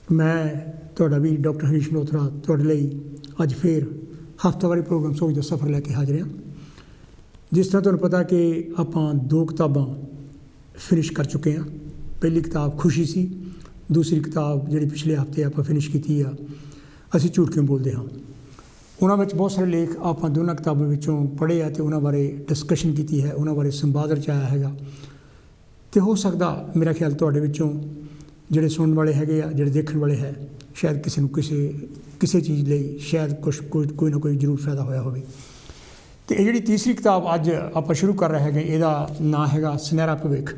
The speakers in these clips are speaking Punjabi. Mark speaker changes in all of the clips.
Speaker 1: मैं ਤੁਹਾਡਾ ਵੀ ਡਾਕਟਰ ਹਰੀਸ਼ ਮਲਹੋਤਰਾ ਤੁਹਾਡੇ ਲਈ ਅੱਜ ਫਿਰ ਹਫ਼ਤਾਵਾਰੀ ਪ੍ਰੋਗਰਾਮ ਸੋਚ ਦਾ ਸਫ਼ਰ ਲੈ ਕੇ ਹਾਜ਼ਰ ਹਾਂ। ਜਿਸ ਤਰ੍ਹਾਂ ਤੁਹਾਨੂੰ ਪਤਾ ਕਿ ਆਪਾਂ 2 ਕਿਤਾਬਾਂ ਫਿਨਿਸ਼ ਕਰ ਚੁੱਕੇ ਹਾਂ। ਪਹਿਲੀ ਕਿਤਾਬ ਖੁਸ਼ੀ ਸੀ, ਦੂਸਰੀ ਕਿਤਾਬ ਜਿਹੜੀ ਪਿਛਲੇ ਹਫ਼ਤੇ ਆਪਾਂ ਫਿਨਿਸ਼ ਕੀਤੀ ਆ ਅਸੀਂ ਝੂਠ ਕਿਉਂ ਬੋਲਦੇ ਹਾਂ। ਉਹਨਾਂ ਵਿੱਚ ਬਹੁਤ ਸਾਰੇ ਲੇਖ ਆਪਾਂ ਦੋਨਾਂ ਕਿਤਾਬਾਂ ਵਿੱਚੋਂ ਪੜ੍ਹੇ ਆ ਅਤੇ ਉਹਨਾਂ ਬਾਰੇ ਡਿਸਕਸ਼ਨ ਕੀਤੀ ਹੈ, ਉਹਨਾਂ ਬਾਰੇ ਸੰਵਾਦ ਰਚਾਇਆ ਹੈਗਾ। ਅਤੇ ਹੋ ਸਕਦਾ ਮੇਰਾ ਖਿਆਲ ਤੁਹਾਡੇ ਵਿੱਚੋਂ ਜਿਹੜੇ ਸੁਣਨ ਵਾਲੇ ਹੈਗੇ ਆ, ਜਿਹੜੇ ਦੇਖਣ ਵਾਲੇ ਹੈ, ਸ਼ਾਇਦ ਕਿਸੇ ਨੂੰ ਕਿਸੇ ਚੀਜ਼ ਲਈ ਸ਼ਾਇਦ ਕੋਈ ਨਾ ਕੋਈ ਜ਼ਰੂਰ ਫਾਇਦਾ ਹੋਇਆ ਹੋਵੇ। ਅਤੇ ਇਹ ਜਿਹੜੀ ਤੀਸਰੀ ਕਿਤਾਬ ਅੱਜ ਆਪਾਂ ਸ਼ੁਰੂ ਕਰ ਰਹੇ ਹੈਗੇ, ਇਹਦਾ ਨਾਂ ਹੈਗਾ ਸੁਨਹਿਰਾ ਭਵਿੱਖ।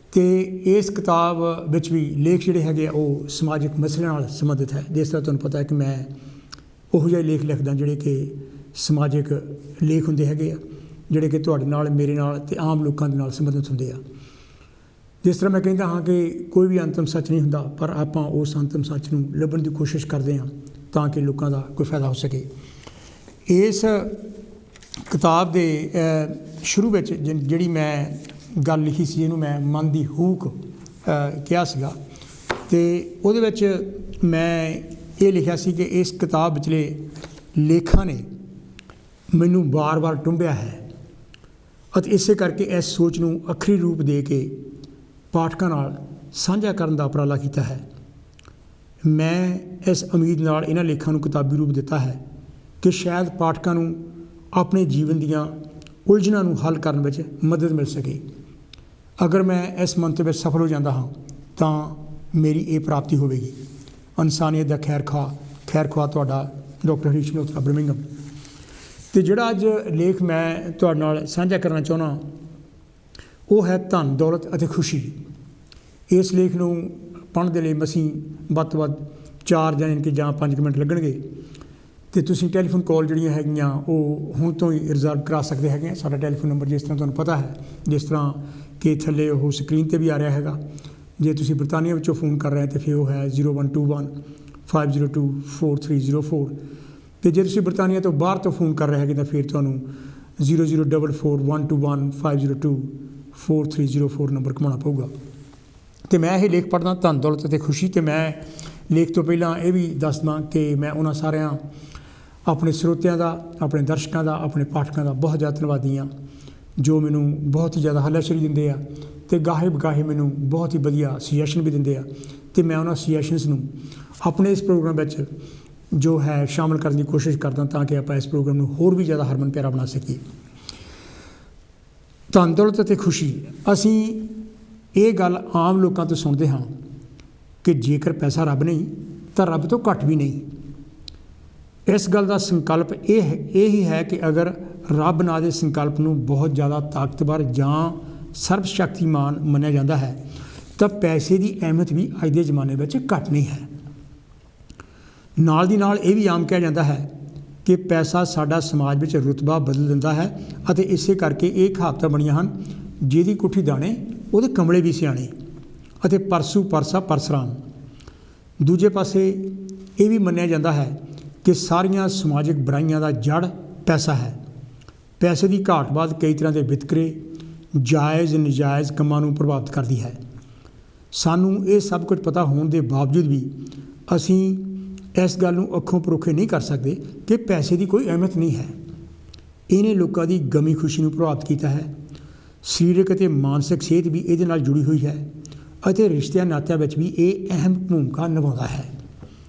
Speaker 1: ਅਤੇ ਇਸ ਕਿਤਾਬ ਵਿੱਚ ਵੀ ਲੇਖ ਜਿਹੜੇ ਹੈਗੇ ਆ ਉਹ ਸਮਾਜਿਕ ਮਸਲਿਆਂ ਨਾਲ ਸੰਬੰਧਿਤ ਹੈ। ਜਿਸ ਤਰ੍ਹਾਂ ਤੁਹਾਨੂੰ ਪਤਾ ਹੈ ਕਿ ਮੈਂ ਉਹੋ ਜਿਹੇ ਲੇਖ ਲਿਖਦਾ ਜਿਹੜੇ ਕਿ ਸਮਾਜਿਕ ਲੇਖ ਹੁੰਦੇ ਹੈਗੇ ਆ, ਜਿਹੜੇ ਕਿ ਤੁਹਾਡੇ ਨਾਲ, ਮੇਰੇ ਨਾਲ ਅਤੇ ਆਮ ਲੋਕਾਂ ਦੇ ਨਾਲ ਸੰਬੰਧਿਤ ਹੁੰਦੇ ਆ। ਜਿਸ ਤਰ੍ਹਾਂ ਮੈਂ ਕਹਿੰਦਾ ਹਾਂ ਕਿ ਕੋਈ ਵੀ ਅੰਤਮ ਸੱਚ ਨਹੀਂ ਹੁੰਦਾ, ਪਰ ਆਪਾਂ ਉਸ ਅੰਤਮ ਸੱਚ ਨੂੰ ਲੱਭਣ ਦੀ ਕੋਸ਼ਿਸ਼ ਕਰਦੇ ਹਾਂ ਤਾਂ ਕਿ ਲੋਕਾਂ ਦਾ ਕੋਈ ਫਾਇਦਾ ਹੋ ਸਕੇ। ਇਸ ਕਿਤਾਬ ਦੇ ਸ਼ੁਰੂ ਵਿੱਚ ਜਿਹੜੀ ਮੈਂ ਗੱਲ ਲਿਖੀ ਸੀ, ਇਹਨੂੰ ਮੈਂ ਮਨ ਦੀ ਹੂਕ ਕਿਹਾ ਸੀਗਾ। ਅਤੇ ਉਹਦੇ ਵਿੱਚ ਮੈਂ ਇਹ ਲਿਖਿਆ ਸੀ ਕਿ ਇਸ ਕਿਤਾਬ ਵਿਚਲੇ ਲੇਖਾਂ ਨੇ ਮੈਨੂੰ ਵਾਰ-ਵਾਰ ਟੁੰਬਿਆ ਹੈ ਅਤੇ ਇਸੇ ਕਰਕੇ ਇਸ ਸੋਚ ਨੂੰ ਅੱਖਰੀ ਰੂਪ ਦੇ ਕੇ ਪਾਠਕਾਂ ਨਾਲ ਸਾਂਝਾ ਕਰਨ ਦਾ ਉਪਰਾਲਾ ਕੀਤਾ ਹੈ। ਮੈਂ ਇਸ ਉਮੀਦ ਨਾਲ ਇਹਨਾਂ ਲੇਖਾਂ ਨੂੰ ਕਿਤਾਬੀ ਰੂਪ ਦਿੱਤਾ ਹੈ ਕਿ ਸ਼ਾਇਦ ਪਾਠਕਾਂ ਨੂੰ ਆਪਣੇ ਜੀਵਨ ਦੀਆਂ ਉਲਝਣਾਂ ਨੂੰ ਹੱਲ ਕਰਨ ਵਿੱਚ ਮਦਦ ਮਿਲ ਸਕੇ। ਅਗਰ ਮੈਂ ਇਸ ਮੰਤਵ ਵਿੱਚ ਸਫਲ ਹੋ ਜਾਂਦਾ ਹਾਂ ਤਾਂ ਮੇਰੀ ਇਹ ਪ੍ਰਾਪਤੀ ਹੋਵੇਗੀ। ਇਨਸਾਨੀਅਤ ਦਾ ਖੈਰ ਖੁਆਹ ਤੁਹਾਡਾ ਡਾਕਟਰ ਹਰੀਸ਼ ਮਲਹੋਤਰਾ, ਬਰਮਿੰਘਮ। ਅਤੇ ਜਿਹੜਾ ਅੱਜ ਲੇਖ ਮੈਂ ਤੁਹਾਡੇ ਨਾਲ ਸਾਂਝਾ ਕਰਨਾ ਚਾਹੁੰਦਾ ਉਹ ਹੈ ਧਨ, ਦੌਲਤ ਅਤੇ ਖੁਸ਼ੀ। ਇਸ ਲੇਖ ਨੂੰ ਪੜ੍ਹਨ ਦੇ ਲਈ ਮਸੀਂ ਵੱਧ ਤੋਂ ਵੱਧ 4 ਜਾਂ 5 ਮਿੰਟ ਲੱਗਣਗੇ। ਅਤੇ ਤੁਸੀਂ ਟੈਲੀਫੋਨ ਕਾਲ ਜਿਹੜੀਆਂ ਹੈਗੀਆਂ ਉਹ ਹੁਣ ਤੋਂ ਹੀ ਰਿਜ਼ਰਵ ਕਰਾ ਸਕਦੇ ਹੈਗੇ ਆ। ਸਾਡਾ ਟੈਲੀਫੋਨ ਨੰਬਰ ਜਿਸ ਤਰ੍ਹਾਂ ਤੁਹਾਨੂੰ ਪਤਾ ਹੈ, ਜਿਸ ਤਰ੍ਹਾਂ ਕਿ ਥੱਲੇ ਉਹ ਸਕਰੀਨ 'ਤੇ ਵੀ ਆ ਰਿਹਾ ਹੈਗਾ। ਜੇ ਤੁਸੀਂ ਬਰਤਾਨੀਆ ਵਿੱਚੋਂ ਫ਼ੋਨ ਕਰ ਰਹੇ ਤਾਂ ਫਿਰ ਉਹ ਹੈ 0121 502 4304। ਅਤੇ ਜੇ ਤੁਸੀਂ ਬਰਤਾਨੀਆ ਤੋਂ ਬਾਹਰ ਤੋਂ ਫ਼ੋਨ ਕਰ ਰਹੇ ਹੈਗੇ ਤਾਂ ਫਿਰ ਤੁਹਾਨੂੰ 0044 121 502 4304 ਨੰਬਰ ਘੁਮਾਉਣਾ ਪਊਗਾ। ਅਤੇ ਮੈਂ ਇਹ ਲੇਖ ਪੜ੍ਹਦਾ ਧਨ, ਦੌਲਤ ਅਤੇ ਖੁਸ਼ੀ। ਅਤੇ ਮੈਂ ਲੇਖ ਤੋਂ ਪਹਿਲਾਂ ਇਹ ਵੀ ਦੱਸਦਾ ਕਿ ਮੈਂ ਉਹਨਾਂ ਸਾਰਿਆਂ ਆਪਣੇ ਸਰੋਤਿਆਂ ਦਾ, ਆਪਣੇ ਦਰਸ਼ਕਾਂ ਦਾ, ਆਪਣੇ ਪਾਠਕਾਂ ਦਾ ਬਹੁਤ ਜ਼ਿਆਦਾ ਧੰਨਵਾਦੀ ਹਾਂ ਜੋ ਮੈਨੂੰ ਬਹੁਤ ਹੀ ਜ਼ਿਆਦਾ ਹੱਲਾਸ਼ੇਰੀ ਦਿੰਦੇ ਆ ਅਤੇ ਗਾਹੇ ਬਗਾਹੇ ਮੈਨੂੰ ਬਹੁਤ ਹੀ ਵਧੀਆ ਸੁਜੈਸ਼ਨ ਵੀ ਦਿੰਦੇ ਆ। ਅਤੇ ਮੈਂ ਉਹਨਾਂ ਸੁਜੈਸ਼ਨਸ ਨੂੰ ਆਪਣੇ ਇਸ ਪ੍ਰੋਗਰਾਮ ਵਿੱਚ ਜੋ ਹੈ ਸ਼ਾਮਲ ਕਰਨ ਦੀ ਕੋਸ਼ਿਸ਼ ਕਰਦਾ ਤਾਂ ਕਿ ਆਪਾਂ ਇਸ ਪ੍ਰੋਗਰਾਮ ਨੂੰ ਹੋਰ ਵੀ ਜ਼ਿਆਦਾ ਹਰਮਨ ਪਿਆਰਾ ਬਣਾ ਸਕੀਏ। ਧਨ, ਦੌਲਤ ਅਤੇ ਖੁਸ਼ੀ। ਅਸੀਂ ਇਹ ਗੱਲ ਆਮ ਲੋਕਾਂ ਤੋਂ ਸੁਣਦੇ ਹਾਂ ਕਿ ਜੇਕਰ ਪੈਸਾ ਰੱਬ ਨਹੀਂ ਤਾਂ ਰੱਬ ਤੋਂ ਘੱਟ ਵੀ ਨਹੀਂ। ਇਸ ਗੱਲ ਦਾ ਸੰਕਲਪ ਇਹ ਹੀ ਹੈ ਕਿ ਅਗਰ ਰੱਬ ਨਾਂ ਦੇ ਸੰਕਲਪ ਨੂੰ ਬਹੁਤ ਜ਼ਿਆਦਾ ਤਾਕਤਵਰ ਜਾਂ ਸਰਬ ਸ਼ਕਤੀਮਾਨ ਮੰਨਿਆ ਜਾਂਦਾ ਹੈ ਤਾਂ ਪੈਸੇ ਦੀ ਅਹਿਮੀਅਤ ਵੀ ਅੱਜ ਦੇ ਜ਼ਮਾਨੇ ਵਿੱਚ ਘੱਟ ਨਹੀਂ ਹੈ। ਨਾਲ ਦੀ ਨਾਲ ਇਹ ਵੀ ਆਮ ਕਿਹਾ ਜਾਂਦਾ ਹੈ ਕਿ ਪੈਸਾ ਸਾਡਾ ਸਮਾਜ ਵਿੱਚ ਰੁਤਬਾ ਬਦਲ ਦਿੰਦਾ ਹੈ ਅਤੇ ਇਸੇ ਕਰਕੇ ਇਹ ਕਹਾਵਤਾਂ ਬਣੀਆਂ ਹਨ, ਜਿਹਦੀ ਕੁੱਠੀ ਦਾਣੇ ਉਹਦੇ ਕਮਲੇ ਵੀ ਸਿਆਣੇ ਅਤੇ ਪਰਸੂ ਪਰਸਾ ਪਰਸਰਾਮ। ਦੂਜੇ ਪਾਸੇ ਇਹ ਵੀ ਮੰਨਿਆ ਜਾਂਦਾ ਹੈ ਕਿ ਸਾਰੀਆਂ ਸਮਾਜਿਕ ਬੁਰਾਈਆਂ ਦਾ ਜੜ ਪੈਸਾ ਹੈ। ਪੈਸੇ ਦੀ ਘਾਟ ਬਾਅਦ ਕਈ ਤਰ੍ਹਾਂ ਦੇ ਵਿਤਕਰੇ, ਜਾਇਜ਼ ਨਜਾਇਜ਼ ਕੰਮਾਂ ਨੂੰ ਪ੍ਰਭਾਵਿਤ ਕਰਦੀ ਹੈ। ਸਾਨੂੰ ਇਹ ਸਭ ਕੁਝ ਪਤਾ ਹੋਣ ਦੇ ਬਾਵਜੂਦ ਵੀ ਅਸੀਂ ਇਸ ਗੱਲ ਨੂੰ ਅੱਖੋਂ ਪਰੋਖੇ ਨਹੀਂ ਕਰ ਸਕਦੇ ਕਿ ਪੈਸੇ ਦੀ ਕੋਈ ਅਹਿਮੀਅਤ ਨਹੀਂ ਹੈ। ਇਹਨੇ ਲੋਕਾਂ ਦੀ ਗਮੀ ਖੁਸ਼ੀ ਨੂੰ ਪ੍ਰਭਾਵਿਤ ਕੀਤਾ ਹੈ। ਸਰੀਰਕ ਅਤੇ ਮਾਨਸਿਕ ਸਿਹਤ ਵੀ ਇਹਦੇ ਨਾਲ ਜੁੜੀ ਹੋਈ ਹੈ ਅਤੇ ਰਿਸ਼ਤਿਆਂ ਨਾਤਿਆਂ ਵਿੱਚ ਵੀ ਇਹ ਅਹਿਮ ਭੂਮਿਕਾ ਨਿਭਾਉਂਦਾ ਹੈ।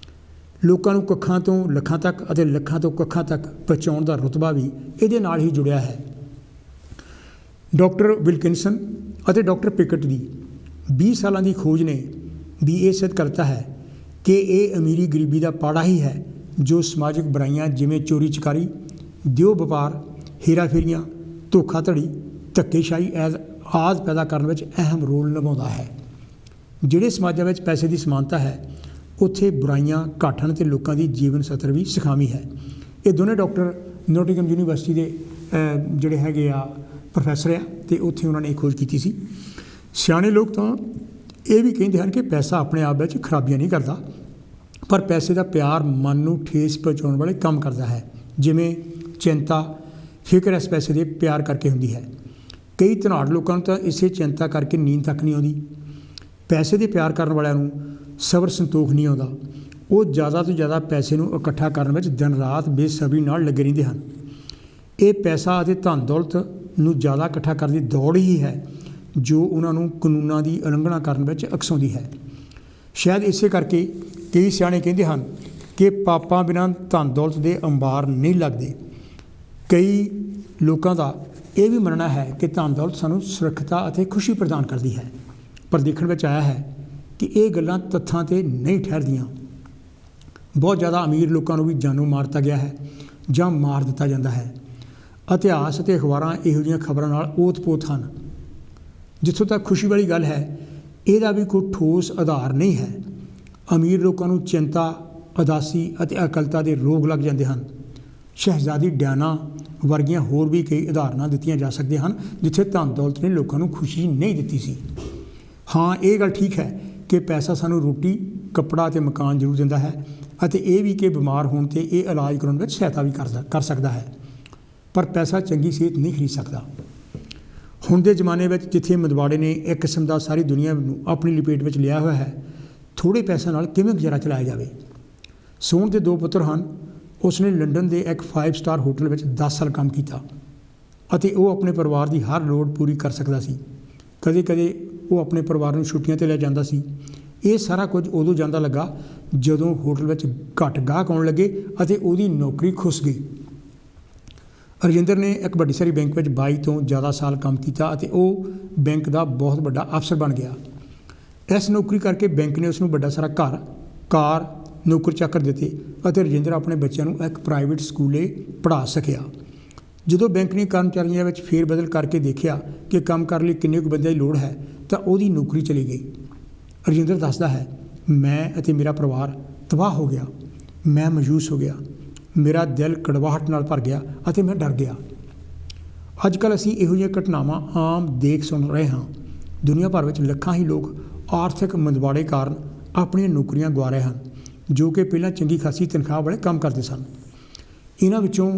Speaker 1: ਲੋਕਾਂ ਨੂੰ ਕੱਖਾਂ ਤੋਂ ਲੱਖਾਂ ਤੱਕ ਅਤੇ ਲੱਖਾਂ ਤੋਂ ਕੱਖਾਂ ਤੱਕ ਪਹੁੰਚਾਉਣ ਦਾ ਰੁਤਬਾ ਵੀ ਇਹਦੇ ਨਾਲ ਹੀ ਜੁੜਿਆ ਹੈ। ਡਾਕਟਰ ਵਿਲਕਿਨਸਨ ਅਤੇ ਡਾਕਟਰ ਪਿਕਟ ਦੀ 20 ਸਾਲਾਂ ਦੀ ਖੋਜ ਨੇ ਵੀ ਇਹ ਸਿੱਧ ਕਰਤਾ ਹੈ ਕਿ ਇਹ ਅਮੀਰੀ ਗਰੀਬੀ ਦਾ ਪਾੜਾ ਹੀ ਹੈ ਜੋ ਸਮਾਜਿਕ ਬੁਰਾਈਆਂ ਜਿਵੇਂ ਚੋਰੀ ਚਕਾਰੀ, ਦਿਓ ਵਪਾਰ, ਹੇਰਾਫੇਰੀਆਂ, ਧੋਖਾਧੜੀ, ਧੱਕੇਸ਼ਾਹੀ ਆਦਿ ਪੈਦਾ ਕਰਨ ਵਿੱਚ ਅਹਿਮ ਰੋਲ ਨਿਭਾਉਂਦਾ ਹੈ। ਜਿਹੜੇ ਸਮਾਜਾਂ ਵਿੱਚ ਪੈਸੇ ਦੀ ਸਮਾਨਤਾ ਹੈ ਉੱਥੇ ਬੁਰਾਈਆਂ ਘੱਟ ਹਨ ਅਤੇ ਲੋਕਾਂ ਦੀ ਜੀਵਨ ਸਤਰ ਵੀ ਸੁਖਾਵੀਂ ਹੈ। ਇਹ ਦੋਨੇ ਡਾਕਟਰ ਨੋਟਿੰਗਮ ਯੂਨੀਵਰਸਿਟੀ ਦੇ ਜਿਹੜੇ ਹੈਗੇ ਆ ਪ੍ਰੋਫੈਸਰ ਆ ਅਤੇ ਉੱਥੇ ਉਹਨਾਂ ਨੇ ਇਹ ਖੋਜ ਕੀਤੀ ਸੀ। ਸਿਆਣੇ ਲੋਕ ਤਾਂ ਇਹ ਵੀ ਕਹਿੰਦੇ ਹਨ ਕਿ ਪੈਸਾ ਆਪਣੇ ਆਪ ਵਿੱਚ ਖਰਾਬੀਆਂ ਨਹੀਂ ਕਰਦਾ, ਪਰ ਪੈਸੇ ਦਾ ਪਿਆਰ ਮਨ ਨੂੰ ਠੇਸ ਪਹੁੰਚਾਉਣ ਵਾਲੇ ਕੰਮ ਕਰਦਾ ਹੈ। ਜਿਵੇਂ ਚਿੰਤਾ, ਫਿਕਰ ਇਸ ਪੈਸੇ ਦੇ ਪਿਆਰ ਕਰਕੇ ਹੁੰਦੀ ਹੈ। ਕਈ ਧਨਾਢ ਲੋਕਾਂ ਨੂੰ ਤਾਂ ਇਸੇ ਚਿੰਤਾ ਕਰਕੇ ਨੀਂਦ ਤੱਕ ਨਹੀਂ ਆਉਂਦੀ। ਪੈਸੇ ਦੇ ਪਿਆਰ ਕਰਨ ਵਾਲਿਆਂ ਨੂੰ ਸਬਰ ਸੰਤੋਖ ਨਹੀਂ ਆਉਂਦਾ। ਉਹ ਜ਼ਿਆਦਾ ਤੋਂ ਜ਼ਿਆਦਾ ਪੈਸੇ ਨੂੰ ਇਕੱਠਾ ਕਰਨ ਵਿੱਚ ਦਿਨ ਰਾਤ ਬੇਸਬਰੀ ਨਾਲ ਲੱਗੇ ਰਹਿੰਦੇ ਹਨ। ਇਹ ਪੈਸਾ ਅਤੇ ਧਨ ਦੌਲਤ ਨੂੰ ਜ਼ਿਆਦਾ ਇਕੱਠਾ ਕਰਨ ਦੀ ਦੌੜ ਹੀ ਹੈ ਜੋ ਉਹਨਾਂ ਨੂੰ ਕਾਨੂੰਨਾਂ ਦੀ ਉਲੰਘਣਾ ਕਰਨ ਵਿੱਚ ਉਕਸਾਉਂਦੀ ਹੈ। ਸ਼ਾਇਦ ਇਸੇ ਕਰਕੇ ਕਈ ਸਿਆਣੇ ਕਹਿੰਦੇ ਹਨ ਕਿ ਪਾਪਾਂ ਬਿਨਾਂ ਧਨ ਦੌਲਤ ਦੇ ਅੰਬਾਰ ਨਹੀਂ ਲੱਗਦੇ। ਕਈ ਲੋਕਾਂ ਦਾ ਇਹ ਵੀ ਮੰਨਣਾ ਹੈ ਕਿ ਧਨ ਦੌਲਤ ਸਾਨੂੰ ਸੁਰੱਖਿਅਤਾ ਅਤੇ ਖੁਸ਼ੀ ਪ੍ਰਦਾਨ ਕਰਦੀ ਹੈ, ਪਰ ਦੇਖਣ ਵਿੱਚ ਆਇਆ ਹੈ ਕਿ ਇਹ ਗੱਲਾਂ ਤੱਥਾਂ 'ਤੇ ਨਹੀਂ ਠਹਿਰਦੀਆਂ। ਬਹੁਤ ਜ਼ਿਆਦਾ ਅਮੀਰ ਲੋਕਾਂ ਨੂੰ ਵੀ ਜਾਨੋਂ ਮਾਰ ਦਿੱਤਾ ਗਿਆ ਹੈ ਜਾਂ ਮਾਰ ਦਿੱਤਾ ਜਾਂਦਾ ਹੈ। ਇਤਿਹਾਸ ਅਤੇ ਅਖਬਾਰਾਂ ਇਹੋ ਜਿਹੀਆਂ ਖਬਰਾਂ ਨਾਲ ਓਤ-ਪੋਤ ਹਨ। ਜਿੱਥੋਂ ਤੱਕ ਖੁਸ਼ੀ ਵਾਲੀ ਗੱਲ ਹੈ, ਇਹਦਾ ਵੀ ਕੋਈ ਠੋਸ ਆਧਾਰ ਨਹੀਂ ਹੈ। ਅਮੀਰ ਲੋਕਾਂ ਨੂੰ ਚਿੰਤਾ, ਉਦਾਸੀ ਅਤੇ ਇਕੱਲਤਾ ਦੇ ਰੋਗ ਲੱਗ ਜਾਂਦੇ ਹਨ। ਸ਼ਹਿਜ਼ਾਦੀ ਡਿਆਨਾ ਵਰਗੀਆਂ ਹੋਰ ਵੀ ਕਈ ਉਦਾਹਰਨਾਂ ਦਿੱਤੀਆਂ ਜਾ ਸਕਦੀਆਂ ਹਨ ਜਿੱਥੇ ਧਨ ਦੌਲਤ ਨੇ ਲੋਕਾਂ ਨੂੰ ਖੁਸ਼ੀ ਨਹੀਂ ਦਿੱਤੀ ਸੀ। ਹਾਂ, ਇਹ ਗੱਲ ਠੀਕ ਹੈ ਕਿ ਪੈਸਾ ਸਾਨੂੰ ਰੋਟੀ, ਕੱਪੜਾ ਅਤੇ ਮਕਾਨ ਜ਼ਰੂਰ ਦਿੰਦਾ ਹੈ ਅਤੇ ਇਹ ਵੀ ਕਿ ਬਿਮਾਰ ਹੋਣ 'ਤੇ ਇਹ ਇਲਾਜ ਕਰਾਉਣ ਵਿੱਚ ਸਹਾਇਤਾ ਵੀ ਕਰ ਸਕਦਾ ਹੈ, ਪਰ ਪੈਸਾ ਚੰਗੀ ਸਿਹਤ ਨਹੀਂ ਖਰੀਦ ਸਕਦਾ। ਹੁਣ ਦੇ ਜ਼ਮਾਨੇ ਵਿੱਚ ਜਿੱਥੇ ਮਦਵਾੜੇ ਨੇ ਇੱਕ ਕਿਸਮ ਦਾ ਸਾਰੀ ਦੁਨੀਆ ਨੂੰ ਆਪਣੀ ਲਪੇਟ ਵਿੱਚ ਲਿਆ ਹੋਇਆ ਹੈ, ਥੋੜ੍ਹੇ ਪੈਸਿਆਂ ਨਾਲ ਕਿਵੇਂ ਗੁਜ਼ਾਰਾ ਚਲਾਇਆ ਜਾਵੇ। ਸੋਹਣ ਦੇ 2 ਪੁੱਤਰ ਹਨ। ਉਸਨੇ ਲੰਡਨ ਦੇ ਇੱਕ 5 ਸਟਾਰ ਹੋਟਲ ਵਿੱਚ 10 ਸਾਲ ਕੰਮ ਕੀਤਾ ਅਤੇ ਉਹ ਆਪਣੇ ਪਰਿਵਾਰ ਦੀ ਹਰ ਲੋੜ ਪੂਰੀ ਕਰ ਸਕਦਾ ਸੀ। ਕਦੇ ਕਦੇ ਉਹ ਆਪਣੇ ਪਰਿਵਾਰ ਨੂੰ ਛੁੱਟੀਆਂ 'ਤੇ ਲੈ ਜਾਂਦਾ ਸੀ। ਇਹ ਸਾਰਾ ਕੁਝ ਉਦੋਂ ਜਾਂਦਾ ਲੱਗਾ ਜਦੋਂ ਹੋਟਲ ਵਿੱਚ ਘੱਟ ਗਾਹਕ ਆਉਣ ਲੱਗੇ ਅਤੇ ਉਹਦੀ ਨੌਕਰੀ ਖੁੱਸ ਗਈ। ਰਜਿੰਦਰ ਨੇ ਇੱਕ ਵੱਡੀ ਸਾਰੀ ਬੈਂਕ ਵਿੱਚ 22 ਤੋਂ ਜ਼ਿਆਦਾ ਸਾਲ ਕੰਮ ਕੀਤਾ ਅਤੇ ਉਹ ਬੈਂਕ ਦਾ ਬਹੁਤ ਵੱਡਾ ਅਫਸਰ ਬਣ ਗਿਆ। ਇਸ ਨੌਕਰੀ ਕਰਕੇ ਬੈਂਕ ਨੇ ਉਸ ਨੂੰ ਵੱਡਾ ਸਾਰਾ ਘਰ, ਕਾਰ, ਨੌਕਰ ਚਾਕਰ ਦਿੱਤੇ ਅਤੇ ਰਜਿੰਦਰ ਆਪਣੇ ਬੱਚਿਆਂ ਨੂੰ ਇੱਕ ਪ੍ਰਾਈਵੇਟ ਸਕੂਲੇ ਪੜ੍ਹਾ ਸਕਿਆ। ਜਦੋਂ ਬੈਂਕ ਨੇ ਕਰਮਚਾਰੀਆਂ ਵਿੱਚ ਫੇਰ ਬਦਲ ਕਰਕੇ ਦੇਖਿਆ ਕਿ ਕੰਮ ਕਰਨ ਲਈ ਕਿੰਨੇ ਕੁ ਬੰਦਿਆਂ ਦੀ ਲੋੜ ਹੈ ਤਾਂ ਉਹਦੀ ਨੌਕਰੀ ਚਲੀ ਗਈ। ਰਜਿੰਦਰ ਦੱਸਦਾ ਹੈ, ਮੈਂ ਅਤੇ ਮੇਰਾ ਪਰਿਵਾਰ ਤਬਾਹ ਹੋ ਗਿਆ। ਮੈਂ ਮਾਯੂਸ ਹੋ ਗਿਆ। ਮੇਰਾ ਦਿਲ ਕੜਵਾਹਟ ਨਾਲ ਭਰ ਗਿਆ ਅਤੇ ਮੈਂ ਡਰ ਗਿਆ। ਅੱਜ ਕੱਲ੍ਹ ਅਸੀਂ ਇਹੋ ਜਿਹੀਆਂ ਘਟਨਾਵਾਂ ਆਮ ਦੇਖ ਸੁਣ ਰਹੇ ਹਾਂ। ਦੁਨੀਆ ਭਰ ਵਿੱਚ ਲੱਖਾਂ ਹੀ ਲੋਕ ਆਰਥਿਕ ਮੰਦਵਾੜੇ ਕਾਰਨ ਆਪਣੀਆਂ ਨੌਕਰੀਆਂ ਗਵਾ ਰਹੇ ਹਨ ਜੋ ਕਿ ਪਹਿਲਾਂ ਚੰਗੀ ਖਾਸੀ ਤਨਖਾਹ ਵਾਲੇ ਕੰਮ ਕਰਦੇ ਸਨ। ਇਹਨਾਂ ਵਿੱਚੋਂ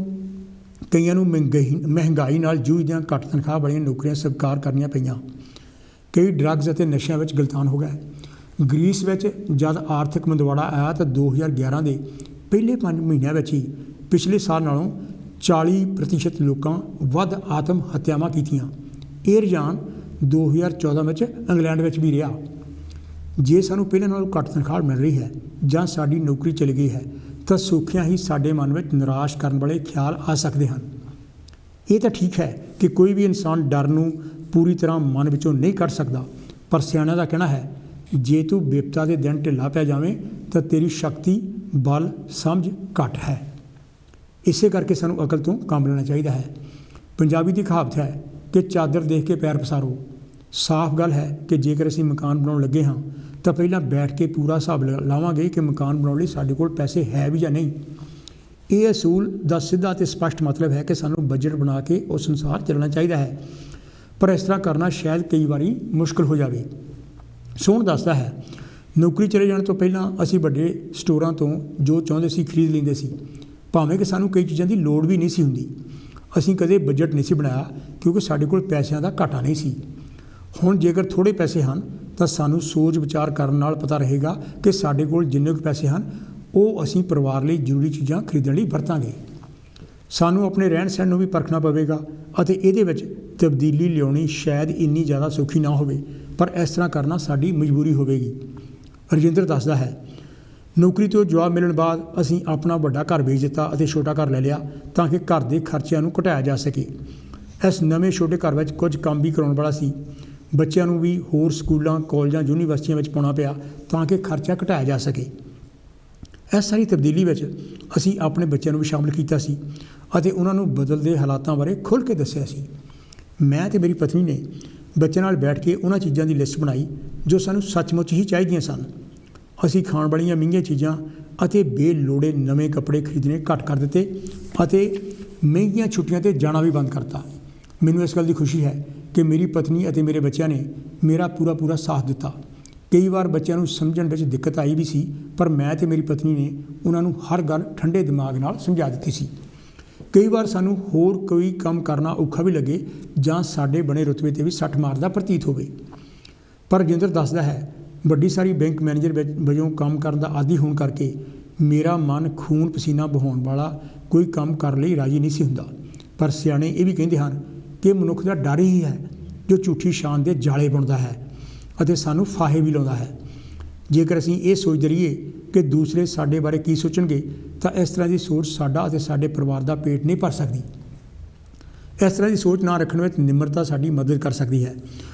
Speaker 1: ਕਈਆਂ ਨੂੰ ਮਹਿੰਗਾਈ ਨਾਲ ਜੂਝਦਿਆਂ ਘੱਟ ਤਨਖਾਹ ਵਾਲੀਆਂ ਨੌਕਰੀਆਂ ਸਵੀਕਾਰ ਕਰਨੀਆਂ ਪਈਆਂ। ਕਈ ਡਰੱਗਸ ਅਤੇ ਨਸ਼ਿਆਂ ਵਿੱਚ ਗਲਤਾਨ ਹੋ ਗਏ। ਗ੍ਰੀਸ ਵਿੱਚ ਜਦ ਆਰਥਿਕ ਮੰਦਵਾੜਾ ਆਇਆ ਤਾਂ 2011 ਦੇ ਪਹਿਲੇ 5 ਮਹੀਨਿਆਂ ਵਿੱਚ ਹੀ ਪਿਛਲੇ ਸਾਲ ਨਾਲੋਂ 40% ਲੋਕਾਂ ਵੱਧ ਆਤਮ ਹੱਤਿਆਵਾਂ ਕੀਤੀਆਂ। ਇਹ ਰੁਝਾਨ 2014 ਵਿੱਚ ਇੰਗਲੈਂਡ ਵਿੱਚ ਵੀ ਰਿਹਾ। ਜੇ ਸਾਨੂੰ ਪਹਿਲਾਂ ਨਾਲੋਂ ਘੱਟ ਤਨਖਾਹ ਮਿਲ ਰਹੀ ਹੈ ਜਾਂ ਸਾਡੀ ਨੌਕਰੀ ਚਲੀ ਗਈ ਹੈ ਤਾਂ ਸੌਖਿਆਂ ਹੀ ਸਾਡੇ ਮਨ ਵਿੱਚ ਨਿਰਾਸ਼ ਕਰਨ ਵਾਲੇ ਖਿਆਲ ਆ ਸਕਦੇ ਹਨ। ਇਹ ਤਾਂ ਠੀਕ ਹੈ ਕਿ ਕੋਈ ਵੀ ਇਨਸਾਨ ਡਰ ਨੂੰ ਪੂਰੀ ਤਰ੍ਹਾਂ ਮਨ ਵਿੱਚੋਂ ਨਹੀਂ ਕੱਢ ਸਕਦਾ, ਪਰ ਸਿਆਣਿਆਂ ਦਾ ਕਹਿਣਾ ਹੈ, ਜੇ ਤੂੰ ਬਿਪਤਾ ਦੇ ਦਿਨ ਢਿੱਲਾ ਪੈ ਜਾਵੇਂ ਤਾਂ ਤੇਰੀ ਸ਼ਕਤੀ, ਬਲ, ਸਮਝ ਘੱਟ ਹੈ। ਇਸੇ ਕਰਕੇ ਸਾਨੂੰ ਅਕਲ ਤੋਂ ਕੰਮ ਲੈਣਾ ਚਾਹੀਦਾ ਹੈ। ਪੰਜਾਬੀ ਦੀ ਕਹਾਵਤ ਹੈ ਕਿ ਚਾਦਰ ਦੇਖ ਕੇ ਪੈਰ ਪਸਾਰੋ। ਸਾਫ਼ ਗੱਲ ਹੈ ਕਿ ਜੇਕਰ ਅਸੀਂ ਮਕਾਨ ਬਣਾਉਣ ਲੱਗੇ ਹਾਂ ਤਾਂ ਪਹਿਲਾਂ ਬੈਠ ਕੇ ਪੂਰਾ ਹਿਸਾਬ ਲਾਵਾਂਗੇ ਕਿ ਮਕਾਨ ਬਣਾਉਣ ਲਈ ਸਾਡੇ ਕੋਲ ਪੈਸੇ ਹੈ ਵੀ ਜਾਂ ਨਹੀਂ। ਇਹ ਅਸੂਲ ਦਾ ਸਿੱਧਾ ਅਤੇ ਸਪਸ਼ਟ ਮਤਲਬ ਹੈ ਕਿ ਸਾਨੂੰ ਬਜਟ ਬਣਾ ਕੇ ਉਸ ਅਨੁਸਾਰ ਚੱਲਣਾ ਚਾਹੀਦਾ ਹੈ, ਪਰ ਇਸ ਤਰ੍ਹਾਂ ਕਰਨਾ ਸ਼ਾਇਦ ਕਈ ਵਾਰੀ ਮੁਸ਼ਕਿਲ ਹੋ ਜਾਵੇ। ਸੋਹਣ ਦੱਸਦਾ ਹੈ, ਨੌਕਰੀ ਚਲੇ ਜਾਣ ਤੋਂ ਪਹਿਲਾਂ ਅਸੀਂ ਵੱਡੇ ਸਟੋਰਾਂ ਤੋਂ ਜੋ ਚਾਹੁੰਦੇ ਸੀ ਖਰੀਦ ਲੈਂਦੇ ਸੀ, ਭਾਵੇਂ ਕਿ ਸਾਨੂੰ ਕਈ ਚੀਜ਼ਾਂ ਦੀ ਲੋੜ ਵੀ ਨਹੀਂ ਸੀ ਹੁੰਦੀ। ਅਸੀਂ ਕਦੇ ਬਜਟ ਨਹੀਂ ਸੀ ਬਣਾਇਆ ਕਿਉਂਕਿ ਸਾਡੇ ਕੋਲ ਪੈਸਿਆਂ ਦਾ ਘਾਟਾ ਨਹੀਂ ਸੀ। ਹੁਣ ਜੇਕਰ ਥੋੜ੍ਹੇ ਪੈਸੇ ਹਨ ਤਾਂ ਸਾਨੂੰ ਸੋਚ ਵਿਚਾਰ ਕਰਨ ਨਾਲ ਪਤਾ ਰਹੇਗਾ ਕਿ ਸਾਡੇ ਕੋਲ ਜਿੰਨੇ ਕੁ ਪੈਸੇ ਹਨ ਉਹ ਅਸੀਂ ਪਰਿਵਾਰ ਲਈ ਜ਼ਰੂਰੀ ਚੀਜ਼ਾਂ ਖਰੀਦਣ ਲਈ ਵਰਤਾਂਗੇ। ਸਾਨੂੰ ਆਪਣੇ ਰਹਿਣ ਸਹਿਣ ਨੂੰ ਵੀ ਪਰਖਣਾ ਪਵੇਗਾ ਅਤੇ ਇਹਦੇ ਵਿੱਚ ਤਬਦੀਲੀ ਲਿਆਉਣੀ ਸ਼ਾਇਦ ਇੰਨੀ ਜ਼ਿਆਦਾ ਸੌਖੀ ਨਾ ਹੋਵੇ, ਪਰ ਇਸ ਤਰ੍ਹਾਂ ਕਰਨਾ ਸਾਡੀ ਮਜਬੂਰੀ ਹੋਵੇਗੀ। ਰਜਿੰਦਰ ਦੱਸਦਾ ਹੈ, ਨੌਕਰੀ ਤੋਂ ਜਵਾਬ ਮਿਲਣ ਬਾਅਦ ਅਸੀਂ ਆਪਣਾ ਵੱਡਾ ਘਰ ਵੇਚ ਦਿੱਤਾ ਅਤੇ ਛੋਟਾ ਘਰ ਲੈ ਲਿਆ ਤਾਂ ਕਿ ਘਰ ਦੇ ਖਰਚਿਆਂ ਨੂੰ ਘਟਾਇਆ ਜਾ ਸਕੇ। ਇਸ ਨਵੇਂ ਛੋਟੇ ਘਰ ਵਿੱਚ ਕੁਝ ਕੰਮ ਵੀ ਕਰਾਉਣ ਵਾਲਾ ਸੀ। ਬੱਚਿਆਂ ਨੂੰ ਵੀ ਹੋਰ ਸਕੂਲਾਂ, ਕਾਲਜਾਂ, ਯੂਨੀਵਰਸਿਟੀਆਂ ਵਿੱਚ ਪਾਉਣਾ ਪਿਆ ਤਾਂ ਕਿ ਖਰਚਾ ਘਟਾਇਆ ਜਾ ਸਕੇ। ਇਸ ਸਾਰੀ ਤਬਦੀਲੀ ਵਿੱਚ ਅਸੀਂ ਆਪਣੇ ਬੱਚਿਆਂ ਨੂੰ ਵੀ ਸ਼ਾਮਲ ਕੀਤਾ ਸੀ ਅਤੇ ਉਹਨਾਂ ਨੂੰ ਬਦਲਦੇ ਹਾਲਾਤਾਂ ਬਾਰੇ ਖੁੱਲ੍ਹ ਕੇ ਦੱਸਿਆ ਸੀ। ਮੈਂ ਅਤੇ ਮੇਰੀ ਪਤਨੀ ਨੇ ਬੱਚਿਆਂ ਨਾਲ ਬੈਠ ਕੇ ਉਹਨਾਂ ਚੀਜ਼ਾਂ ਦੀ ਲਿਸਟ ਬਣਾਈ ਜੋ ਸਾਨੂੰ ਸੱਚਮੁੱਚ ਹੀ ਚਾਹੀਦੀਆਂ ਸਨ। ਅਸੀਂ ਖਾਣ ਵਾਲੀਆਂ ਮਹਿੰਗੀਆਂ ਚੀਜ਼ਾਂ ਅਤੇ ਬੇਲੋੜੇ ਨਵੇਂ ਕੱਪੜੇ ਖਰੀਦਣੇ ਘੱਟ ਕਰ ਦਿੱਤੇ ਅਤੇ ਮਹਿੰਗੀਆਂ ਛੁੱਟੀਆਂ 'ਤੇ ਜਾਣਾ ਵੀ ਬੰਦ ਕਰਤਾ। ਮੈਨੂੰ ਇਸ ਗੱਲ ਦੀ ਖੁਸ਼ੀ ਹੈ ਕਿ ਮੇਰੀ ਪਤਨੀ ਅਤੇ ਮੇਰੇ ਬੱਚਿਆਂ ਨੇ ਮੇਰਾ ਪੂਰਾ ਸਾਥ ਦਿੱਤਾ। ਕਈ ਵਾਰ ਬੱਚਿਆਂ ਨੂੰ ਸਮਝਣ ਵਿੱਚ ਦਿੱਕਤ ਆਈ ਵੀ ਸੀ, ਪਰ ਮੈਂ ਅਤੇ ਮੇਰੀ ਪਤਨੀ ਨੇ ਉਹਨਾਂ ਨੂੰ ਹਰ ਗੱਲ ਠੰਡੇ ਦਿਮਾਗ ਨਾਲ ਸਮਝਾ ਦਿੱਤੀ ਸੀ। ਕਈ ਵਾਰ ਸਾਨੂੰ ਹੋਰ ਕੋਈ ਕੰਮ ਕਰਨਾ ਔਖਾ ਵੀ ਲੱਗੇ ਜਾਂ ਸਾਡੇ ਬਣੇ ਰੁਤਬੇ 'ਤੇ ਵੀ ਸੱਟ ਮਾਰਦਾ ਪ੍ਰਤੀਤ ਹੋਵੇ। ਪਰ ਰਜਿੰਦਰ ਦੱਸਦਾ ਹੈ, ਵੱਡੀ ਸਾਰੀ ਬੈਂਕ ਮੈਨੇਜਰ ਵਜੋਂ ਕੰਮ ਕਰਨ ਦਾ ਆਦੀ ਹੋਣ ਕਰਕੇ ਮੇਰਾ ਮਨ ਖੂਨ ਪਸੀਨਾ ਬਹਾਉਣ ਵਾਲਾ ਕੋਈ ਕੰਮ ਕਰਨ ਲਈ ਰਾਜੀ ਨਹੀਂ ਸੀ ਹੁੰਦਾ। ਪਰ ਸਿਆਣੇ ਇਹ ਵੀ ਕਹਿੰਦੇ ਹਨ ਕਿ ਮਨੁੱਖ ਦਾ ਡਰ ਹੀ ਹੈ ਜੋ ਝੂਠੀ ਸ਼ਾਨ ਦੇ ਜਾਲੇ ਬੁਣਦਾ ਹੈ ਅਤੇ ਸਾਨੂੰ ਫਾਹੇ ਵੀ ਲਾਉਂਦਾ ਹੈ। ਜੇਕਰ ਅਸੀਂ ਇਹ ਸੋਚਦੇ ਰਹੀਏ ਕਿ ਦੂਸਰੇ ਸਾਡੇ ਬਾਰੇ ਕੀ ਸੋਚਣਗੇ ਤਾਂ ਇਸ ਤਰ੍ਹਾਂ ਦੀ ਸੋਚ ਸਾਡਾ ਅਤੇ ਸਾਡੇ ਪਰਿਵਾਰ ਦਾ ਪੇਟ ਨਹੀਂ ਭਰ ਸਕਦੀ। ਇਸ ਤਰ੍ਹਾਂ ਦੀ ਸੋਚ ਨਾ ਰੱਖਣ ਵਿੱਚ ਨਿਮਰਤਾ ਸਾਡੀ ਮਦਦ ਕਰ ਸਕਦੀ ਹੈ।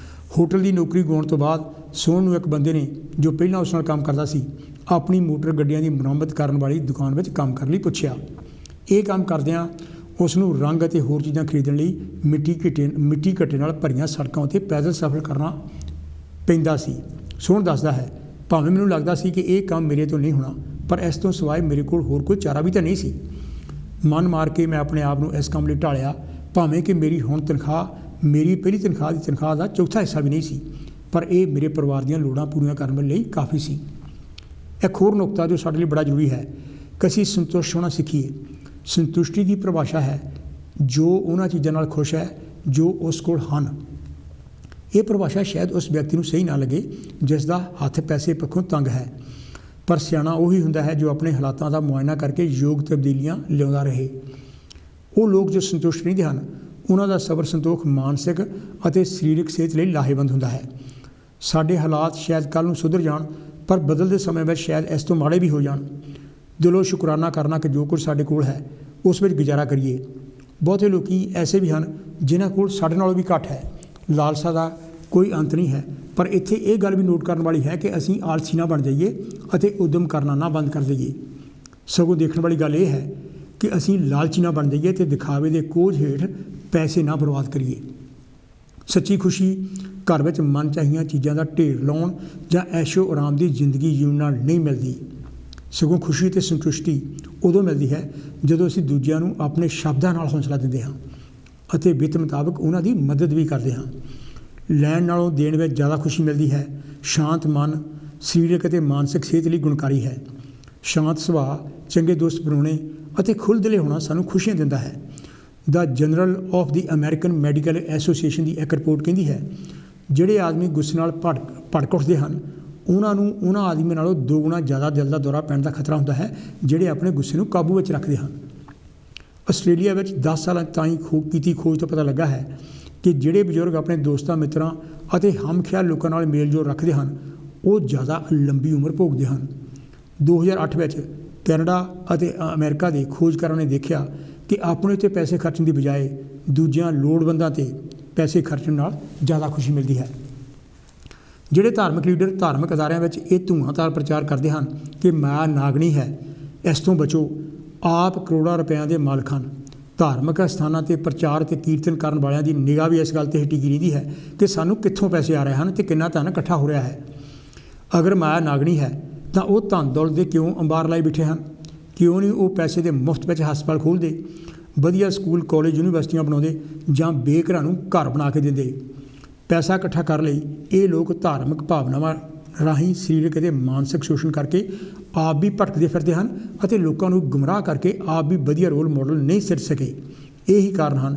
Speaker 1: ਹੋਟਲ ਦੀ ਨੌਕਰੀ ਗਵਾਉਣ ਤੋਂ ਬਾਅਦ ਸੋਹਣ ਨੂੰ ਇੱਕ ਬੰਦੇ ਨੇ, ਜੋ ਪਹਿਲਾਂ ਉਸ ਨਾਲ ਕੰਮ ਕਰਦਾ ਸੀ, ਆਪਣੀ ਮੋਟਰ ਗੱਡੀਆਂ ਦੀ ਮੁਰੰਮਤ ਕਰਨ ਵਾਲੀ ਦੁਕਾਨ ਵਿੱਚ ਕੰਮ ਕਰਨ ਲਈ ਪੁੱਛਿਆ। ਇਹ ਕੰਮ ਕਰਦਿਆਂ ਉਸ ਨੂੰ ਰੰਗ ਅਤੇ ਹੋਰ ਚੀਜ਼ਾਂ ਖਰੀਦਣ ਲਈ ਮਿੱਟੀ ਘੱਟੇ ਨਾਲ ਭਰੀਆਂ ਸੜਕਾਂ ਉੱਤੇ ਪੈਦਲ ਸਫ਼ਰ ਕਰਨਾ ਪੈਂਦਾ ਸੀ। ਸੋਹਣ ਦੱਸਦਾ ਹੈ, ਭਾਵੇਂ ਮੈਨੂੰ ਲੱਗਦਾ ਸੀ ਕਿ ਇਹ ਕੰਮ ਮੇਰੇ ਤੋਂ ਨਹੀਂ ਹੋਣਾ, ਪਰ ਇਸ ਤੋਂ ਸਿਵਾਏ ਮੇਰੇ ਕੋਲ ਹੋਰ ਕੋਈ ਚਾਰਾ ਵੀ ਤਾਂ ਨਹੀਂ ਸੀ। ਮਨ ਮਾਰ ਕੇ ਮੈਂ ਆਪਣੇ ਆਪ ਨੂੰ ਇਸ ਕੰਮ ਲਈ ਢਾਲਿਆ, ਭਾਵੇਂ ਕਿ ਮੇਰੀ ਹੁਣ ਤਨਖਾਹ ਮੇਰੀ ਪਹਿਲੀ ਤਨਖਾਹ ਦੀ ਤਨਖਾਹ ਦਾ ਚੌਥਾ ਹਿੱਸਾ ਵੀ ਨਹੀਂ ਸੀ, ਪਰ ਇਹ ਮੇਰੇ ਪਰਿਵਾਰ ਦੀਆਂ ਲੋੜਾਂ ਪੂਰੀਆਂ ਕਰਨ ਲਈ ਕਾਫੀ ਸੀ। ਇੱਕ ਹੋਰ ਨੁਕਤਾ ਜੋ ਸਾਡੇ ਲਈ ਬੜਾ ਜ਼ਰੂਰੀ ਹੈ ਕਿ ਅਸੀਂ ਸੰਤੁਸ਼ਟ ਹੋਣਾ ਸਿੱਖੀਏ। ਸੰਤੁਸ਼ਟੀ ਦੀ ਪਰਿਭਾਸ਼ਾ ਹੈ ਜੋ ਉਹਨਾਂ ਚੀਜ਼ਾਂ ਨਾਲ ਖੁਸ਼ ਹੈ ਜੋ ਉਸ ਕੋਲ ਹਨ। ਇਹ ਪਰਿਭਾਸ਼ਾ ਸ਼ਾਇਦ ਉਸ ਵਿਅਕਤੀ ਨੂੰ ਸਹੀ ਨਾ ਲੱਗੇ ਜਿਸ ਦਾ ਹੱਥ ਪੈਸੇ ਪੱਖੋਂ ਤੰਗ ਹੈ, ਪਰ ਸਿਆਣਾ ਉਹੀ ਹੁੰਦਾ ਹੈ ਜੋ ਆਪਣੇ ਹਾਲਾਤਾਂ ਦਾ ਮੁਆਇਨਾ ਕਰਕੇ ਯੋਗ ਤਬਦੀਲੀਆਂ ਲਿਆਉਂਦਾ ਰਹੇ। ਉਹ ਲੋਕ ਜੋ ਸੰਤੁਸ਼ਟ ਰਹਿੰਦੇ ਹਨ, ਉਹਨਾਂ ਦਾ ਸਬਰ ਸੰਤੋਖ ਮਾਨਸਿਕ ਅਤੇ ਸਰੀਰਕ ਸਿਹਤ ਲਈ ਲਾਹੇਵੰਦ ਹੁੰਦਾ ਹੈ। ਸਾਡੇ ਹਾਲਾਤ ਸ਼ਾਇਦ ਕੱਲ੍ਹ ਨੂੰ ਸੁਧਰ ਜਾਣ, ਪਰ ਬਦਲਦੇ ਸਮੇਂ ਵਿੱਚ ਸ਼ਾਇਦ ਇਸ ਤੋਂ ਮਾੜੇ ਵੀ ਹੋ ਜਾਣ। ਦਿਲੋਂ ਸ਼ੁਕਰਾਨਾ ਕਰਨਾ ਕਿ ਜੋ ਕੁਝ ਸਾਡੇ ਕੋਲ ਹੈ ਉਸ ਵਿੱਚ ਗੁਜ਼ਾਰਾ ਕਰੀਏ। ਬਹੁਤੇ ਲੋਕ ਐਸੇ ਵੀ ਹਨ ਜਿਨ੍ਹਾਂ ਕੋਲ ਸਾਡੇ ਨਾਲੋਂ ਵੀ ਘੱਟ ਹੈ। ਲਾਲਸਾ ਦਾ ਕੋਈ ਅੰਤ ਨਹੀਂ ਹੈ, ਪਰ ਇੱਥੇ ਇਹ ਗੱਲ ਵੀ ਨੋਟ ਕਰਨ ਵਾਲੀ ਹੈ ਕਿ ਅਸੀਂ ਆਲਸੀ ਨਾ ਬਣ ਜਾਈਏ ਅਤੇ ਉੱਦਮ ਕਰਨਾ ਨਾ ਬੰਦ ਕਰ ਦਈਏ। ਸਗੋਂ ਦੇਖਣ ਵਾਲੀ ਗੱਲ ਇਹ ਹੈ ਕਿ ਅਸੀਂ ਲਾਲਚੀ ਨਾ ਬਣ ਜਾਈਏ ਅਤੇ ਦਿਖਾਵੇ ਦੇ ਕੋਝ ਹੇਠ ਪੈਸੇ ਨਾ ਬਰਬਾਦ ਕਰੀਏ। ਸੱਚੀ ਖੁਸ਼ੀ ਘਰ ਵਿੱਚ ਮਨ ਚਾਹੀਆਂ ਚੀਜ਼ਾਂ ਦਾ ਢੇਰ ਲਾਉਣ ਜਾਂ ਐਸ਼ੋ ਆਰਾਮ ਦੀ ਜ਼ਿੰਦਗੀ ਜਿਉਣ ਨਾਲ ਨਹੀਂ ਮਿਲਦੀ। ਸਗੋਂ ਖੁਸ਼ੀ ਅਤੇ ਸੰਤੁਸ਼ਟੀ ਉਦੋਂ ਮਿਲਦੀ ਹੈ ਜਦੋਂ ਅਸੀਂ ਦੂਜਿਆਂ ਨੂੰ ਆਪਣੇ ਸ਼ਬਦਾਂ ਨਾਲ ਹੌਸਲਾ ਦਿੰਦੇ ਹਾਂ ਅਤੇ ਵਿੱਤ ਮੁਤਾਬਕ ਉਹਨਾਂ ਦੀ ਮਦਦ ਵੀ ਕਰਦੇ ਹਾਂ। ਲੈਣ ਨਾਲੋਂ ਦੇਣ ਵਿੱਚ ਜ਼ਿਆਦਾ ਖੁਸ਼ੀ ਮਿਲਦੀ ਹੈ। ਸ਼ਾਂਤ ਮਨ ਸਰੀਰਕ ਅਤੇ ਮਾਨਸਿਕ ਸਿਹਤ ਲਈ ਗੁਣਕਾਰੀ ਹੈ। ਸ਼ਾਂਤ ਸੁਭਾਅ, ਚੰਗੇ ਦੋਸਤ ਬਣਾਉਣੇ ਅਤੇ ਖੁੱਲ੍ਹਦਿਲੇ ਹੋਣਾ ਸਾਨੂੰ ਖੁਸ਼ੀਆਂ ਦਿੰਦਾ ਹੈ। The journal of the American medical association ਦੀ ਇੱਕ ਰਿਪੋਰਟ ਕਹਿੰਦੀ ਹੈ, ਜਿਹੜੇ ਆਦਮੀ ਗੁੱਸੇ ਨਾਲ ਭੜਕ ਉੱਠਦੇ ਹਨ ਉਹਨਾਂ ਨੂੰ ਉਹਨਾਂ ਆਦਮੀਆਂ ਨਾਲੋਂ 2 ਗੁਣਾ ਜ਼ਿਆਦਾ ਦਿਲ ਦਾ ਦੌਰਾ ਪੈਣ ਦਾ ਖਤਰਾ ਹੁੰਦਾ ਹੈ ਜਿਹੜੇ ਆਪਣੇ ਗੁੱਸੇ ਨੂੰ ਕਾਬੂ ਵਿੱਚ ਰੱਖਦੇ ਹਨ। ਆਸਟ੍ਰੇਲੀਆ ਵਿੱਚ 10 ਸਾਲਾਂ ਤਾਈਂ ਕੀਤੀ ਖੋਜ ਤੋਂ ਪਤਾ ਲੱਗਾ ਹੈ ਕਿ ਜਿਹੜੇ ਬਜ਼ੁਰਗ ਆਪਣੇ ਦੋਸਤਾਂ ਮਿੱਤਰਾਂ ਅਤੇ ਹਮਖਿਆਲ ਲੋਕਾਂ ਨਾਲ ਮੇਲ ਜੋਲ ਰੱਖਦੇ ਹਨ ਉਹ ਜ਼ਿਆਦਾ ਲੰਬੀ ਉਮਰ ਭੋਗਦੇ ਹਨ। 2008 ਵਿੱਚ ਕੈਨੇਡਾ ਅਤੇ ਅਮਰੀਕਾ ਦੇ ਖੋਜਕਾਰਾਂ ਨੇ ਦੇਖਿਆ ਕਿ ਆਪਣੇ ਉੱਤੇ ਪੈਸੇ ਖਰਚਣ ਦੀ ਬਜਾਏ ਦੂਜਿਆਂ ਲੋੜਵੰਦਾਂ 'ਤੇ ਪੈਸੇ ਖਰਚਣ ਨਾਲ ਜ਼ਿਆਦਾ ਖੁਸ਼ੀ ਮਿਲਦੀ ਹੈ। ਜਿਹੜੇ ਧਾਰਮਿਕ ਲੀਡਰ ਧਾਰਮਿਕ ਅਦਾਰਿਆਂ ਵਿੱਚ ਇਹ ਧੂਆਂਧਾਰ ਪ੍ਰਚਾਰ ਕਰਦੇ ਹਨ ਕਿ ਮਾਇਆ ਨਾਗਣੀ ਹੈ, ਇਸ ਤੋਂ ਬਚੋ, ਆਪ ਕਰੋੜਾਂ ਰੁਪਇਆਂ ਦੇ ਮਾਲਕ ਹਨ। ਧਾਰਮਿਕ ਸਥਾਨਾਂ 'ਤੇ ਪ੍ਰਚਾਰ ਅਤੇ ਕੀਰਤਨ ਕਰਨ ਵਾਲਿਆਂ ਦੀ ਨਿਗਾਹ ਵੀ ਇਸ ਗੱਲ 'ਤੇ ਟਿਕੀ ਰਹਿੰਦੀ ਹੈ ਕਿ ਸਾਨੂੰ ਕਿੱਥੋਂ ਪੈਸੇ ਆ ਰਹੇ ਹਨ ਅਤੇ ਕਿੰਨਾ ਧਨ ਇਕੱਠਾ ਹੋ ਰਿਹਾ ਹੈ। ਅਗਰ ਮਾਇਆ ਨਾਗਣੀ ਹੈ ਤਾਂ ਉਹ ਧਨ ਦੌਲਤ ਦੇ ਕਿਉਂ ਅੰਬਾਰ ਲਾਈ ਬੈਠੇ ਹਨ? ਕਿਉਂ ਨਹੀਂ ਉਹ ਪੈਸੇ ਦੇ ਮੁਫਤ ਵਿੱਚ ਹਸਪਤਾਲ ਖੋਲ੍ਹਦੇ, ਵਧੀਆ ਸਕੂਲ ਕਾਲਜ ਯੂਨੀਵਰਸਿਟੀਆਂ ਬਣਾਉਂਦੇ ਜਾਂ ਬੇਘਰਾਂ ਨੂੰ ਘਰ ਬਣਾ ਕੇ ਦਿੰਦੇ? ਪੈਸਾ ਇਕੱਠਾ ਕਰਨ ਲਈ ਇਹ ਲੋਕ ਧਾਰਮਿਕ ਭਾਵਨਾਵਾਂ ਰਾਹੀਂ ਸਰੀਰਕ ਅਤੇ ਮਾਨਸਿਕ ਸ਼ੋਸ਼ਣ ਕਰਕੇ ਆਪ ਵੀ ਭਟਕਦੇ ਫਿਰਦੇ ਹਨ ਅਤੇ ਲੋਕਾਂ ਨੂੰ ਗੁੰਮਰਾਹ ਕਰਕੇ ਆਪ ਵੀ ਵਧੀਆ ਰੋਲ ਮਾਡਲ ਨਹੀਂ ਸਿੱਟ ਸਕੇ। ਇਹੀ ਕਾਰਨ ਹਨ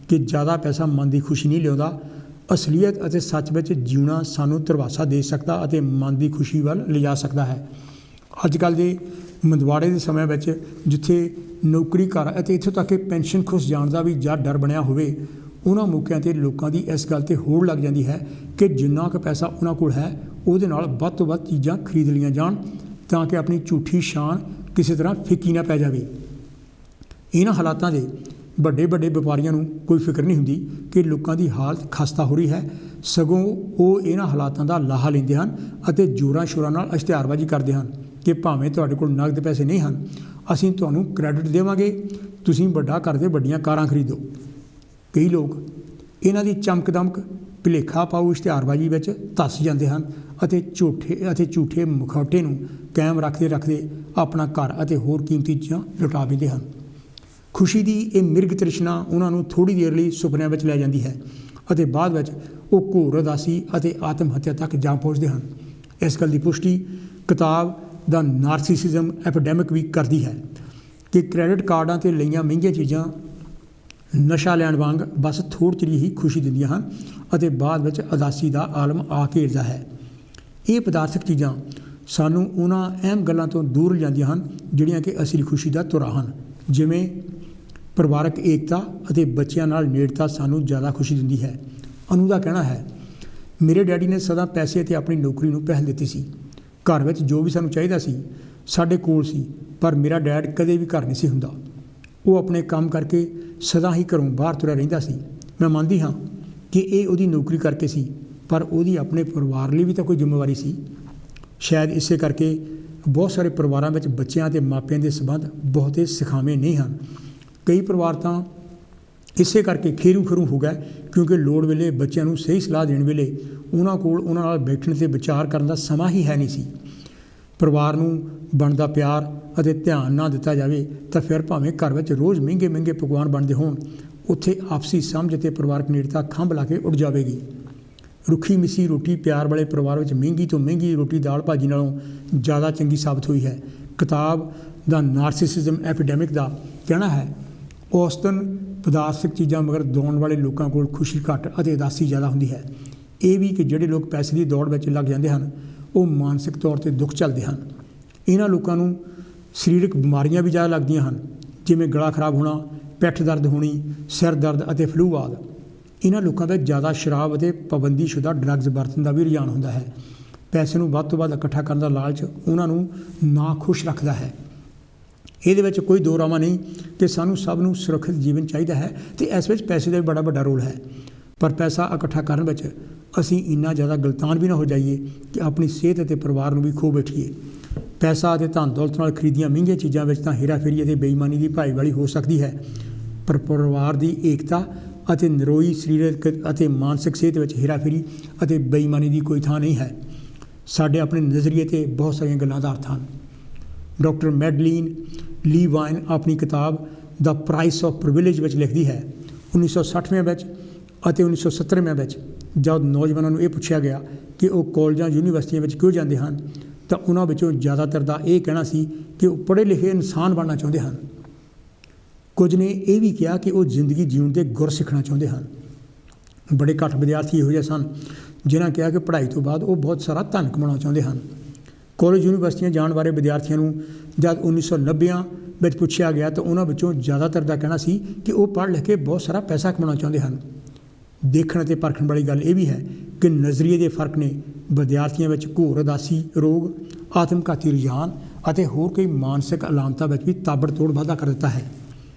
Speaker 1: ਕਿ ਜ਼ਿਆਦਾ ਪੈਸਾ ਮਨ ਦੀ ਖੁਸ਼ੀ ਨਹੀਂ ਲਿਆਉਂਦਾ। ਅਸਲੀਅਤ ਅਤੇ ਸੱਚ ਵਿੱਚ ਜਿਉਣਾ ਸਾਨੂੰ ਧਰਵਾਸਾ ਦੇ ਸਕਦਾ ਅਤੇ ਮਨ ਦੀ ਖੁਸ਼ੀ ਵੱਲ ਲਿਜਾ ਸਕਦਾ ਹੈ। ਅੱਜ ਕੱਲ੍ਹ ਦੇ ਮੰਦਵਾੜੇ ਦੇ ਸਮੇਂ ਵਿੱਚ ਜਿੱਥੇ ਨੌਕਰੀ ਘਰ ਅਤੇ ਇੱਥੋਂ ਤੱਕ ਕਿ ਪੈਨਸ਼ਨ ਖੁੱਸ ਜਾਣ ਦਾ ਵੀ ਡਰ ਬਣਿਆ ਹੋਵੇ, ਉਹਨਾਂ ਮੌਕਿਆਂ 'ਤੇ ਲੋਕਾਂ ਦੀ ਇਸ ਗੱਲ 'ਤੇ ਹੋੜ ਲੱਗ ਜਾਂਦੀ ਹੈ ਕਿ ਜਿੰਨਾ ਕੁ ਪੈਸਾ ਉਹਨਾਂ ਕੋਲ ਹੈ ਉਹਦੇ ਨਾਲ ਵੱਧ ਤੋਂ ਵੱਧ ਚੀਜ਼ਾਂ ਖਰੀਦ ਲਈਆਂ ਜਾਣ ਤਾਂ ਕਿ ਆਪਣੀ ਝੂਠੀ ਸ਼ਾਨ ਕਿਸੇ ਤਰ੍ਹਾਂ ਫਿੱਕੀ ਨਾ ਪੈ ਜਾਵੇ। ਇਹਨਾਂ ਹਾਲਾਤਾਂ ਦੇ ਵੱਡੇ ਵਪਾਰੀਆਂ ਨੂੰ ਕੋਈ ਫਿਕਰ ਨਹੀਂ ਹੁੰਦੀ ਕਿ ਲੋਕਾਂ ਦੀ ਹਾਲਤ ਖਸਤਾ ਹੋ ਰਹੀ ਹੈ, ਸਗੋਂ ਉਹ ਇਹਨਾਂ ਹਾਲਾਤਾਂ ਦਾ ਲਾਹਾ ਲੈਂਦੇ ਹਨ ਅਤੇ ਜ਼ੋਰਾਂ ਸ਼ੋਰਾਂ ਨਾਲ ਇਸ਼ਤਿਹਾਰਬਾਜ਼ੀ ਕਰਦੇ ਹਨ ਕਿ ਭਾਵੇਂ ਤੁਹਾਡੇ ਕੋਲ ਨਗਦ ਪੈਸੇ ਨਹੀਂ ਹਨ, ਅਸੀਂ ਤੁਹਾਨੂੰ ਕ੍ਰੈਡਿਟ ਦੇਵਾਂਗੇ, ਤੁਸੀਂ ਵੱਡਾ ਕਰਦੇ ਵੱਡੀਆਂ ਕਾਰਾਂ ਖਰੀਦੋ। ਕਈ ਲੋਕ ਇਹਨਾਂ ਦੀ ਚਮਕ ਦਮਕ ਭੁਲੇਖਾ ਪਾਊ ਇਸ਼ਤਿਹਾਰਬਾਜ਼ੀ ਵਿੱਚ ਧੱਸ ਜਾਂਦੇ ਹਨ ਅਤੇ ਝੂਠੇ ਮੁਖੌਟੇ ਨੂੰ ਕਾਇਮ ਰੱਖਦੇ ਆਪਣਾ ਘਰ ਅਤੇ ਹੋਰ ਕੀਮਤੀ ਚੀਜ਼ਾਂ ਲੁਟਾ ਦਿੰਦੇ ਹਨ। ਖੁਸ਼ੀ ਦੀ ਇਹ ਮਿਰਗ ਤ੍ਰਿਸ਼ਨਾ ਉਹਨਾਂ ਨੂੰ ਥੋੜ੍ਹੀ ਦੇਰ ਲਈ ਸੁਪਨਿਆਂ ਵਿੱਚ ਲੈ ਜਾਂਦੀ ਹੈ ਅਤੇ ਬਾਅਦ ਵਿੱਚ ਉਹ ਘੋਰ ਉਦਾਸੀ ਅਤੇ ਆਤਮ ਹੱਤਿਆ ਤੱਕ ਜਾ ਪਹੁੰਚਦੇ ਹਨ। ਇਸ ਗੱਲ ਦੀ ਪੁਸ਼ਟੀ ਕਿਤਾਬ ਦਾ ਨਾਰਸਿਸਿਜ਼ਮ ਐਪੀਡੈਮਿਕ ਵੀ ਕਰਦੀ ਹੈ ਕਿ ਕ੍ਰੈਡਿਟ ਕਾਰਡਾਂ 'ਤੇ ਲਈਆਂ ਮਹਿੰਗੀਆਂ ਚੀਜ਼ਾਂ ਨਸ਼ਾ ਲੈਣ ਵਾਂਗ ਬਸ ਥੋੜ੍ਹੀ ਚਿਰ ਹੀ ਖੁਸ਼ੀ ਦਿੰਦੀਆਂ ਹਨ ਅਤੇ ਬਾਅਦ ਵਿੱਚ ਉਦਾਸੀ ਦਾ ਆਲਮ ਆ ਘੇਰਦਾ ਹੈ। ਇਹ ਪਦਾਰਥਕ ਚੀਜ਼ਾਂ ਸਾਨੂੰ ਉਹਨਾਂ ਅਹਿਮ ਗੱਲਾਂ ਤੋਂ ਦੂਰ ਲਿਜਾਂਦੀਆਂ ਹਨ ਜਿਹੜੀਆਂ ਕਿ ਅਸਲੀ ਖੁਸ਼ੀ ਦਾ ਧੁਰਾ ਹਨ, ਜਿਵੇਂ ਪਰਿਵਾਰਕ ਏਕਤਾ ਅਤੇ ਬੱਚਿਆਂ ਨਾਲ ਨੇੜਤਾ ਸਾਨੂੰ ਜ਼ਿਆਦਾ ਖੁਸ਼ੀ ਦਿੰਦੀ ਹੈ। ਅਨੂ ਦਾ ਕਹਿਣਾ ਹੈ, ਮੇਰੇ ਡੈਡੀ ਨੇ ਸਦਾ ਪੈਸੇ ਅਤੇ ਆਪਣੀ ਨੌਕਰੀ ਨੂੰ ਪਹਿਲ ਦਿੱਤੀ ਸੀ। ਘਰ ਵਿੱਚ ਜੋ ਵੀ ਸਾਨੂੰ ਚਾਹੀਦਾ ਸੀ ਸਾਡੇ ਕੋਲ ਸੀ, ਪਰ ਮੇਰਾ ਡੈਡ ਕਦੇ ਵੀ ਘਰ ਨਹੀਂ ਸੀ ਹੁੰਦਾ। ਉਹ ਆਪਣੇ ਕੰਮ ਕਰਕੇ ਸਦਾ ਹੀ ਘਰੋਂ ਬਾਹਰ ਤੁਰਿਆ ਰਹਿੰਦਾ ਸੀ। ਮੈਂ ਮੰਨਦੀ ਹਾਂ ਕਿ ਇਹ ਉਹਦੀ ਨੌਕਰੀ ਕਰਕੇ ਸੀ, ਪਰ ਉਹਦੀ ਆਪਣੇ ਪਰਿਵਾਰ ਲਈ ਵੀ ਤਾਂ ਕੋਈ ਜ਼ਿੰਮੇਵਾਰੀ ਸੀ। ਸ਼ਾਇਦ ਇਸੇ ਕਰਕੇ ਬਹੁਤ ਸਾਰੇ ਪਰਿਵਾਰਾਂ ਵਿੱਚ ਬੱਚਿਆਂ ਅਤੇ ਮਾਪਿਆਂ ਦੇ ਸੰਬੰਧ ਬਹੁਤੇ ਸਿਖਾਵੇਂ ਨਹੀਂ ਹਨ। ਕਈ ਪਰਿਵਾਰ ਤਾਂ ਇਸੇ ਕਰਕੇ ਖੇਰੂ ਖਰੂ ਹੋ ਗਏ ਕਿਉਂਕਿ ਲੋੜ ਵੇਲੇ ਬੱਚਿਆਂ ਨੂੰ ਸਹੀ ਸਲਾਹ ਦੇਣ ਵੇਲੇ ਉਹਨਾਂ ਕੋਲ ਉਹਨਾਂ ਨਾਲ ਬੈਠਣ ਅਤੇ ਵਿਚਾਰ ਕਰਨ ਦਾ ਸਮਾਂ ਹੀ ਹੈ ਨਹੀਂ ਸੀ। ਪਰਿਵਾਰ ਨੂੰ ਬਣਦਾ ਪਿਆਰ ਅਤੇ ਧਿਆਨ ਨਾ ਦਿੱਤਾ ਜਾਵੇ ਤਾਂ ਫਿਰ ਭਾਵੇਂ ਘਰ ਵਿੱਚ ਰੋਜ਼ ਮਹਿੰਗੇ ਮਹਿੰਗੇ ਪਕਵਾਨ ਬਣਦੇ ਹੋਣ, ਉੱਥੇ ਆਪਸੀ ਸਮਝ ਅਤੇ ਪਰਿਵਾਰਕ ਨੇੜਤਾ ਖੰਭ ਲਾ ਕੇ ਉੱਡ ਜਾਵੇਗੀ। ਰੁੱਖੀ ਮਿੱਸੀ ਰੋਟੀ ਪਿਆਰ ਵਾਲੇ ਪਰਿਵਾਰ ਵਿੱਚ ਮਹਿੰਗੀ ਤੋਂ ਮਹਿੰਗੀ ਰੋਟੀ ਦਾਲ ਭਾਜੀ ਨਾਲੋਂ ਜ਼ਿਆਦਾ ਚੰਗੀ ਸਾਬਤ ਹੋਈ ਹੈ। ਕਿਤਾਬ ਦਾ ਨਾਰਸਿਸਿਜ਼ਮ ਐਪੀਡੈਮਿਕ ਦਾ ਕਹਿਣਾ ਹੈ, ਔਸਤਨ ਪਦਾਰਥਕ ਚੀਜ਼ਾਂ ਮਗਰ ਦੌੜਨ ਵਾਲੇ ਲੋਕਾਂ ਕੋਲ ਖੁਸ਼ੀ ਘੱਟ ਅਤੇ ਉਦਾਸੀ ਜ਼ਿਆਦਾ ਹੁੰਦੀ ਹੈ। ਇਹ ਵੀ ਕਿ ਜਿਹੜੇ ਲੋਕ ਪੈਸੇ ਦੀ ਦੌੜ ਵਿੱਚ ਲੱਗ ਜਾਂਦੇ ਹਨ ਉਹ ਮਾਨਸਿਕ ਤੌਰ 'ਤੇ ਦੁੱਖ ਝੱਲਦੇ ਹਨ। ਇਹਨਾਂ ਲੋਕਾਂ ਨੂੰ ਸਰੀਰਕ ਬਿਮਾਰੀਆਂ ਵੀ ਜ਼ਿਆਦਾ ਲੱਗਦੀਆਂ ਹਨ, ਜਿਵੇਂ ਗਲਾ ਖਰਾਬ ਹੋਣਾ, ਪਿੱਠ ਦਰਦ ਹੋਣੀ, ਸਿਰ ਦਰਦ ਅਤੇ ਫਲੂ ਆਦਿ। ਇਹਨਾਂ ਲੋਕਾਂ ਦਾ ਜ਼ਿਆਦਾ ਸ਼ਰਾਬ ਅਤੇ ਪਾਬੰਦੀਸ਼ੁਦਾ ਡਰੱਗਸ ਵਰਤਣ ਦਾ ਵੀ ਰੁਝਾਨ ਹੁੰਦਾ ਹੈ। ਪੈਸੇ ਨੂੰ ਵੱਧ ਤੋਂ ਵੱਧ ਇਕੱਠਾ ਕਰਨ ਦਾ ਲਾਲਚ ਉਹਨਾਂ ਨੂੰ ਨਾ ਖੁਸ਼ ਰੱਖਦਾ ਹੈ। ਇਹਦੇ ਵਿੱਚ ਕੋਈ ਦੋ ਰਾਵਾਂ ਨਹੀਂ ਕਿ ਸਾਨੂੰ ਸਭ ਨੂੰ ਸੁਰੱਖਿਅਤ ਜੀਵਨ ਚਾਹੀਦਾ ਹੈ ਅਤੇ ਇਸ ਵਿੱਚ ਪੈਸੇ ਦਾ ਵੀ ਬੜਾ ਵੱਡਾ ਰੋਲ ਹੈ। ਪਰ ਪੈਸਾ ਇਕੱਠਾ ਕਰਨ ਵਿੱਚ ਅਸੀਂ ਇੰਨਾ ਜ਼ਿਆਦਾ ਗਲਤਾਨ ਵੀ ਨਾ ਹੋ ਜਾਈਏ ਕਿ ਆਪਣੀ ਸਿਹਤ ਅਤੇ ਪਰਿਵਾਰ ਨੂੰ ਵੀ ਖੋ ਬੈਠੀਏ। ਪੈਸਾ ਅਤੇ ਧਨ ਦੌਲਤ ਨਾਲ ਖਰੀਦੀਆਂ ਮਹਿੰਗੀਆਂ ਚੀਜ਼ਾਂ ਵਿੱਚ ਤਾਂ ਹੇਰਾਫੇਰੀ ਅਤੇ ਬੇਈਮਾਨੀ ਦੀ ਭਾਈਵਾਲੀ ਹੋ ਸਕਦੀ ਹੈ, ਪਰ ਪਰਿਵਾਰ ਦੀ ਏਕਤਾ ਅਤੇ ਨਰੋਈ ਸਰੀਰਕ ਅਤੇ ਮਾਨਸਿਕ ਸਿਹਤ ਵਿੱਚ ਹੇਰਾਫੇਰੀ ਅਤੇ ਬੇਈਮਾਨੀ ਦੀ ਕੋਈ ਥਾਂ ਨਹੀਂ ਹੈ। ਸਾਡੇ ਆਪਣੇ ਨਜ਼ਰੀਏ 'ਤੇ ਬਹੁਤ ਸਾਰੀਆਂ ਗੱਲਾਂ ਦਾ ਅਰਥ ਹਨ। ਡਾਕਟਰ ਮੈਡਲੀਨ ਲੀਵਾਈਨ ਆਪਣੀ ਕਿਤਾਬ ਦਾ ਪ੍ਰਾਈਸ ਆਫ ਪ੍ਰਿਵਿਲੇਜ ਵਿੱਚ ਲਿਖਦੀ ਹੈ, 1960ਵੇਂ ਵਿੱਚ ਅਤੇ 1970ਵੇਂ ਵਿੱਚ ਜਦ ਨੌਜਵਾਨਾਂ ਨੂੰ ਇਹ ਪੁੱਛਿਆ ਗਿਆ ਕਿ ਉਹ ਕਾਲਜਾਂ ਯੂਨੀਵਰਸਿਟੀਆਂ ਵਿੱਚ ਕਿਉਂ ਜਾਂਦੇ ਹਨ ਤਾਂ ਉਹਨਾਂ ਵਿੱਚੋਂ ਜ਼ਿਆਦਾਤਰ ਦਾ ਇਹ ਕਹਿਣਾ ਸੀ ਕਿ ਉਹ ਪੜ੍ਹੇ ਲਿਖੇ ਇਨਸਾਨ ਬਣਨਾ ਚਾਹੁੰਦੇ ਹਨ। ਕੁਝ ਨੇ ਇਹ ਵੀ ਕਿਹਾ ਕਿ ਉਹ ਜ਼ਿੰਦਗੀ ਜਿਉਣ ਦੇ ਗੁਰ ਸਿੱਖਣਾ ਚਾਹੁੰਦੇ ਹਨ। ਬੜੇ ਘੱਟ ਵਿਦਿਆਰਥੀ ਇਹੋ ਜਿਹੇ ਸਨ ਜਿਨ੍ਹਾਂ ਕਿਹਾ ਕਿ ਪੜ੍ਹਾਈ ਤੋਂ ਬਾਅਦ ਉਹ ਬਹੁਤ ਸਾਰਾ ਧਨ ਕਮਾਉਣਾ ਚਾਹੁੰਦੇ ਹਨ। ਕਾਲਜ ਯੂਨੀਵਰਸਿਟੀਆਂ ਜਾਣ ਬਾਰੇ ਵਿਦਿਆਰਥੀਆਂ ਨੂੰ ਜਦ 1990 ਵਿੱਚ ਪੁੱਛਿਆ ਗਿਆ ਤਾਂ ਉਹਨਾਂ ਵਿੱਚੋਂ ਜ਼ਿਆਦਾਤਰ ਦਾ ਕਹਿਣਾ ਸੀ ਕਿ ਉਹ ਪੜ੍ਹ ਲਿਖ ਕੇ ਬਹੁਤ ਸਾਰਾ ਪੈਸਾ ਕਮਾਉਣਾ ਚਾਹੁੰਦੇ ਹਨ। ਦੇਖਣ ਅਤੇ ਪਰਖਣ ਵਾਲੀ ਗੱਲ ਇਹ ਵੀ ਹੈ ਕਿ ਨਜ਼ਰੀਏ ਦੇ ਫਰਕ ਨੇ ਵਿਦਿਆਰਥੀਆਂ ਵਿੱਚ ਘੋਰ ਉਦਾਸੀ ਰੋਗ, ਆਤਮਘਾਤੀ ਰੁਝਾਨ ਅਤੇ ਹੋਰ ਕਈ ਮਾਨਸਿਕ ਅਲਾਮਤਾਂ ਵਿੱਚ ਵੀ ਤਾਬੜਤੋੜ ਵਾਧਾ ਕਰ ਦਿੱਤਾ ਹੈ।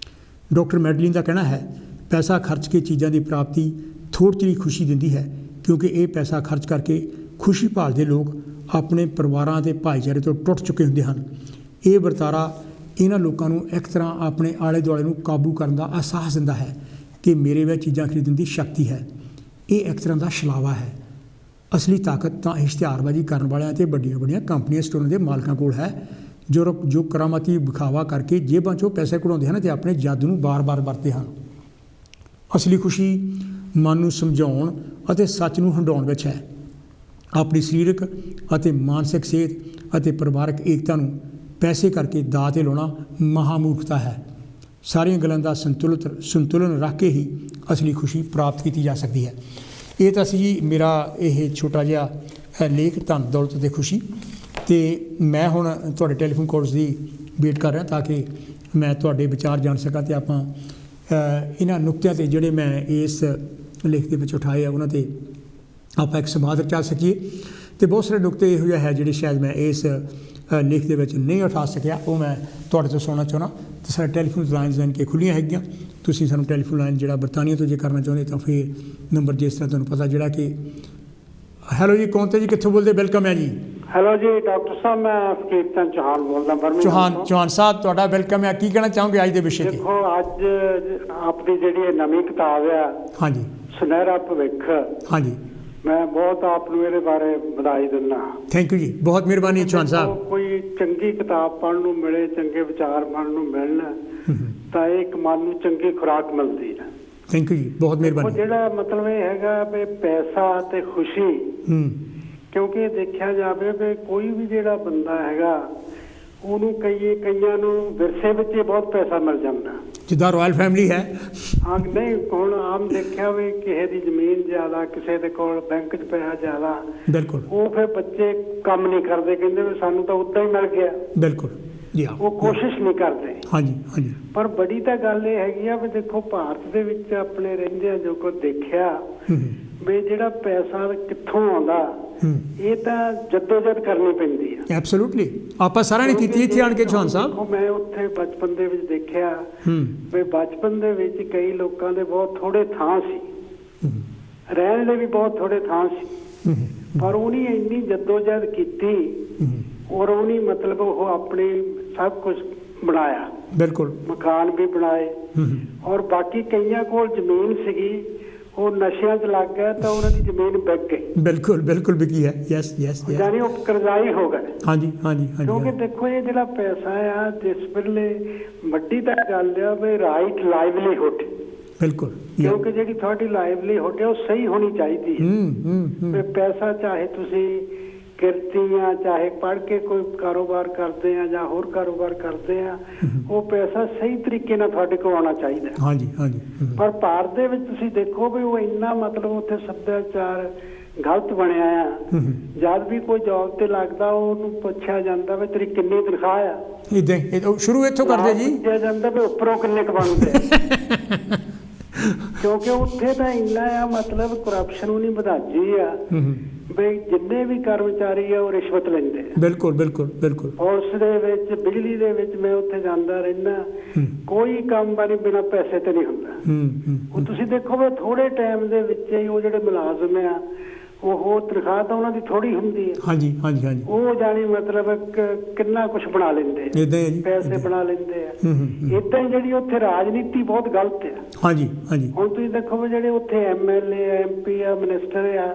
Speaker 1: ਡਾਕਟਰ ਮੈਡਲੀਨ ਦਾ ਕਹਿਣਾ ਹੈ, ਪੈਸਾ ਖਰਚ ਕੇ ਚੀਜ਼ਾਂ ਦੀ ਪ੍ਰਾਪਤੀ ਥੋੜ੍ਹੀ ਜਿਹੀ ਖੁਸ਼ੀ ਦਿੰਦੀ ਹੈ ਕਿਉਂਕਿ ਇਹ ਪੈਸਾ ਖਰਚ ਕਰਕੇ ਖੁਸ਼ੀ ਭਾਲਦੇ ਲੋਕ ਆਪਣੇ ਪਰਿਵਾਰਾਂ ਅਤੇ ਭਾਈਚਾਰੇ ਤੋਂ ਟੁੱਟ ਚੁੱਕੇ ਹੁੰਦੇ ਹਨ। ਇਹ ਵਰਤਾਰਾ ਇਹਨਾਂ ਲੋਕਾਂ ਨੂੰ ਇੱਕ ਤਰ੍ਹਾਂ ਆਪਣੇ ਆਲੇ ਦੁਆਲੇ ਨੂੰ ਕਾਬੂ ਕਰਨ ਦਾ ਅਹਿਸਾਸ ਦਿੰਦਾ ਹੈ ਕਿ ਮੇਰੇ ਵਿੱਚ ਚੀਜ਼ਾਂ ਖਰੀਦਣ ਦੀ ਸ਼ਕਤੀ ਹੈ। ਇਹ ਇੱਕ ਤਰ੍ਹਾਂ ਦਾ ਛਲਾਵਾ ਹੈ। ਅਸਲੀ ਤਾਕਤ ਤਾਂ ਇਸ਼ਤਿਹਾਰਬਾਜ਼ੀ ਕਰਨ ਵਾਲਿਆਂ ਅਤੇ ਵੱਡੀਆਂ ਵੱਡੀਆਂ ਕੰਪਨੀਆਂ ਸਟੋਰਾਂ ਦੇ ਮਾਲਕਾਂ ਕੋਲ ਹੈ ਜੋ ਕਰਾਮਾਤੀ ਵਿਖਾਵਾ ਕਰਕੇ ਜੇਬਾਂ 'ਚੋਂ ਪੈਸੇ ਕਢਾਉਂਦੇ ਹਨ ਅਤੇ ਆਪਣੇ ਜਾਦੂ ਨੂੰ ਬਾਰ-ਬਾਰ ਵਰਤਦੇ ਹਨ। ਅਸਲੀ ਖੁਸ਼ੀ ਮਨ ਨੂੰ ਸਮਝਾਉਣ ਅਤੇ ਸੱਚ ਨੂੰ ਹੰਡਾਉਣ ਵਿੱਚ ਹੈ। ਆਪਣੀ ਸਰੀਰਕ ਅਤੇ ਮਾਨਸਿਕ ਸਿਹਤ ਅਤੇ ਪਰਿਵਾਰਕ ਏਕਤਾ ਨੂੰ ਪੈਸੇ ਕਰਕੇ ਦਾਅ 'ਤੇ ਲਾਉਣਾ ਮਹਾਮੂਰਖਤਾ ਹੈ। ਸਾਰੀਆਂ ਗੱਲਾਂ ਦਾ ਸੰਤੁਲਨ ਰੱਖ ਕੇ ਹੀ ਅਸਲੀ ਖੁਸ਼ੀ ਪ੍ਰਾਪਤ ਕੀਤੀ ਜਾ ਸਕਦੀ ਹੈ। ਇਹ ਤਾਂ ਸੀ ਜੀ ਮੇਰਾ ਇਹ ਛੋਟਾ ਜਿਹਾ ਲੇਖ ਧਨ ਦੌਲਤ ਅਤੇ ਖੁਸ਼ੀ। ਅਤੇ ਮੈਂ ਹੁਣ ਤੁਹਾਡੇ ਟੈਲੀਫੋਨ ਕਾਲਸ ਦੀ ਵੇਟ ਕਰ ਰਿਹਾ ਤਾਂ ਕਿ ਮੈਂ ਤੁਹਾਡੇ ਵਿਚਾਰ ਜਾਣ ਸਕਾਂ ਅਤੇ ਆਪਾਂ ਇਹਨਾਂ ਨੁਕਤਿਆਂ 'ਤੇ ਜਿਹੜੇ ਮੈਂ ਇਸ ਲੇਖ ਦੇ ਵਿੱਚ ਉਠਾਏ ਆ ਉਹਨਾਂ 'ਤੇ ਆਪਾਂ ਇੱਕ ਸੰਵਾਦ ਰਚਾ ਸਕੀਏ। ਅਤੇ ਬਹੁਤ ਸਾਰੇ ਨੁਕਤੇ ਇਹੋ ਜਿਹਾ ਹੈ ਜਿਹੜੇ ਸ਼ਾਇਦ ਮੈਂ ਇਸ ਲੇਖ ਦੇ ਵਿੱਚ ਨਹੀਂ ਉਠਾ ਸਕਿਆ, ਉਹ ਮੈਂ ਤੁਹਾਡੇ ਤੋਂ ਸੁਣਨਾ ਚਾਹੁੰਦਾ। ਅਤੇ ਸਾਡੇ ਟੈਲੀਫੋਨ ਲਾਈਨਸ ਜਾਣੀ ਕਿ ਖੁੱਲ੍ਹੀਆਂ ਹੈਗੀਆਂ। ਤੁਸੀਂ ਸਾਨੂੰ ਟੈਲੀਫੋਨ ਲਾਈਨ ਜਿਹੜਾ ਬਰਤਾਨੀਆ ਤੋਂ ਜੇ ਕਰਨਾ ਚਾਹੁੰਦੇ ਤਾਂ ਫਿਰ ਨੰਬਰ ਜਿਸ ਤਰ੍ਹਾਂ ਤੁਹਾਨੂੰ ਪਤਾ ਜਿਹੜਾ ਕਿ ਹੈਲੋ ਜੀ, ਕੌਣ ਤੇ ਜੀ, ਕਿੱਥੋਂ ਬੋਲਦੇ? ਵੈਲਕਮ ਹੈ ਜੀ।
Speaker 2: ਹੈਲੋ ਜੀ ਡਾਕਟਰ ਸਾਹਿਬ, ਮੈਂ ਕੀਰਤਨ ਚੌਹਾਨ ਬੋਲਦਾ।
Speaker 1: ਚੌਹਾਨ ਸਾਹਿਬ ਤੁਹਾਡਾ ਵੈਲਕਮ ਹੈ। ਕੀ ਕਹਿਣਾ ਚਾਹੋਗੇ ਅੱਜ ਦੇ ਵਿਸ਼ੇ 'ਤੇ?
Speaker 2: ਦੇਖੋ, ਅੱਜ ਆਪਣੀ ਜਿਹੜੀ ਨਵੀਂ ਕਿਤਾਬ ਆ,
Speaker 1: ਹਾਂਜੀ,
Speaker 2: ਸੁਨਹਿਰਾ ਭਵਿੱਖ,
Speaker 1: ਹਾਂਜੀ,
Speaker 2: ਮੈਂ ਬਹੁਤ ਆਪ ਨੂੰ ਇਹਦੇ ਬਾਰੇ ਵਧਾਈ ਦਿੰਦਾ।
Speaker 1: ਥੈਂਕ ਯੂ ਜੀ, ਬਹੁਤ ਮਿਹਰਬਾਨੀ ਚੌਹਾਨ ਸਾਹਿਬ।
Speaker 2: ਕੋਈ ਚੰਗੀ ਕਿਤਾਬ ਪੜ੍ਹਨ ਨੂੰ ਮਿਲੇ, ਚੰਗੇ ਵਿਚਾਰ ਮਨ ਨੂੰ ਮਿਲਣ ਤਾਂ ਇੱਕ ਮਨ ਨੂੰ ਚੰਗੀ ਖੁਰਾਕ ਮਿਲਦੀ ਹੈ।
Speaker 1: ਥੈਂਕ ਯੂ ਜੀ, ਬਹੁਤ ਮਿਹਰਬਾਨੀ।
Speaker 2: ਜਿਹੜਾ ਮਤਲਬ ਇਹ ਹੈਗਾ ਵੀ ਪੈਸਾ ਤੇ ਖੁਸ਼ੀ, ਕਿਉਂਕਿ ਦੇਖਿਆ ਜਾਵੇ ਵੀ ਕੋਈ ਵੀ ਜਿਹੜਾ ਬੰਦਾ ਹੈਗਾ ਉਹਨੂੰ ਕਈਆਂ ਨੂੰ ਵਿਰਸੇ ਵਿੱਚ ਹੀ ਬਹੁਤ ਪੈਸਾ ਮਿਲ ਜਾਂਦਾ,
Speaker 1: ਜਿੱਦਾਂ ਰਾਇਲ ਫੈਮਿਲੀ ਹੈ।
Speaker 2: ਹਾਂ ਨਹੀਂ, ਹੁਣ ਆਮ ਦੇਖਿਆ ਵੀ ਕਿਸੇ ਦੀ ਜ਼ਮੀਨ ਜ਼ਿਆਦਾ, ਕਿਸੇ ਦੇ ਕੋਲ ਬੈਂਕ 'ਚ ਪੈਸਾ ਜ਼ਿਆਦਾ,
Speaker 1: ਬਿਲਕੁਲ
Speaker 2: ਉਹ ਫਿਰ ਬੱਚੇ ਕੰਮ ਨਹੀਂ ਕਰਦੇ, ਕਹਿੰਦੇ ਵੀ ਸਾਨੂੰ ਤਾਂ ਉੱਦਾਂ ਹੀ ਮਿਲ ਗਿਆ।
Speaker 1: ਬਿਲਕੁਲ ਜੀ ਹਾਂ,
Speaker 2: ਉਹ ਕੋਸ਼ਿਸ਼ ਨਹੀਂ ਕਰਦੇ।
Speaker 1: ਹਾਂਜੀ ਹਾਂਜੀ।
Speaker 2: ਪਰ ਬੜੀ ਤਾਂ ਗੱਲ ਇਹ ਹੈਗੀ ਆ ਵੀ ਦੇਖੋ ਭਾਰਤ ਦੇ ਵਿੱਚ ਆਪਣੇ ਰਹਿੰਦੇ ਆ ਜੋ ਕੁਝ ਦੇਖਿਆ ਵੀ ਜਿਹੜਾ ਪੈਸਾ ਕਿੱਥੋਂ ਆਉਂਦਾ, ਇਹ ਤਾਂ ਜੱਦੋਜਹਿਦ ਕਰਨੀ ਪੈਂਦੀ ਆ।
Speaker 1: ਐਬਸੋਲੂਟਲੀ, ਆਪਾਂ ਸਾਰਿਆਂ ਨੇ ਕੀਤੀ ਇੱਥੇ ਆਣ ਕੇ ਚੌਹਾਨ ਸਾਹਿਬ।
Speaker 2: ਮੈਂ ਉੱਥੇ ਬਚਪਨ ਦੇ ਵਿੱਚ ਦੇਖਿਆ ਵੀ ਬਚਪਨ ਦੇ ਵਿੱਚ ਕਈ ਲੋਕਾਂ ਦੇ ਬਹੁਤ ਥੋੜੇ ਥਾਂ ਸੀ, ਰਹਿਣ ਲਈ ਵੀ ਬਹੁਤ ਥੋੜੇ ਥਾਂ ਸੀ, ਪਰ ਉਹਨੇ ਇੰਨੀ ਜੱਦੋਜਹਿਦ ਕੀਤੀ ਔਰ ਉਹਨੇ ਮਤਲਬ ਉਹ ਆਪਣੇ ਸਭ ਕੁਝ ਬਣਾਇਆ,
Speaker 1: ਬਿਲਕੁਲ
Speaker 2: ਮਕਾਨ ਵੀ ਬਣਾਏ, ਔਰ ਬਾਕੀ ਕਈਆਂ ਕੋਲ ਜ਼ਮੀਨ ਸੀਗੀ, ਉਹ ਨਸ਼ਿਆਂ 'ਚ ਲੱਗ ਗਿਆ ਤਾਂ ਉਹਨਾਂ ਦੀ ਜ਼ਮੀਨ ਵਿਕ ਗਈ।
Speaker 1: ਬਿਲਕੁਲ ਬਿਲਕੁਲ ਵਿਕੀ ਹੈ। ਯੈਸ ਯੈਸ,
Speaker 2: ਯਾਨੀ ਉਹ ਕਰਜ਼ਾਈ ਹੋ ਗਏ।
Speaker 1: ਹਾਂਜੀ ਹਾਂਜੀ ਹਾਂਜੀ।
Speaker 2: ਕਿਉਂਕਿ ਦੇਖੋ ਇਹ ਜਿਹੜਾ ਪੈਸਾ ਆ, ਜਿਸ ਵੇਲੇ ਵੱਡੀ ਤਾਂ ਗੱਲ ਆ ਵੀ ਰਾਈਟ ਲਾਈਵਲੀਹੁੱਡ,
Speaker 1: ਬਿਲਕੁਲ,
Speaker 2: ਕਿਉਂਕਿ ਜਿਹੜੀ ਤੁਹਾਡੀ ਲਾਈਵਲੀਹੁੱਡ ਹੈ ਉਹ ਸਹੀ ਹੋਣੀ ਚਾਹੀਦੀ ਹੈ। ਪੈਸਾ ਚਾਹੇ ਤੁਸੀਂ ਕਿਰਤੀ ਆ, ਚਾਹੇ ਪੜ੍ਹ ਕੇ ਕੋਈ ਕਾਰੋਬਾਰ ਕਰਦੇ ਆ ਜਾਂ ਹੋਰ ਕਾਰੋਬਾਰ ਕਰਦੇ ਆ, ਉਹ ਪੈਸਾ ਸਹੀ ਤਰੀਕੇ ਨਾਲ ਤੁਹਾਡੇ ਕੋਲ ਆਉਣਾ ਚਾਹੀਦਾ।
Speaker 1: ਹਾਂਜੀ ਹਾਂਜੀ।
Speaker 2: ਪਰ ਭਾਰਤ ਦੇ ਵਿੱਚ ਤੁਸੀਂ ਦੇਖੋ ਵੀ ਉਹ ਇੰਨਾ ਮਤਲਬ ਉੱਥੇ ਸੱਭਿਆਚਾਰ ਗਲਤ ਬਣਿਆ ਆ। ਜਦ ਵੀ ਕੋਈ ਜੌਬ ਤੇ ਲੱਗਦਾ ਉਹਨੂੰ ਪੁੱਛਿਆ ਜਾਂਦਾ ਵੀ ਤੇਰੀ ਕਿੰਨੀ ਤਨਖਾਹ ਆ,
Speaker 1: ਇਦਾਂ ਸ਼ੁਰੂ ਇੱਥੋਂ ਕਰਦੇ ਜੀ,
Speaker 2: ਪੁੱਛਿਆ ਜਾਂਦਾ ਵੀ ਉੱਪਰੋਂ ਕਿੰਨੇ ਕੁ ਬਣਦੇ। ਕਿਉਂਕਿ ਉੱਥੇ ਤਾਂ ਇੰਨਾ ਆ ਮਤਲਬ ਕਰਪਸ਼ਨ ਉਹਨੀ ਵਧਾਜੀ ਆ ਵੀ ਜਿੰਨੇ ਵੀ ਕਰਮਚਾਰੀ ਆ ਉਹ ਰਿਸ਼ਵਤ ਲੈਂਦੇ ਆ।
Speaker 1: ਬਿਲਕੁਲ ਬਿਲਕੁਲ ਬਿਲਕੁਲ।
Speaker 2: ਪੁਲਿਸ ਦੇ ਵਿੱਚ, ਬਿਜਲੀ ਦੇ ਵਿੱਚ, ਮੈਂ ਉੱਥੇ ਜਾਂਦਾ ਰਹਿਣਾ, ਕੋਈ ਕੰਮ ਵਾਲੀ ਬਿਨਾਂ ਪੈਸੇ ਤੇ ਨਹੀਂ ਹੁੰਦਾ। ਉਹ ਤੁਸੀਂ ਦੇਖੋ ਵੀ ਥੋੜੇ ਟਾਈਮ ਦੇ ਵਿੱਚ ਹੀ ਉਹ ਜਿਹੜੇ ਮੁਲਾਜ਼ਮ ਆ ਉਹ ਤਨਖਾਹ ਤਾਂ ਉਹਨਾਂ ਦੀ ਥੋੜੀ ਹੁੰਦੀ ਹੈ।
Speaker 1: ਹਾਂਜੀ ਹਾਂਜੀ ਹਾਂਜੀ।
Speaker 2: ਉਹ ਜਾਣੀ ਮਤਲਬ ਕਿੰਨਾ ਕੁਝ ਬਣਾ ਲੈਂਦੇ ਆ, ਪੈਸੇ ਬਣਾ ਲੈਂਦੇ ਆ। ਏਦਾਂ ਹੀ ਜਿਹੜੀ ਉੱਥੇ ਰਾਜਨੀਤੀ ਬਹੁਤ ਗਲਤ ਆ।
Speaker 1: ਹਾਂਜੀ ਹਾਂਜੀ।
Speaker 2: ਹੁਣ ਤੁਸੀਂ ਦੇਖੋ ਵੀ ਜਿਹੜੇ ਉੱਥੇ MLA MP ਆ, ਮਿਨਿਸਟਰ ਆ,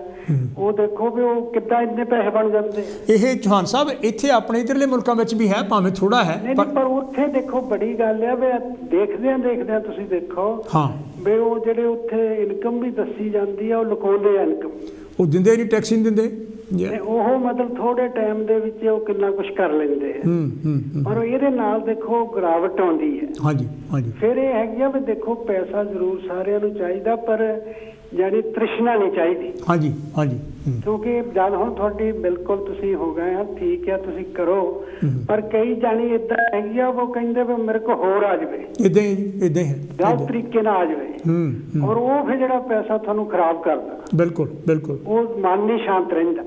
Speaker 2: ਉਹ ਦੇਖੋ ਵੀ ਉਹ ਕਿੱਦਾਂ ਇੰਨੇ ਪੈਸੇ ਬਣ ਜਾਂਦੇ।
Speaker 1: ਇਹ ਚੌਹਾਨ ਸਾਹਿਬ ਇੱਥੇ ਆਪਣੇ ਇਧਰਲੇ ਮੁਲਕਾਂ ਵਿੱਚ ਵੀ ਹੈ, ਭਾਵੇਂ ਥੋੜਾ ਹੈ,
Speaker 2: ਪਰ ਉੱਥੇ ਦੇਖੋ ਬੜੀ ਗੱਲ ਆ ਵੀ ਦੇਖਦਿਆਂ ਤੁਸੀਂ ਦੇਖੋ
Speaker 1: ਹਾਂ
Speaker 2: ਵੀ ਉਹ ਜਿਹੜੇ ਉੱਥੇ ਇਨਕਮ ਵੀ ਦੱਸੀ ਜਾਂਦੀ ਆ, ਉਹ ਲੁਕਾਉਂਦੇ ਆ ਇਨਕਮ,
Speaker 1: ਉਹ ਦਿੰਦੇ ਨਹੀਂ, ਟੈਕਸ ਨਹੀਂ ਦਿੰਦੇ।
Speaker 2: ਉਹ ਮਤਲਬ ਥੋੜੇ ਟਾਈਮ ਦੇ ਵਿੱਚ ਉਹ ਕਿੰਨਾ ਕੁਝ ਕਰ ਲੈਂਦੇ ਆ। ਪਰ ਇਹਦੇ ਨਾਲ ਦੇਖੋ ਗਿਰਾਵਟ ਆਉਂਦੀ ਹੈ।
Speaker 1: ਹਾਂਜੀ ਹਾਂਜੀ।
Speaker 2: ਫਿਰ ਇਹ ਹੈਗੀ ਆ ਵੀ ਦੇਖੋ ਪੈਸਾ ਜ਼ਰੂਰ ਸਾਰਿਆਂ ਨੂੰ ਚਾਹੀਦਾ, ਪਰ ਜਾਨੀ ਤ੍ਰਿਸ਼ਨਾ ਨਹੀਂ ਚਾਹੀਦੀ।
Speaker 1: ਹਾਂਜੀ ਹਾਂਜੀ।
Speaker 2: ਕਿਉਂਕਿ ਜਦ ਹੁਣ ਤੁਹਾਡੀ ਬਿਲਕੁਲ ਤੁਸੀਂ ਹੋ ਗਏ ਆ, ਠੀਕ ਆ, ਤੁਸੀਂ ਕਰੋ, ਪਰ ਕਈ ਜਾਨੀ ਏਦਾਂ ਹੈਗੀ ਆ ਉਹ ਕਹਿੰਦੇ ਵੀ ਮੇਰੇ ਕੋਲ ਹੋਰ ਆ ਜਾਵੇ,
Speaker 1: ਇਦਾਂ ਇਦਾਂ ਹੈ,
Speaker 2: ਗਲਤ ਤਰੀਕੇ ਨਾਲ ਆ ਜਾਵੇ, ਔਰ ਉਹ ਫਿਰ ਜਿਹੜਾ ਪੈਸਾ ਤੁਹਾਨੂੰ ਖਰਾਬ ਕਰਦਾ।
Speaker 1: ਬਿਲਕੁਲ ਬਿਲਕੁਲ। ਉਹ
Speaker 2: ਮਨ ਨਹੀਂ ਸ਼ਾਂਤ ਰਹਿੰਦਾ।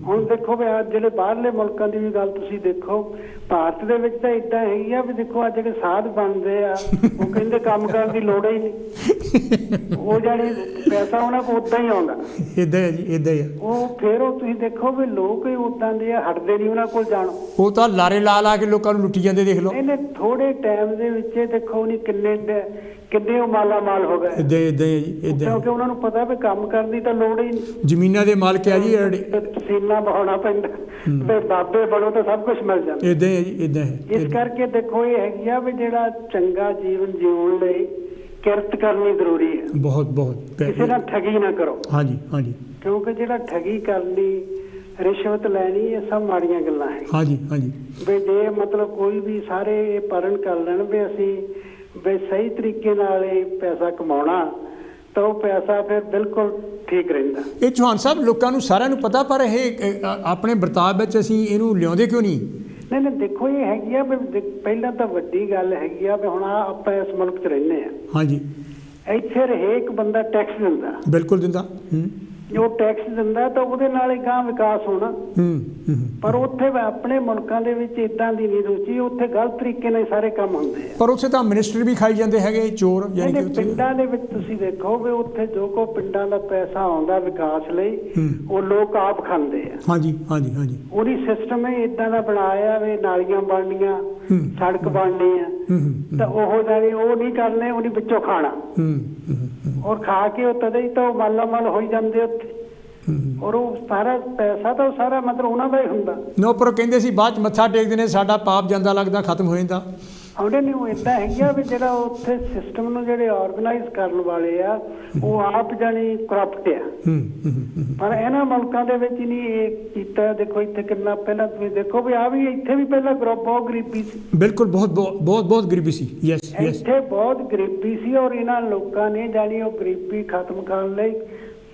Speaker 2: ਹੁਣ ਦੇਖੋ ਵੀ ਜਿਹੜੇ ਬਾਹਰਲੇ ਮੁਲਕਾਂ ਦੀ ਵੀ ਗੱਲ ਤੁਸੀਂ ਦੇਖੋ, ਭਾਰਤ ਦੇ ਵਿੱਚ ਤਾਂ ਏਦਾਂ ਹੈਗੀ ਆ ਵੀ ਦੇਖੋ ਅੱਜ ਜਿਹੜੇ ਸਾਧ ਬਣਦੇ ਆ ਉਹ ਕਹਿੰਦੇ ਕੰਮ ਕਰਨ ਦੀ ਲੋੜ ਹੀ ਨਹੀਂ, ਉਹ ਜਾਨੀ ਪੈਸਾ ਉਹਨਾਂ ਕੋਲ ਉਦਾਂ ਹੀ ਆਉਂਦਾ।
Speaker 1: ਇਦਾਂ ਹੈ ਜੀ, ਇਦਾਂ ਹੀ ਆ।
Speaker 2: ਉਹ ਫਿਰ ਉਹ ਤੁਸੀਂ ਦੇਖੋ ਵੀ ਲੋਕ ਹੀ ਉਦਾਂ ਦੇ ਆ, ਹਟਦੇ ਨਹੀਂ ਉਹਨਾਂ ਕੋਲ ਜਾਣ।
Speaker 1: ਉਹ ਤਾਂ ਲਾਰੇ ਲਾ ਲਾ ਕੇ ਲੋਕਾਂ ਨੂੰ ਲੁੱਟੀ ਜਾਂਦੇ, ਦੇਖ ਲਓ।
Speaker 2: ਇਹਨੇ ਥੋੜੇ ਟਾਈਮ ਦੇ ਵਿੱਚ ਦੇਖੋ ਨਹੀਂ ਕਿੰਨੇ ਉਹ ਮਾਲਾ ਮਾਲ ਹੋ ਗਏ।
Speaker 1: ਇਦਾਂ ਇਦਾਂ ਹੈ ਜੀ, ਇਦਾਂ।
Speaker 2: ਕਿਉਂਕਿ ਉਹਨਾਂ ਨੂੰ ਪਤਾ ਵੀ ਕੰਮ ਕਰਨ ਦੀ ਤਾਂ ਲੋੜ ਹੀ ਨਹੀਂ,
Speaker 1: ਜ਼ਮੀਨਾਂ ਦੇ ਮਾਲਕ ਆ ਜੀ,
Speaker 2: ਪਸੀਨਾ ਬਹਾਉਣਾ ਪੈਂਦਾ, ਵੀ ਬਾਬੇ ਬਣੋ ਤਾਂ ਸਭ ਕੁਝ ਮਿਲ ਜਾਂਦਾ।
Speaker 1: ਇਦਾਂ ਹੈ ਜੀ, ਇਦਾਂ ਹੈ।
Speaker 2: ਇਸ ਕਰਕੇ ਦੇਖੋ ਇਹ ਹੈਗੀ ਆ ਵੀ ਜਿਹੜਾ ਚੰਗਾ ਜੀਵਨ ਜਿਉਣ ਲਈ ਕਿਰਤ ਕਰਨੀ ਜ਼ਰੂਰੀ ਹੈ।
Speaker 1: ਬਹੁਤ ਬਹੁਤ।
Speaker 2: ਕਿਸੇ ਨਾਲ ਠੱਗੀ ਨਾ ਕਰੋ।
Speaker 1: ਹਾਂਜੀ ਹਾਂਜੀ।
Speaker 2: ਕਿਉਂਕਿ ਜਿਹੜਾ ਠੱਗੀ ਕਰਨੀ, ਰਿਸ਼ਵਤ ਲੈਣੀ, ਇਹ ਸਭ ਮਾੜੀਆਂ ਗੱਲਾਂ ਹੈ।
Speaker 1: ਹਾਂਜੀ ਹਾਂਜੀ।
Speaker 2: ਵੀ ਜੇ ਮਤਲਬ ਕੋਈ ਵੀ ਸਾਰੇ ਇਹ ਪਰਨ ਕਰ ਲੈਣ ਵੀ ਅਸੀਂ ਵੀ ਸਹੀ ਤਰੀਕੇ ਨਾਲ ਇਹ ਪੈਸਾ ਕਮਾਉਣਾ, ਤਾਂ ਉਹ ਪੈਸਾ ਫਿਰ ਬਿਲਕੁਲ ਠੀਕ ਰਹਿੰਦਾ।
Speaker 1: ਇਹ ਚੌਹਾਨ ਸਾਹਿਬ ਲੋਕਾਂ ਨੂੰ ਸਾਰਿਆਂ ਨੂੰ ਪਤਾ, ਪਰ ਇਹ ਆਪਣੇ ਵਰਤਾਵ ਵਿੱਚ ਅਸੀਂ ਇਹਨੂੰ ਲਿਆਉਂਦੇ ਕਿਉਂ ਨਹੀਂ?
Speaker 2: ਨਹੀਂ ਦੇਖੋ ਇਹ ਹੈਗੀ ਆ ਵੀ ਪਹਿਲਾਂ ਤਾਂ ਵੱਡੀ ਗੱਲ ਹੈਗੀ ਆ ਵੀ ਹੁਣ ਆਪਾਂ ਇਸ ਮੁਲਕ 'ਚ ਰਹਿੰਦੇ ਆ।
Speaker 1: ਹਾਂਜੀ।
Speaker 2: ਇੱਥੇ ਹਰੇਕ ਬੰਦਾ ਟੈਕਸ ਦਿੰਦਾ।
Speaker 1: ਬਿਲਕੁਲ ਦਿੰਦਾ।
Speaker 2: ਜੋ ਟੈਕਸ ਦਿੰਦਾ ਤਾਂ ਉਹਦੇ ਨਾਲ ਹੀ ਗਾਂ ਵਿਕਾਸ ਹੋਣਾ। ਪਰ ਉੱਥੇ ਆਪਣੇ ਮੁਲਕਾਂ ਦੇ ਵਿੱਚ ਇਦਾਂ ਦੀ ਨਹੀਂ ਰੁਚੀ, ਉੱਥੇ ਗਲਤ ਤਰੀਕੇ ਨਾਲ ਸਾਰੇ ਕੰਮ ਹੁੰਦੇ ਆ।
Speaker 1: ਪਰ ਉੱਥੇ ਤਾਂ ਮਿਨਿਸਟਰ ਵੀ ਖਾਈ ਜਾਂਦੇ ਹੈਗੇ, ਚੋਰ।
Speaker 2: ਯਾਨੀ ਕਿ ਪਿੰਡਾਂ ਦੇ ਵਿੱਚ ਤੁਸੀਂ ਦੇਖੋ ਵੀ ਉੱਥੇ ਜੋ ਕੋ ਪਿੰਡਾਂ ਦਾ ਪੈਸਾ ਆਉਂਦਾ ਵਿਕਾਸ ਲਈ, ਉਹ ਲੋਕ ਆਪ ਖਾਂਦੇ ਆ।
Speaker 1: ਹਾਂਜੀ ਹਾਂਜੀ ਹਾਂਜੀ। ਉਹਦੀ
Speaker 2: ਸਿਸਟਮ ਹੀ ਇਦਾਂ ਦਾ ਬਣਾਇਆ ਵੀ ਨਾਲੀਆਂ ਬਣਨੀਆਂ, ਸੜਕ ਬਣਨੀ ਆ, ਤਾਂ ਉਹ ਜਾਨੀ ਉਹ ਨਹੀਂ ਕਰਨੇ, ਉਹਨੇ ਵਿੱਚੋਂ ਖਾਣਾ, ਔਰ ਖਾ ਕੇ ਉਹ ਤਦੇ ਹੀ ਤਾਂ ਉਹ ਮਾਲਾ ਮਾਲ ਹੋਈ ਜਾਂਦੇ ਉੱਥੇ। ਔਰ ਉਹ ਸਾਰਾ ਪੈਸਾ ਤਾਂ ਸਾਰਾ ਮਤਲਬ ਉਹਨਾਂ ਦਾ ਹੀ ਹੁੰਦਾ।
Speaker 1: ਨੋ, ਪਰ ਕਹਿੰਦੇ ਸੀ ਬਾਅਦ ਚ ਮੱਥਾ ਟੇਕਦੇ ਨੇ, ਸਾਡਾ ਪਾਪ ਜਾਂਦਾ ਲੱਗਦਾ ਖਤਮ ਹੋ ਜਾਂਦਾ।
Speaker 2: ਆਉਂਦੇ ਨਹੀਂ, ਉਹ ਇੱਦਾਂ ਹੈਗਾ ਵੀ ਜਿਹੜਾ ਉੱਥੇ ਸਿਸਟਮ ਨੂੰ ਜਿਹੜੇ ਆਰਗੇਨਾਈਜ਼ ਕਰਨ ਵਾਲੇ ਆ ਉਹ ਆਪ ਜਾਣੀ ਕਰਪਟ ਆ। ਪਰ ਇਹਨਾਂ ਮੁਲਕਾਂ ਦੇ ਵਿੱਚ ਨਹੀਂ ਇਹ ਕੀਤਾ। ਦੇਖੋ ਇੱਥੇ ਕਿੰਨਾ, ਪਹਿਲਾਂ ਤੁਸੀਂ ਦੇਖੋ ਵੀ ਆ ਵੀ ਇੱਥੇ ਵੀ ਪਹਿਲਾਂ ਬਹੁਤ ਗਰੀਬੀ ਸੀ।
Speaker 1: ਬਿਲਕੁਲ, ਬਹੁਤ ਗਰੀਬੀ ਸੀ। ਯੈਸ ਯੈਸ,
Speaker 2: ਇੱਥੇ ਬਹੁਤ ਗਰੀਬੀ ਸੀ ਔਰ ਇਹਨਾਂ ਲੋਕਾਂ ਨੇ ਜਾਣੀ ਉਹ ਗਰੀਬੀ ਖਤਮ ਕਰਨ ਲਈ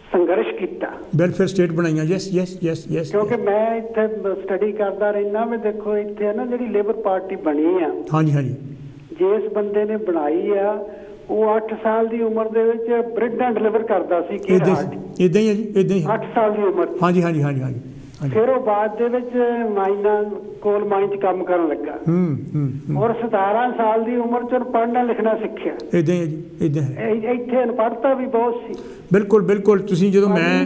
Speaker 2: ਸੰਘਰਸ਼ ਕੀਤਾ,
Speaker 1: ਵੈਲਫੇਅਰ ਸਟੇਟ ਬਣਾਈਆਂ। ਯੈਸ ਯੈਸ ਯੈਸ ਯੈਸ,
Speaker 2: ਕਿਉਂਕਿ ਮੈਂ ਇੱਥੇ ਸਟੱਡੀ ਕਰਦਾ ਰਹਿਣਾ ਵੀ ਦੇਖੋ ਇੱਥੇ ਨਾ ਜਿਹੜੀ ਲੇਬਰ ਪਾਰਟੀ ਬਣੀ ਆ,
Speaker 1: ਹਾਂਜੀ ਹਾਂਜੀ,
Speaker 2: ਜਿਸ ਬੰਦੇ ਨੇ ਬਣਾਈ ਆ ਉਹ 8 ਸਾਲ ਦੀ ਉਮਰ ਦੇ ਵਿੱਚ ਬ੍ਰੈਡਾਂ ਡਿਲੀਵਰ ਕਰਦਾ ਸੀ।
Speaker 1: ਇੱਦਾਂ ਹੀ ਹੈ ਜੀ, ਇੱਦਾਂ ਹੀ
Speaker 2: 8 ਸਾਲ ਦੀ ਉਮਰ,
Speaker 1: ਹਾਂਜੀ ਹਾਂਜੀ ਹਾਂਜੀ ਹਾਂਜੀ।
Speaker 2: ਫਿਰ ਉਹ ਬਾਅਦ ਦੇ ਵਿੱਚ ਕੋਲ ਮਾਈਨ 'ਚ ਕੰਮ ਕਰਨ ਲੱਗਾ ਔਰ 17 ਸਾਲ ਦੀ ਉਮਰ 'ਚ ਪੜ੍ਹਨਾ ਲਿਖਣਾ ਸਿੱਖਿਆ।
Speaker 1: ਇੱਦਾਂ ਹੀ ਹੈ ਜੀ, ਇੱਦਾਂ ਹੈ।
Speaker 2: ਇੱਥੇ ਅਨਪੜ੍ਹਤਾ ਵੀ ਬਹੁਤ ਸੀ।
Speaker 1: ਬਿਲਕੁਲ ਬਿਲਕੁਲ, ਤੁਸੀਂ ਜਦੋਂ ਮੈਂ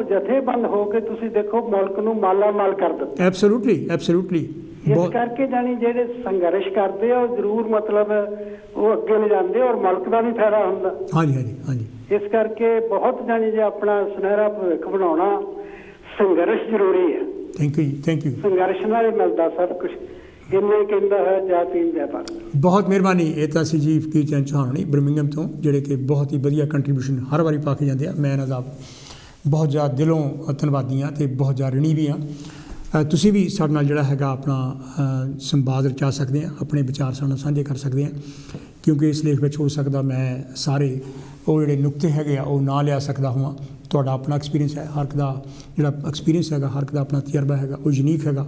Speaker 2: ਜਥੇਬੰਦ ਹੋ ਕੇ ਤੁਸੀਂ ਦੇਖੋ ਮੁਲਕ ਨੂੰ ਮਾਲਾ ਮਾਲ ਕਰ ਦਿੱਤਾ।
Speaker 1: Absolutely absolutely.
Speaker 2: ਇਸ ਕਰਕੇ ਜਾਣੀ ਜਿਹੜੇ ਸੰਘਰਸ਼ ਕਰਦੇ ਆ ਉਹ ਜ਼ਰੂਰ ਮਤਲਬ ਉਹ ਅੱਗੇ ਲੈ ਜਾਂਦੇ ਔਰ ਮੁਲਕ ਦਾ ਵੀ ਫਾਇਦਾ ਹੁੰਦਾ।
Speaker 1: ਹਾਂਜੀ ਹਾਂਜੀ ਹਾਂਜੀ।
Speaker 2: ਇਸ ਕਰਕੇ ਬਹੁਤ ਜਾਣੀ ਜੇ ਆਪਣਾ ਸੁਨਹਿਰਾ ਭਵਿੱਖ ਬਣਾਉਣਾ ਸੰਘਰਸ਼ ਜ਼ਰੂਰੀ ਹੈ।
Speaker 1: ਥੈਂਕ ਯੂ ਜੀ, ਥੈਂਕ ਯੂ।
Speaker 2: ਸੰਘਰਸ਼ ਨਾਲ ਹੀ ਮਿਲਦਾ ਸਭ ਕੁਝ। ਇੰਨੇ ਕਹਿੰਦਾ ਹੈ ਜਾ ਪੀਣ ਜੈ ਭਾਰਤ।
Speaker 1: ਬਹੁਤ ਮਿਹਰਬਾਨੀ। ਇਹ ਤਾਂ ਸੀ ਜੀ ਫਕੀਰ ਚੰਦ ਚੌਹਾਨ ਹੋਣੀ ਬਰਮਿੰਘਮ ਤੋਂ, ਜਿਹੜੇ ਕਿ ਬਹੁਤ ਹੀ ਵਧੀਆ ਕੰਟਰੀਬਿਊਸ਼ਨ ਹਰ ਵਾਰੀ ਪਾ ਕੇ ਜਾਂਦੇ ਆ। ਮੈਂ ਇਹਨਾਂ ਦਾ ਬਹੁਤ ਜ਼ਿਆਦਾ ਦਿਲੋਂ ਧੰਨਵਾਦੀ ਹਾਂ ਅਤੇ ਬਹੁਤ ਜ਼ਿਆਦਾ ਰਿਣੀ ਵੀ ਹਾਂ। ਤੁਸੀਂ ਵੀ ਸਾਡੇ ਨਾਲ ਜਿਹੜਾ ਹੈਗਾ ਆਪਣਾ ਸੰਵਾਦ ਰਚਾ ਸਕਦੇ ਆ, ਆਪਣੇ ਵਿਚਾਰ ਸਾਡੇ ਨਾਲ ਸਾਂਝੇ ਕਰ ਸਕਦੇ ਆ, ਕਿਉਂਕਿ ਇਸ ਲੇਖ ਵਿੱਚ ਹੋ ਸਕਦਾ ਮੈਂ ਸਾਰੇ ਉਹ ਜਿਹੜੇ ਨੁਕਤੇ ਹੈਗੇ ਆ ਉਹ ਨਾ ਲਿਆ ਸਕਦਾ ਹੋਵਾਂ। ਤੁਹਾਡਾ ਆਪਣਾ ਐਕਸਪੀਰੀਅੰਸ ਹੈ, ਹਰ ਇੱਕ ਦਾ ਜਿਹੜਾ ਐਕਸਪੀਰੀਅੰਸ ਹੈਗਾ, ਹਰ ਇੱਕ ਦਾ ਆਪਣਾ ਤਜਰਬਾ ਹੈਗਾ, ਉਹ ਯੂਨੀਕ ਹੈਗਾ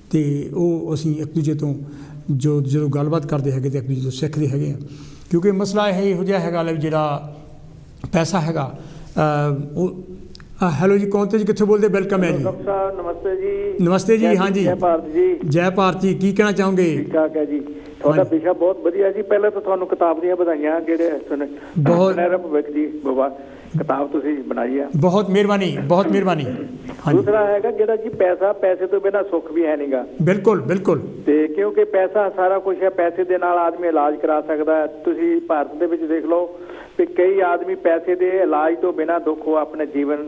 Speaker 1: ਅਤੇ ਉਹ ਅਸੀਂ ਇੱਕ ਦੂਜੇ ਤੋਂ ਜਦੋਂ ਗੱਲਬਾਤ ਕਰਦੇ ਹੈਗੇ ਤਾਂ ਇੱਕ ਦੂਜੇ ਤੋਂ ਸਿੱਖਦੇ ਹੈਗੇ ਆ। ਕਿਉਂਕਿ ਮਸਲਾ ਇਹ ਇਹੋ ਜਿਹਾ ਹੈਗਾ ਜਿਹੜਾ ਪੈਸਾ ਹੈਗਾ ਉਹ। ਹੈਲੋ ਜੀ, ਕੌਣ ਤੇ ਜੀ, ਕਿੱਥੋਂ ਬੋਲਦੇ? ਵੈਲਕਮ ਹੈ ਜੀ।
Speaker 2: ਨਮਸਤੇ ਜੀ।
Speaker 1: ਨਮਸਤੇ ਜੀ। ਹਾਂਜੀ,
Speaker 2: ਜੈ ਭਾਰਤ ਜੀ।
Speaker 1: ਜੈ ਭਾਰਤ ਜੀ। ਕੀ ਕਹਿਣਾ ਚਾਹੋਗੇ?
Speaker 2: ਠੀਕ ਠਾਕ ਹੈ ਜੀ। ਤੁਹਾਡਾ ਵਿਸ਼ਾ ਬਹੁਤ ਵਧੀਆ ਜੀ। ਪਹਿਲਾਂ ਤਾਂ ਤੁਹਾਨੂੰ ਕਿਤਾਬ ਦੀਆਂ ਵਧਾਈਆਂ, ਜਿਹੜੇ ਸੁਨਹਿਰਾ ਭਵਿੱਖ ਜੀ ਕਿਤਾਬ ਤੁਸੀਂ ਬਣਾਈ ਆ।
Speaker 1: ਬਹੁਤ ਮਿਹਰਬਾਨੀ, ਬਹੁਤ ਮਿਹਰਬਾਨੀ।
Speaker 2: ਦੂਸਰਾ ਹੈਗਾ ਜਿਹੜਾ ਜੀ ਪੈਸਾ, ਪੈਸੇ ਤੋਂ ਬਿਨਾਂ ਸੁੱਖ ਵੀ ਹੈ ਨਹੀਂਗਾ।
Speaker 1: ਬਿਲਕੁਲ ਬਿਲਕੁਲ।
Speaker 2: ਤੇ ਕਿਉਂਕਿ ਪੈਸਾ ਸਾਰਾ ਕੁਝ ਹੈ, ਪੈਸੇ ਦੇ ਨਾਲ ਆਦਮੀ ਇਲਾਜ ਕਰਾ ਸਕਦਾ ਹੈ। ਤੁਸੀਂ ਭਾਰਤ ਦੇ ਵਿੱਚ ਦੇਖ ਲਓ ਵੀ ਕਈ ਆਦਮੀ ਪੈਸੇ ਦੇ ਇਲਾਜ ਤੋਂ ਬਿਨਾਂ ਦੁੱਖ ਹੋ ਆਪਣੇ ਜੀਵਨ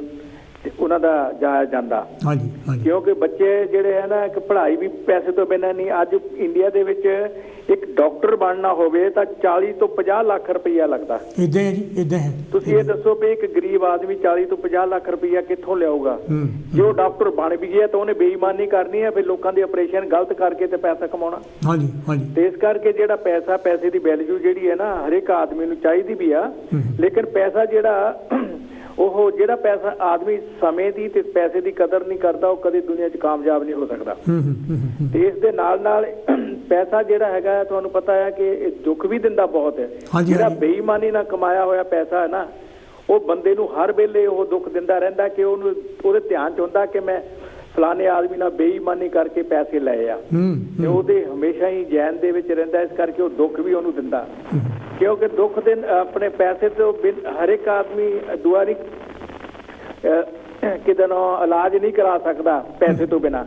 Speaker 2: ਉਹਨਾਂ ਦਾ ਜਾਇਆ ਜਾਂਦਾ।
Speaker 1: ਹਾਂਜੀ ਹਾਂਜੀ।
Speaker 2: ਕਿਉਂਕਿ ਬੱਚੇ ਜਿਹੜੇ ਹੈ ਨਾ, ਇੱਕ ਪੜ੍ਹਾਈ ਵੀ ਪੈਸੇ ਤੋਂ ਬਿਨਾਂ ਨਹੀਂ। ਅੱਜ ਇੰਡੀਆ ਦੇ ਵਿੱਚ ਇੱਕ ਡਾਕਟਰ ਬਣਨਾ ਹੋਵੇ ਤਾਂ 40 ਤੋਂ 50 ਲੱਖ ਰੁਪਈਆ ਲੱਗਦਾ।
Speaker 1: ਇੱਦਾਂ ਹੈ ਜੀ, ਇੱਦਾਂ ਹੈ।
Speaker 2: ਤੁਸੀਂ ਇਹ ਦੱਸੋ ਵੀ ਇੱਕ ਗਰੀਬ ਆਦਮੀ 40 ਤੋਂ 50 ਲੱਖ ਰੁਪਈਆ ਕਿੱਥੋਂ ਲਿਆਊਗਾ? ਜੇ ਉਹ ਡਾਕਟਰ ਬਣ ਵੀ ਗਿਆ ਤਾਂ ਉਹਨੇ ਬੇਈਮਾਨੀ ਕਰਨੀ ਹੈ, ਫਿਰ ਲੋਕਾਂ ਦੇ ਆਪਰੇਸ਼ਨ ਗਲਤ ਕਰਕੇ ਤੇ ਪੈਸਾ ਕਮਾਉਣਾ।
Speaker 1: ਹਾਂਜੀ ਹਾਂਜੀ।
Speaker 2: ਤੇ ਇਸ ਕਰਕੇ ਜਿਹੜਾ ਪੈਸਾ, ਪੈਸੇ ਦੀ ਵੈਲਿਊ ਜਿਹੜੀ ਹੈ ਨਾ, ਹਰੇਕ ਆਦਮੀ ਨੂੰ ਚਾਹੀਦੀ ਵੀ ਆ। ਲੇਕਿਨ ਪੈਸਾ ਜਿਹੜਾ ਉਹ ਜਿਹੜਾ ਪੈਸਾ ਆਦਮੀ ਸਮੇਂ ਦੀ ਤੇ ਪੈਸੇ ਦੀ ਕਦਰ ਨਹੀਂ ਕਰਦਾ, ਉਹ ਕਦੇ ਦੁਨੀਆ 'ਚ ਕਾਮਯਾਬ ਨਹੀਂ ਹੋ ਸਕਦਾ। ਤੇ ਇਸ ਦੇ ਨਾਲ ਨਾਲ ਪੈਸਾ ਜਿਹੜਾ ਹੈਗਾ, ਤੁਹਾਨੂੰ ਪਤਾ ਹੈ ਕਿ ਇਹ ਦੁੱਖ ਵੀ ਦਿੰਦਾ ਬਹੁਤ ਹੈ। ਜਿਹੜਾ ਬੇਈਮਾਨੀ ਨਾਲ ਕਮਾਇਆ ਹੋਇਆ ਪੈਸਾ ਹੈ ਨਾ, ਉਹ ਬੰਦੇ ਨੂੰ ਹਰ ਵੇਲੇ ਉਹ ਦੁੱਖ ਦਿੰਦਾ ਰਹਿੰਦਾ ਕਿ ਉਹਨੂੰ ਉਹਦੇ ਧਿਆਨ 'ਚ ਹੁੰਦਾ ਕਿ ਮੈਂ ਫਲਾਣੇ ਆਦਮੀ ਨਾਲ ਬੇਈਮਾਨੀ ਕਰਕੇ ਪੈਸੇ ਲਏ ਆ, ਤੇ ਉਹਦੇ ਹਮੇਸ਼ਾ ਹੀ ਜ਼ਹਿਨ ਦੇ ਵਿੱਚ ਰਹਿੰਦਾ। ਇਸ ਕਰਕੇ ਉਹ ਦੁੱਖ ਵੀ ਉਹਨੂੰ ਦਿੰਦਾ, ਕਿਉਂਕਿ ਦੁੱਖ ਦੇ ਆਪਣੇ ਪੈਸੇ ਤੋਂ ਹਰ ਇੱਕ ਆਦਮੀ ਦੁਆ ਨਹੀਂ ਕਿਤੇ ਨਾ ਇਲਾਜ ਨਹੀਂ ਕਰਾ ਸਕਦਾ ਪੈਸੇ ਤੋਂ ਬਿਨਾਂ।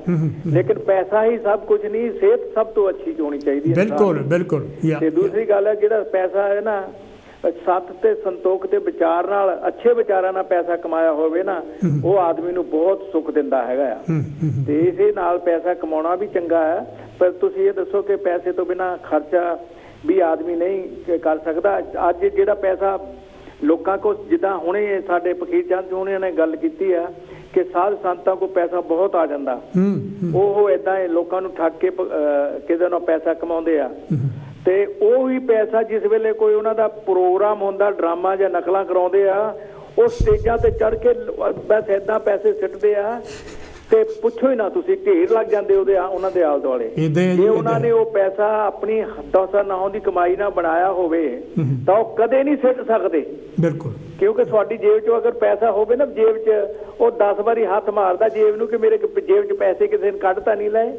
Speaker 2: ਲੇਕਿਨ ਪੈਸਾ ਹੀ ਸਭ ਕੁਝ ਨਹੀਂ, ਸਿਹਤ ਸਭ ਤੋਂ ਅੱਛੀ ਹੋਣੀ ਚਾਹੀਦੀ ਹੈ।
Speaker 1: ਬਿਲਕੁਲ ਬਿਲਕੁਲ।
Speaker 2: ਤੇ ਦੂਸਰੀ ਗੱਲ ਹੈ, ਜਿਹੜਾ ਪੈਸਾ ਹੈ ਨਾ, ਸੱਤ ਤੇ ਸੰਤੋਖ ਤੇ ਵਿਚਾਰ ਨਾਲ, ਅੱਛੇ ਵਿਚਾਰਾਂ ਨਾਲ ਪੈਸਾ ਕਮਾਇਆ ਹੋਵੇ ਨਾ, ਉਹ ਆਦਮੀ ਨੂੰ ਬਹੁਤ ਸੁੱਖ ਦਿੰਦਾ ਹੈਗਾ ਆ। ਤੇ ਇਸੇ ਨਾਲ ਪੈਸਾ ਕਮਾਉਣਾ ਵੀ ਚੰਗਾ ਹੈ। ਪਰ ਤੁਸੀਂ ਇਹ ਦੱਸੋ ਕਿ ਪੈਸੇ ਤੋਂ ਬਿਨਾਂ ਖਰਚਾ ਵੀ ਆਦਮੀ ਨਹੀਂ ਕਰ ਸਕਦਾ। ਅੱਜ ਜਿਹੜਾ ਪੈਸਾ ਲੋਕਾਂ ਕੋਲ, ਜਿੱਦਾਂ ਹੁਣੇ ਸਾਡੇ ਫਕੀਰ ਚੰਦ ਹੋਣੇ ਨੇ ਗੱਲ ਕੀਤੀ ਆ ਕਿ ਸਾਧ ਸੰਤਾਂ ਕੋਲ ਪੈਸਾ ਬਹੁਤ ਆ ਜਾਂਦਾ, ਉਹ ਏਦਾਂ ਲੋਕਾਂ ਨੂੰ ਠੱਗ ਕੇ ਕਿਤੇ ਨਾ ਪੈਸਾ ਕਮਾਉਂਦੇ ਆ। ਤੇ ਉਹ ਹੀ ਪੈਸਾ ਜਿਸ ਵੇਲੇ ਕੋਈ ਉਹਨਾਂ ਦਾ ਪ੍ਰੋਗਰਾਮ ਹੁੰਦਾ, ਡਰਾਮਾ ਜਾਂ ਨਕਲਾਂ ਕਰਾਉਂਦੇ ਆ, ਉਹ ਸਟੇਜਾਂ ਤੇ ਚੜ੍ਹ ਕੇ ਬਸ ਏਦਾਂ ਪੈਸੇ ਸਿੱਟਦੇ ਆ ਤੇ ਪੁੱਛੋ ਹੀ ਨਾ ਤੁਸੀਂ, ਢੇਰ ਲੱਗ ਜਾਂਦੇ ਉਹਨਾਂ ਦੇ ਆਲੇ ਦੁਆਲੇ। ਜੇ ਉਹਨਾਂ ਨੇ ਉਹ ਪੈਸਾ ਆਪਣੀ ਹੱਥਾਂ ਨਾਲੋਂ ਦੀ ਕਮਾਈ ਨਾਲ ਬਣਾਇਆ ਹੋਵੇ ਤਾਂ ਉਹ ਕਦੇ ਨਹੀਂ ਸਿੱਟ ਸਕਦੇ। ਬਿਲਕੁਲ। ਕਿਉਂਕਿ ਤੁਹਾਡੀ ਜੇਬ 'ਚ ਅਗਰ ਪੈਸਾ ਹੋਵੇ ਨਾ, ਜੇਬ 'ਚ ਉਹ 10 ਵਾਰੀ ਹੱਥ ਮਾਰਦਾ ਜੇਬ ਨੂੰ ਕਿ ਮੇਰੇ ਜੇਬ 'ਚ ਪੈਸੇ ਕਿਸੇ ਨੇ ਕੱਢ ਤਾਂ ਨਹੀਂ ਲਏ।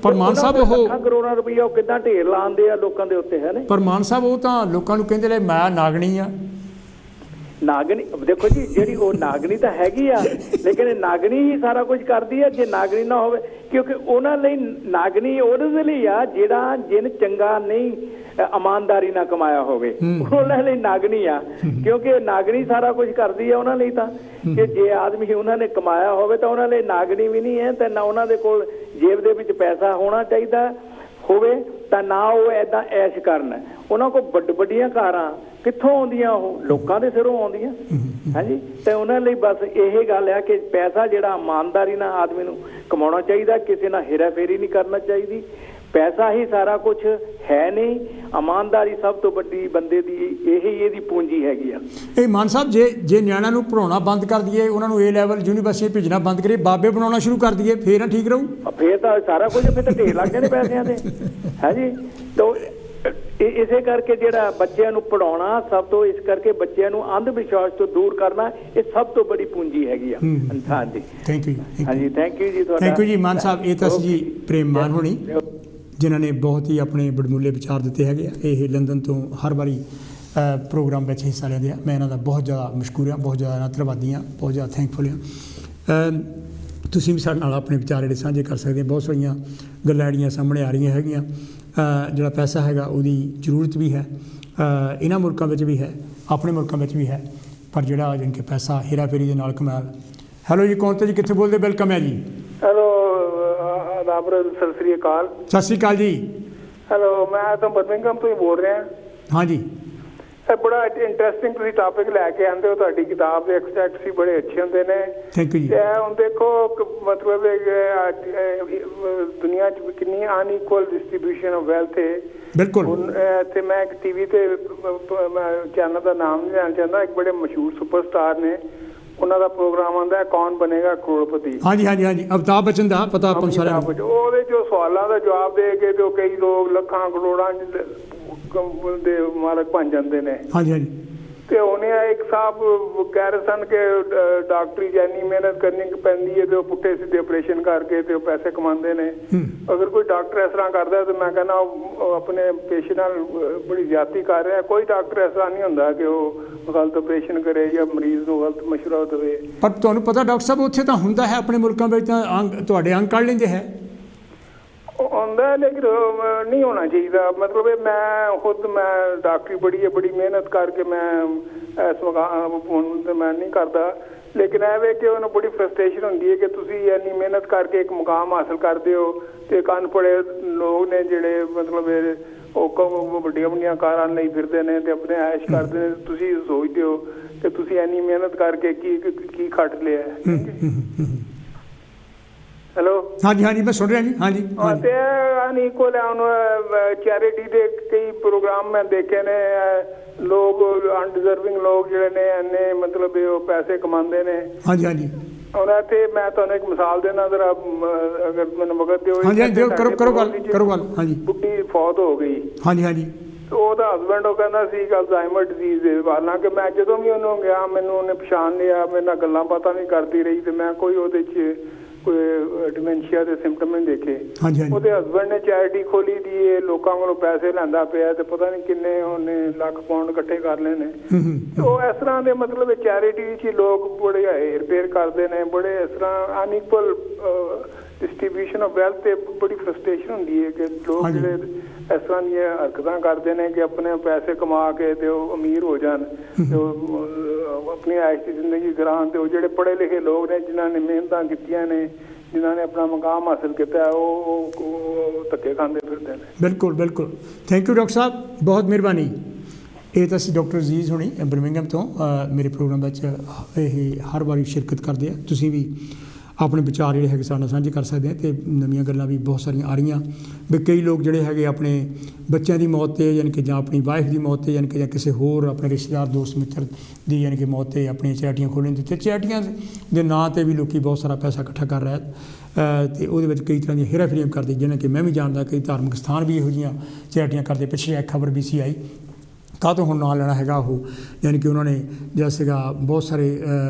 Speaker 2: ਪਰ ਮਾਨ ਸਾਹਿਬ ਉਹ ਲੱਖਾਂ ਕਰੋੜਾਂ ਰੁਪਈਆ ਉਹ ਕਿੱਦਾਂ ਢੇਰ ਲਾਉਂਦੇ ਆ ਲੋਕਾਂ ਦੇ ਉੱਤੇ, ਹੈ ਨਾ। ਪਰ ਮਾਨ ਸਾਹਿਬ ਉਹ ਤਾਂ ਲੋਕਾਂ ਨੂੰ ਕਹਿੰਦੇ ਨੇ ਮੈਂ ਨਾਗਣੀ ਆ। ਨਾਗਣੀ ਦੇਖੋ ਜੀ, ਜਿਹੜੀ ਉਹ ਨਾਗਣੀ ਤਾਂ ਹੈਗੀ ਆ, ਲੇਕਿਨ ਇਹ ਨਾਗਣੀ ਹੀ ਸਾਰਾ ਕੁਝ ਕਰਦੀ ਆ। ਜੇ ਨਾਗਣੀ ਨਾ ਹੋਵੇ, ਕਿਉਂਕਿ ਉਹਨਾਂ ਲਈ ਨਾਗਣੀ ਉਹਦੇ ਲਈ ਆ ਜਿਹੜਾ ਜਿਨ ਚੰਗਾ ਨਹੀਂ ਇਮਾਨਦਾਰੀ ਨਾਲ ਕਮਾਇਆ ਹੋਵੇ, ਉਹਨਾਂ ਲਈ ਨਾਗਣੀ ਆ। ਕਿਉਂਕਿ ਨਾਗਣੀ ਸਾਰਾ ਕੁਝ ਕਰਦੀ ਆ ਉਹਨਾਂ ਲਈ ਤਾਂ, ਕਿ ਜੇ ਆਦਮੀ ਉਹਨਾਂ ਨੇ ਕਮਾਇਆ ਹੋਵੇ ਤਾਂ ਉਹਨਾਂ ਲਈ ਨਾਗਣੀ ਵੀ ਨਹੀਂ ਹੈ। ਤੇ ਨਾ ਉਹਨਾਂ ਦੇ ਕੋਲ ਜੇਬ ਦੇ ਵਿੱਚ ਪੈਸਾ ਹੋਣਾ ਚਾਹੀਦਾ,
Speaker 3: ਹੋਵੇ ਤਾਂ ਨਾ ਉਹ ਇੱਦਾਂ ਐਸ਼ ਕਰਨ। ਉਹਨਾਂ ਕੋਲ ਵੱਡੀਆਂ ਕਾਰਾਂ ਕਿੱਥੋਂ ਆਉਂਦੀਆਂ, ਉਹ ਲੋਕਾਂ ਦੇ ਸਿਰੋਂ ਆਉਂਦੀਆਂ। ਹਾਂਜੀ, ਤੇ ਉਹਨਾਂ ਲਈ ਬਸ ਇਹ ਗੱਲ ਆ ਕਿ ਪੈਸਾ ਜਿਹੜਾ ਇਮਾਨਦਾਰੀ ਨਾਲ ਆਦਮੀ ਨੂੰ ਕਮਾਉਣਾ ਚਾਹੀਦਾ, ਕਿਸੇ ਨਾਲ ਹੇਰਾਫੇਰੀ ਨਹੀਂ ਕਰਨਾ ਚਾਹੀਦੀ। ਪੈਸਾ ਹੀ ਸਾਰਾ ਕੁਝ ਹੈ ਨਹੀਂ, ਇਮਾਨਦਾਰੀ ਸਭ ਤੋਂ ਵੱਡੀ ਬੰਦੇ ਦੀ ਇਹਦੀ ਪੂੰਜੀ ਹੈਗੀ ਆ।
Speaker 1: ਇਹ ਮਾਨ ਸਾਹਿਬ, ਜੇ ਨਿਆਣਿਆਂ ਨੂੰ ਪੜ੍ਹਾਉਣਾ ਬੰਦ ਕਰ ਦਈਏ, ਉਹਨਾਂ ਨੂੰ A ਲੈਵਲ ਯੂਨੀਵਰਸਿਟੀ ਭੇਜਣਾ ਬੰਦ ਕਰੀਏ, ਬਾਬੇ ਬਣਾਉਣਾ ਸ਼ੁਰੂ ਕਰ ਦਈਏ, ਫੇਰ ਨਾ ਠੀਕ ਰਹੂ?
Speaker 3: ਫੇਰ ਤਾਂ ਸਾਰਾ ਕੁਝ ਫਿਰ ਤਾਂ ਢੇਰ ਲੱਗ ਜਾਣੇ ਪੈਸਿਆਂ ਦੇ। ਹਾਂਜੀ, ਤਾਂ ਇਸੇ ਕਰਕੇ ਜਿਹੜਾ ਬੱਚਿਆਂ ਨੂੰ ਪੜ੍ਹਾਉਣਾ ਸਭ ਤੋਂ, ਇਸ ਕਰਕੇ ਬੱਚਿਆਂ ਨੂੰ ਅੰਧ ਵਿਸ਼ਵਾਸ ਤੋਂ ਦੂਰ ਕਰਨਾ, ਇਹ ਸਭ ਤੋਂ ਬੜੀ ਪੂੰਜੀ ਹੈਗੀ ਆ ਇਨਸਾਨ ਦੀ।
Speaker 1: Thank you.
Speaker 3: ਹਾਂਜੀ, ਥੈਂਕ ਯੂ ਜੀ ਤੁਹਾਡਾ।
Speaker 1: ਥੈਂਕ ਯੂ ਜੀ ਮਾਨ ਸਾਹਿਬ। ਇਹ ਤਾਂ ਸੀ ਜੀ ਪ੍ਰੇਮ ਮਾਨ ਹੋਣੀ, ਜਿਨ੍ਹਾਂ ਨੇ ਬਹੁਤ ਹੀ ਆਪਣੇ ਵਡਮੁੱਲੇ ਵਿਚਾਰ ਦਿੱਤੇ ਹੈਗੇ ਆ। ਇਹ ਲੰਡਨ ਤੋਂ ਹਰ ਵਾਰੀ ਪ੍ਰੋਗਰਾਮ ਵਿੱਚ ਹਿੱਸਾ ਲੈਂਦੇ ਆ। ਮੈਂ ਇਹਨਾਂ ਦਾ ਬਹੁਤ ਜ਼ਿਆਦਾ ਮਸ਼ਕੂਰ ਹਾਂ, ਬਹੁਤ ਜ਼ਿਆਦਾ ਧੰਨਵਾਦੀ ਹਾਂ, ਬਹੁਤ ਜ਼ਿਆਦਾ ਥੈਂਕਫੁਲ ਹਾਂ। ਤੁਸੀਂ ਵੀ ਸਾਡੇ ਨਾਲ ਆਪਣੇ ਵਿਚਾਰ ਜਿਹੜੇ ਸਾਂਝੇ ਕਰ ਸਕਦੇ ਹੋ। ਬਹੁਤ ਸਾਰੀਆਂ ਗੱਲਾਂ ਜਿਹੜੀਆਂ ਸਾਹਮਣੇ ਆ ਰਹੀਆਂ ਹੈਗੀਆਂ। ਜਿਹੜਾ ਪੈਸਾ ਹੈਗਾ ਉਹਦੀ ਜ਼ਰੂਰਤ ਵੀ ਹੈ, ਇਹਨਾਂ ਮੁਲਕਾਂ ਵਿੱਚ ਵੀ ਹੈ, ਆਪਣੇ ਮੁਲਕਾਂ ਵਿੱਚ ਵੀ ਹੈ, ਪਰ ਜਿਹੜਾ ਜਾਣੀ ਕਿ ਪੈਸਾ ਹੇਰਾਫੇਰੀ ਦੇ ਨਾਲ ਕਮਾਇਆ। ਹੈਲੋ ਜੀ, ਕੌਣ ਤੋਂ ਜੀ, ਕਿੱਥੇ ਬੋਲਦੇ? ਵੈਲਕਮ ਹੈ ਜੀ।
Speaker 4: ਹੈਲੋ, ਆਦਾਬ, ਸਤਿ ਸ੍ਰੀ ਅਕਾਲ।
Speaker 1: ਸਤਿ ਸ਼੍ਰੀ ਅਕਾਲ ਜੀ।
Speaker 4: ਹੈਲੋ, ਮੈਂ ਤਾਂ ਬਰਮਿੰਘਮ ਤੋਂ ਹੀ ਬੋਲ ਰਿਹਾ।
Speaker 1: ਹਾਂਜੀ,
Speaker 4: ਇਹ ਬੜਾ ਇੰਟਰਸਟਿੰਗ ਤੁਸੀਂ ਟਾਪਿਕ ਲੈ ਕੇ ਆਉਂਦੇ ਹੋ। ਤੁਹਾਡੀ ਕਿਤਾਬ ਦੇ ਐਕਸਟ੍ਰੈਕਟਸ ਵੀ ਬੜੇ ਅੱਛੇ ਹੁੰਦੇ ਨੇ।
Speaker 1: ਥੈਂਕ ਯੂ ਜੀ।
Speaker 4: ਤੇ ਹੁਣ ਦੇਖੋ, ਮਤਲਬ ਦੁਨੀਆ 'ਚ ਕਿੰਨੀ ਅਨਈਕੁਅਲ ਡਿਸਟ੍ਰੀਬਿਊਸ਼ਨ ਆਫ ਵੈਲਥ ਹੈ।
Speaker 1: ਬਿਲਕੁਲ।
Speaker 4: ਹੁਣ ਤੇ ਮੈਂ ਇੱਕ TV ਤੇ ਚੈਨਲ ਦਾ ਨਾਮ ਨਹੀਂ ਲੈਣਾ ਚਾਹੁੰਦਾ, ਇੱਕ ਬੜੇ ਮਸ਼ਹੂਰ ਸੁਪਰਸਟਾਰ ਨੇ, ਉਹਨਾਂ ਦਾ ਪ੍ਰੋਗਰਾਮ ਆਉਂਦਾ ਕੌਣ ਬਣੇਗਾ ਕਰੋੜਪਤੀ।
Speaker 1: ਹਾਂਜੀ ਹਾਂਜੀ ਹਾਂਜੀ, ਅਮਿਤਾਭ ਬੱਚਨ ਦਾ ਪਤਾ ਆਪਾਂ ਨੂੰ ਸਾਰਿਆਂ ਨੂੰ।
Speaker 4: ਉਹਦੇ 'ਚੋਂ ਸਵਾਲਾਂ ਦਾ ਜਵਾਬ ਦੇ ਕੇ ਤੇ ਕਈ ਲੋਕ ਲੱਖਾਂ ਕਰੋੜਾਂ ਦੇ ਮਾਲਕ ਬਣ ਜਾਂਦੇ ਨੇ।
Speaker 1: ਹਾਂਜੀ ਹਾਂਜੀ।
Speaker 4: ਤੇ ਉਹਨੇ ਇੱਕ ਸਾਹਿਬ ਕਹਿ ਰਹੇ ਸਨ ਕਿ ਡਾਕਟਰੀ ਜਾਨੀ ਮਿਹਨਤ ਕਰਨੀ ਪੈਂਦੀ ਹੈ ਤੇ ਉਹ ਪੁੱਠੇ ਸਿੱਧੇ ਆਪਰੇਸ਼ਨ ਕਰਕੇ ਤੇ ਉਹ ਪੈਸੇ ਕਮਾਉਂਦੇ ਨੇ। ਅਗਰ ਕੋਈ ਡਾਕਟਰ ਇਸ ਤਰ੍ਹਾਂ ਕਰਦਾ ਤੇ ਮੈਂ ਕਹਿੰਦਾ ਉਹ ਆਪਣੇ ਪੇਸ਼ੈਂਟ ਨਾਲ ਬੜੀ ਜ਼ਿਆਦਤੀ ਕਰ ਰਿਹਾ। ਕੋਈ ਡਾਕਟਰ ਐਸਾ ਨਹੀਂ ਹੁੰਦਾ ਕਿ ਉਹ ਗਲਤ ਆਪਰੇਸ਼ਨ ਕਰੇ ਜਾਂ ਮਰੀਜ਼ ਨੂੰ ਗਲਤ ਮਸ਼ਵਰਾ ਦੇਵੇ।
Speaker 1: ਪਰ ਤੁਹਾਨੂੰ ਪਤਾ ਡਾਕਟਰ ਸਾਹਿਬ, ਉੱਥੇ ਤਾਂ ਹੁੰਦਾ ਹੈ, ਆਪਣੇ ਮੁਲਕਾਂ ਵਿੱਚ ਤਾਂ ਤੁਹਾਡੇ ਅੰਗ ਕੱਢ ਲੈਂਦੇ ਹੈ।
Speaker 4: ਆਉਂਦਾ, ਲੇਕਿਨ ਨਹੀਂ ਹੋਣਾ ਚਾਹੀਦਾ। ਮਤਲਬ ਮੈਂ ਡਾਕਟਰੀ ਬੜੀ ਮਿਹਨਤ ਕਰਕੇ ਮੈਂ ਇਸ ਮਕਾਮ ਤੇ ਮੈਂ ਨਹੀਂ ਕਰਦਾ, ਲੇਕਿਨ ਇਹ ਵੇ ਕਿ ਉਹਨੂੰ ਬੜੀ ਫਰਸਟ੍ਰੇਸ਼ਨ ਹੁੰਦੀ ਹੈ ਕਿ ਤੁਸੀਂ ਇੰਨੀ ਮਿਹਨਤ ਕਰਕੇ ਇੱਕ ਮੁਕਾਮ ਹਾਸਲ ਕਰਦੇ ਹੋ ਤੇ ਇੱਕ ਅਨਪੜ੍ਹੇ ਲੋਕ ਨੇ ਜਿਹੜੇ ਮਤਲਬ ਉਹ ਵੱਡੀਆਂ ਕਾਰਾਂ ਲਈ ਫਿਰਦੇ ਨੇ ਤੇ ਆਪਣੇ ਐਸ਼ ਕਰਦੇ ਨੇ। ਤੁਸੀਂ ਸੋਚਦੇ ਹੋ ਕਿ ਤੁਸੀਂ ਇੰਨੀ ਮਿਹਨਤ ਕਰਕੇ ਕੀ ਖੱਟ ਲਿਆ। ਹੈਲੋ, ਹਾਂਜੀ
Speaker 1: ਹਾਂਜੀ, ਮੈਂ ਸੁਣ ਰਿਹਾ ਜੀ। ਹਾਂਜੀ,
Speaker 4: ਤੇ ਅਨਈਕੁਅਲ ਹੁਣ ਚੈਰਿਟੀ ਦੇ ਕਈ ਪ੍ਰੋਗਰਾਮ ਮੈਂ ਦੇਖੇ ਨੇ। ਲੋਕ ਅਨਡਿਜ਼ਰਵਿੰਗ ਲੋਕ ਜਿਹੜੇ ਨੇ ਇੰਨੇ ਮਤਲਬ ਉਹ ਪੈਸੇ ਕਮਾਉਂਦੇ ਨੇ।
Speaker 1: ਹਾਂਜੀ ਹਾਂਜੀ।
Speaker 4: ਉਹਨਾਂ ਤੇ ਮੈਂ ਤੁਹਾਨੂੰ ਇੱਕ ਮਿਸਾਲ ਦੇਣਾ ਜ਼ਰਾ, ਅਗਰ ਮੈਨੂੰ ਵਕਤ ਦਿਓ।
Speaker 1: ਹਾਂਜੀ, ਕਰੋ ਗੱਲ। ਹਾਂਜੀ,
Speaker 4: ਬੁੱਢੀ ਫੌਤ ਹੋ ਗਈ।
Speaker 1: ਹਾਂਜੀ ਹਾਂਜੀ।
Speaker 4: ਉਹਦਾ ਹਸਬੈਂਡ ਉਹ ਕਹਿੰਦਾ ਸੀ ਅਲਜ਼ਾਈਮਰ ਡਿਜ਼ੀਜ਼ ਦੇ, ਹਾਲਾਂਕਿ ਮੈਂ ਜਦੋਂ ਵੀ ਉਹਨੂੰ ਗਿਆ ਮੈਨੂੰ ਉਹਨੇ ਪਛਾਣ ਲਿਆ, ਮੇਰੇ ਨਾਲ ਗੱਲਾਂ ਬਾਤਾਂ ਵੀ ਕਰਦੀ ਰਹੀ ਤੇ ਮੈਂ ਕੋਈ ਉਹਦੇ 'ਚ ਕੋਈ ਡਿਮੈਂਸ਼ੀਆ ਦੇ ਸਿੰਪਟਮ ਨਹੀਂ ਦੇਖੇ। ਉਹਦੇ ਹਸਬੈਂਡ ਨੇ ਚੈਰਿਟੀ ਖੋਲੀ ਦੀ ਹੈ, ਲੋਕਾਂ ਕੋਲੋਂ ਪੈਸੇ ਲੈਂਦਾ ਪਿਆ ਤੇ ਪਤਾ ਨਹੀਂ ਕਿੰਨੇ ਉਹਨੇ ਲੱਖ ਪਾਉਂਡ ਇਕੱਠੇ ਕਰ ਲਏ ਨੇ। ਉਹ ਇਸ ਤਰ੍ਹਾਂ ਦੇ ਮਤਲਬ ਚੈਰਿਟੀ 'ਚ ਲੋਕ ਬੜੇ ਹੇਰ ਫੇਰ ਕਰਦੇ ਨੇ, ਬੜੇ ਇਸ ਤਰ੍ਹਾਂ ਅਨਈਕੁਅਲ ਡਿਸਟ੍ਰੀਬਿਊਸ਼ਨ ਆਫ ਵੈਲਥ ਤੇ ਬੜੀ ਫਰਸਟ੍ਰੇਸ਼ਨ ਹੁੰਦੀ ਹੈ ਕਿ ਲੋਕ ਜਿਹੜੇ ਇਸ ਤਰ੍ਹਾਂ ਦੀਆਂ ਹਰਕਤਾਂ ਕਰਦੇ ਨੇ ਕਿ ਆਪਣੇ ਪੈਸੇ ਕਮਾ ਕੇ ਤੇ ਉਹ ਅਮੀਰ ਹੋ ਜਾਣ ਤੇ ਉਹ ਆਪਣੀ ਐਸ਼ ਦੀ ਜ਼ਿੰਦਗੀ ਗੁਜ਼ਾਰਨ। ਤੇ ਉਹ ਜਿਹੜੇ ਪੜ੍ਹੇ ਲਿਖੇ ਲੋਕ ਨੇ, ਜਿਨ੍ਹਾਂ ਨੇ ਮਿਹਨਤਾਂ ਕੀਤੀਆਂ ਨੇ, ਜਿਨ੍ਹਾਂ ਨੇ ਆਪਣਾ ਮੁਕਾਮ ਹਾਸਿਲ ਕੀਤਾ, ਉਹ ਧੱਕੇ ਖਾਂਦੇ ਫਿਰਦੇ ਨੇ।
Speaker 1: ਬਿਲਕੁਲ ਬਿਲਕੁਲ। ਥੈਂਕ ਯੂ ਡਾਕਟਰ ਸਾਹਿਬ, ਬਹੁਤ ਮਿਹਰਬਾਨੀ। ਇਹ ਤਾਂ ਅਸੀਂ ਡਾਕਟਰ ਅਜ਼ੀਜ਼ ਹੋਣੀ ਬਰਮਿੰਘਮ ਤੋਂ ਮੇਰੇ ਪ੍ਰੋਗਰਾਮ ਵਿੱਚ ਇਹ ਹਰ ਵਾਰੀ ਸ਼ਿਰਕਤ ਕਰਦੇ ਆ। ਤੁਸੀਂ ਵੀ ਆਪਣੇ ਵਿਚਾਰ ਜਿਹੜੇ ਹੈਗੇ ਸਾਡੇ ਨਾਲ ਸਾਂਝੇ ਕਰ ਸਕਦੇ ਆ ਅਤੇ ਨਵੀਆਂ ਗੱਲਾਂ ਵੀ ਬਹੁਤ ਸਾਰੀਆਂ ਆ ਰਹੀਆਂ ਵੀ ਕਈ ਲੋਕ ਜਿਹੜੇ ਹੈਗੇ ਆਪਣੇ ਬੱਚਿਆਂ ਦੀ ਮੌਤ 'ਤੇ ਯਾਨੀ ਕਿ ਜਾਂ ਆਪਣੀ ਵਾਈਫ ਦੀ ਮੌਤ 'ਤੇ ਯਾਨੀ ਕਿ ਜਾਂ ਕਿਸੇ ਹੋਰ ਆਪਣੇ ਰਿਸ਼ਤੇਦਾਰ ਦੋਸਤ ਮਿੱਤਰ ਦੀ ਯਾਨੀ ਕਿ ਮੌਤ 'ਤੇ ਆਪਣੀਆਂ ਚੈਰਿਟੀਆਂ ਖੋਲ੍ਹਣ ਦੀ, ਅਤੇ ਚੈਰਿਟੀਆਂ ਦੇ ਨਾਂ 'ਤੇ ਵੀ ਲੋਕ ਬਹੁਤ ਸਾਰਾ ਪੈਸਾ ਇਕੱਠਾ ਕਰ ਰਿਹਾ ਅਤੇ ਉਹਦੇ ਵਿੱਚ ਕਈ ਤਰ੍ਹਾਂ ਦੀਆਂ ਹੇਰਾਫੇਰੀਆਂ ਕਰਦੇ, ਜਿਵੇਂ ਕਿ ਮੈਂ ਵੀ ਜਾਣਦਾ ਕਈ ਧਾਰਮਿਕ ਸਥਾਨ ਵੀ ਇਹੋ ਜਿਹੀਆਂ ਚੈਰਿਟੀਆਂ ਕਰਦੇ। ਪਿੱਛੇ ਇੱਕ ਖਬਰ ਵੀ ਸੀ ਆਈ, ਕਾਹ ਤੋਂ ਹੁਣ ਨਾਂ ਲੈਣਾ ਹੈਗਾ ਉਹ, ਯਾਨੀ ਕਿ ਉਹਨਾਂ ਨੇ ਜਿਹੜਾ ਸੀਗਾ ਬਹੁਤ ਸਾਰੇ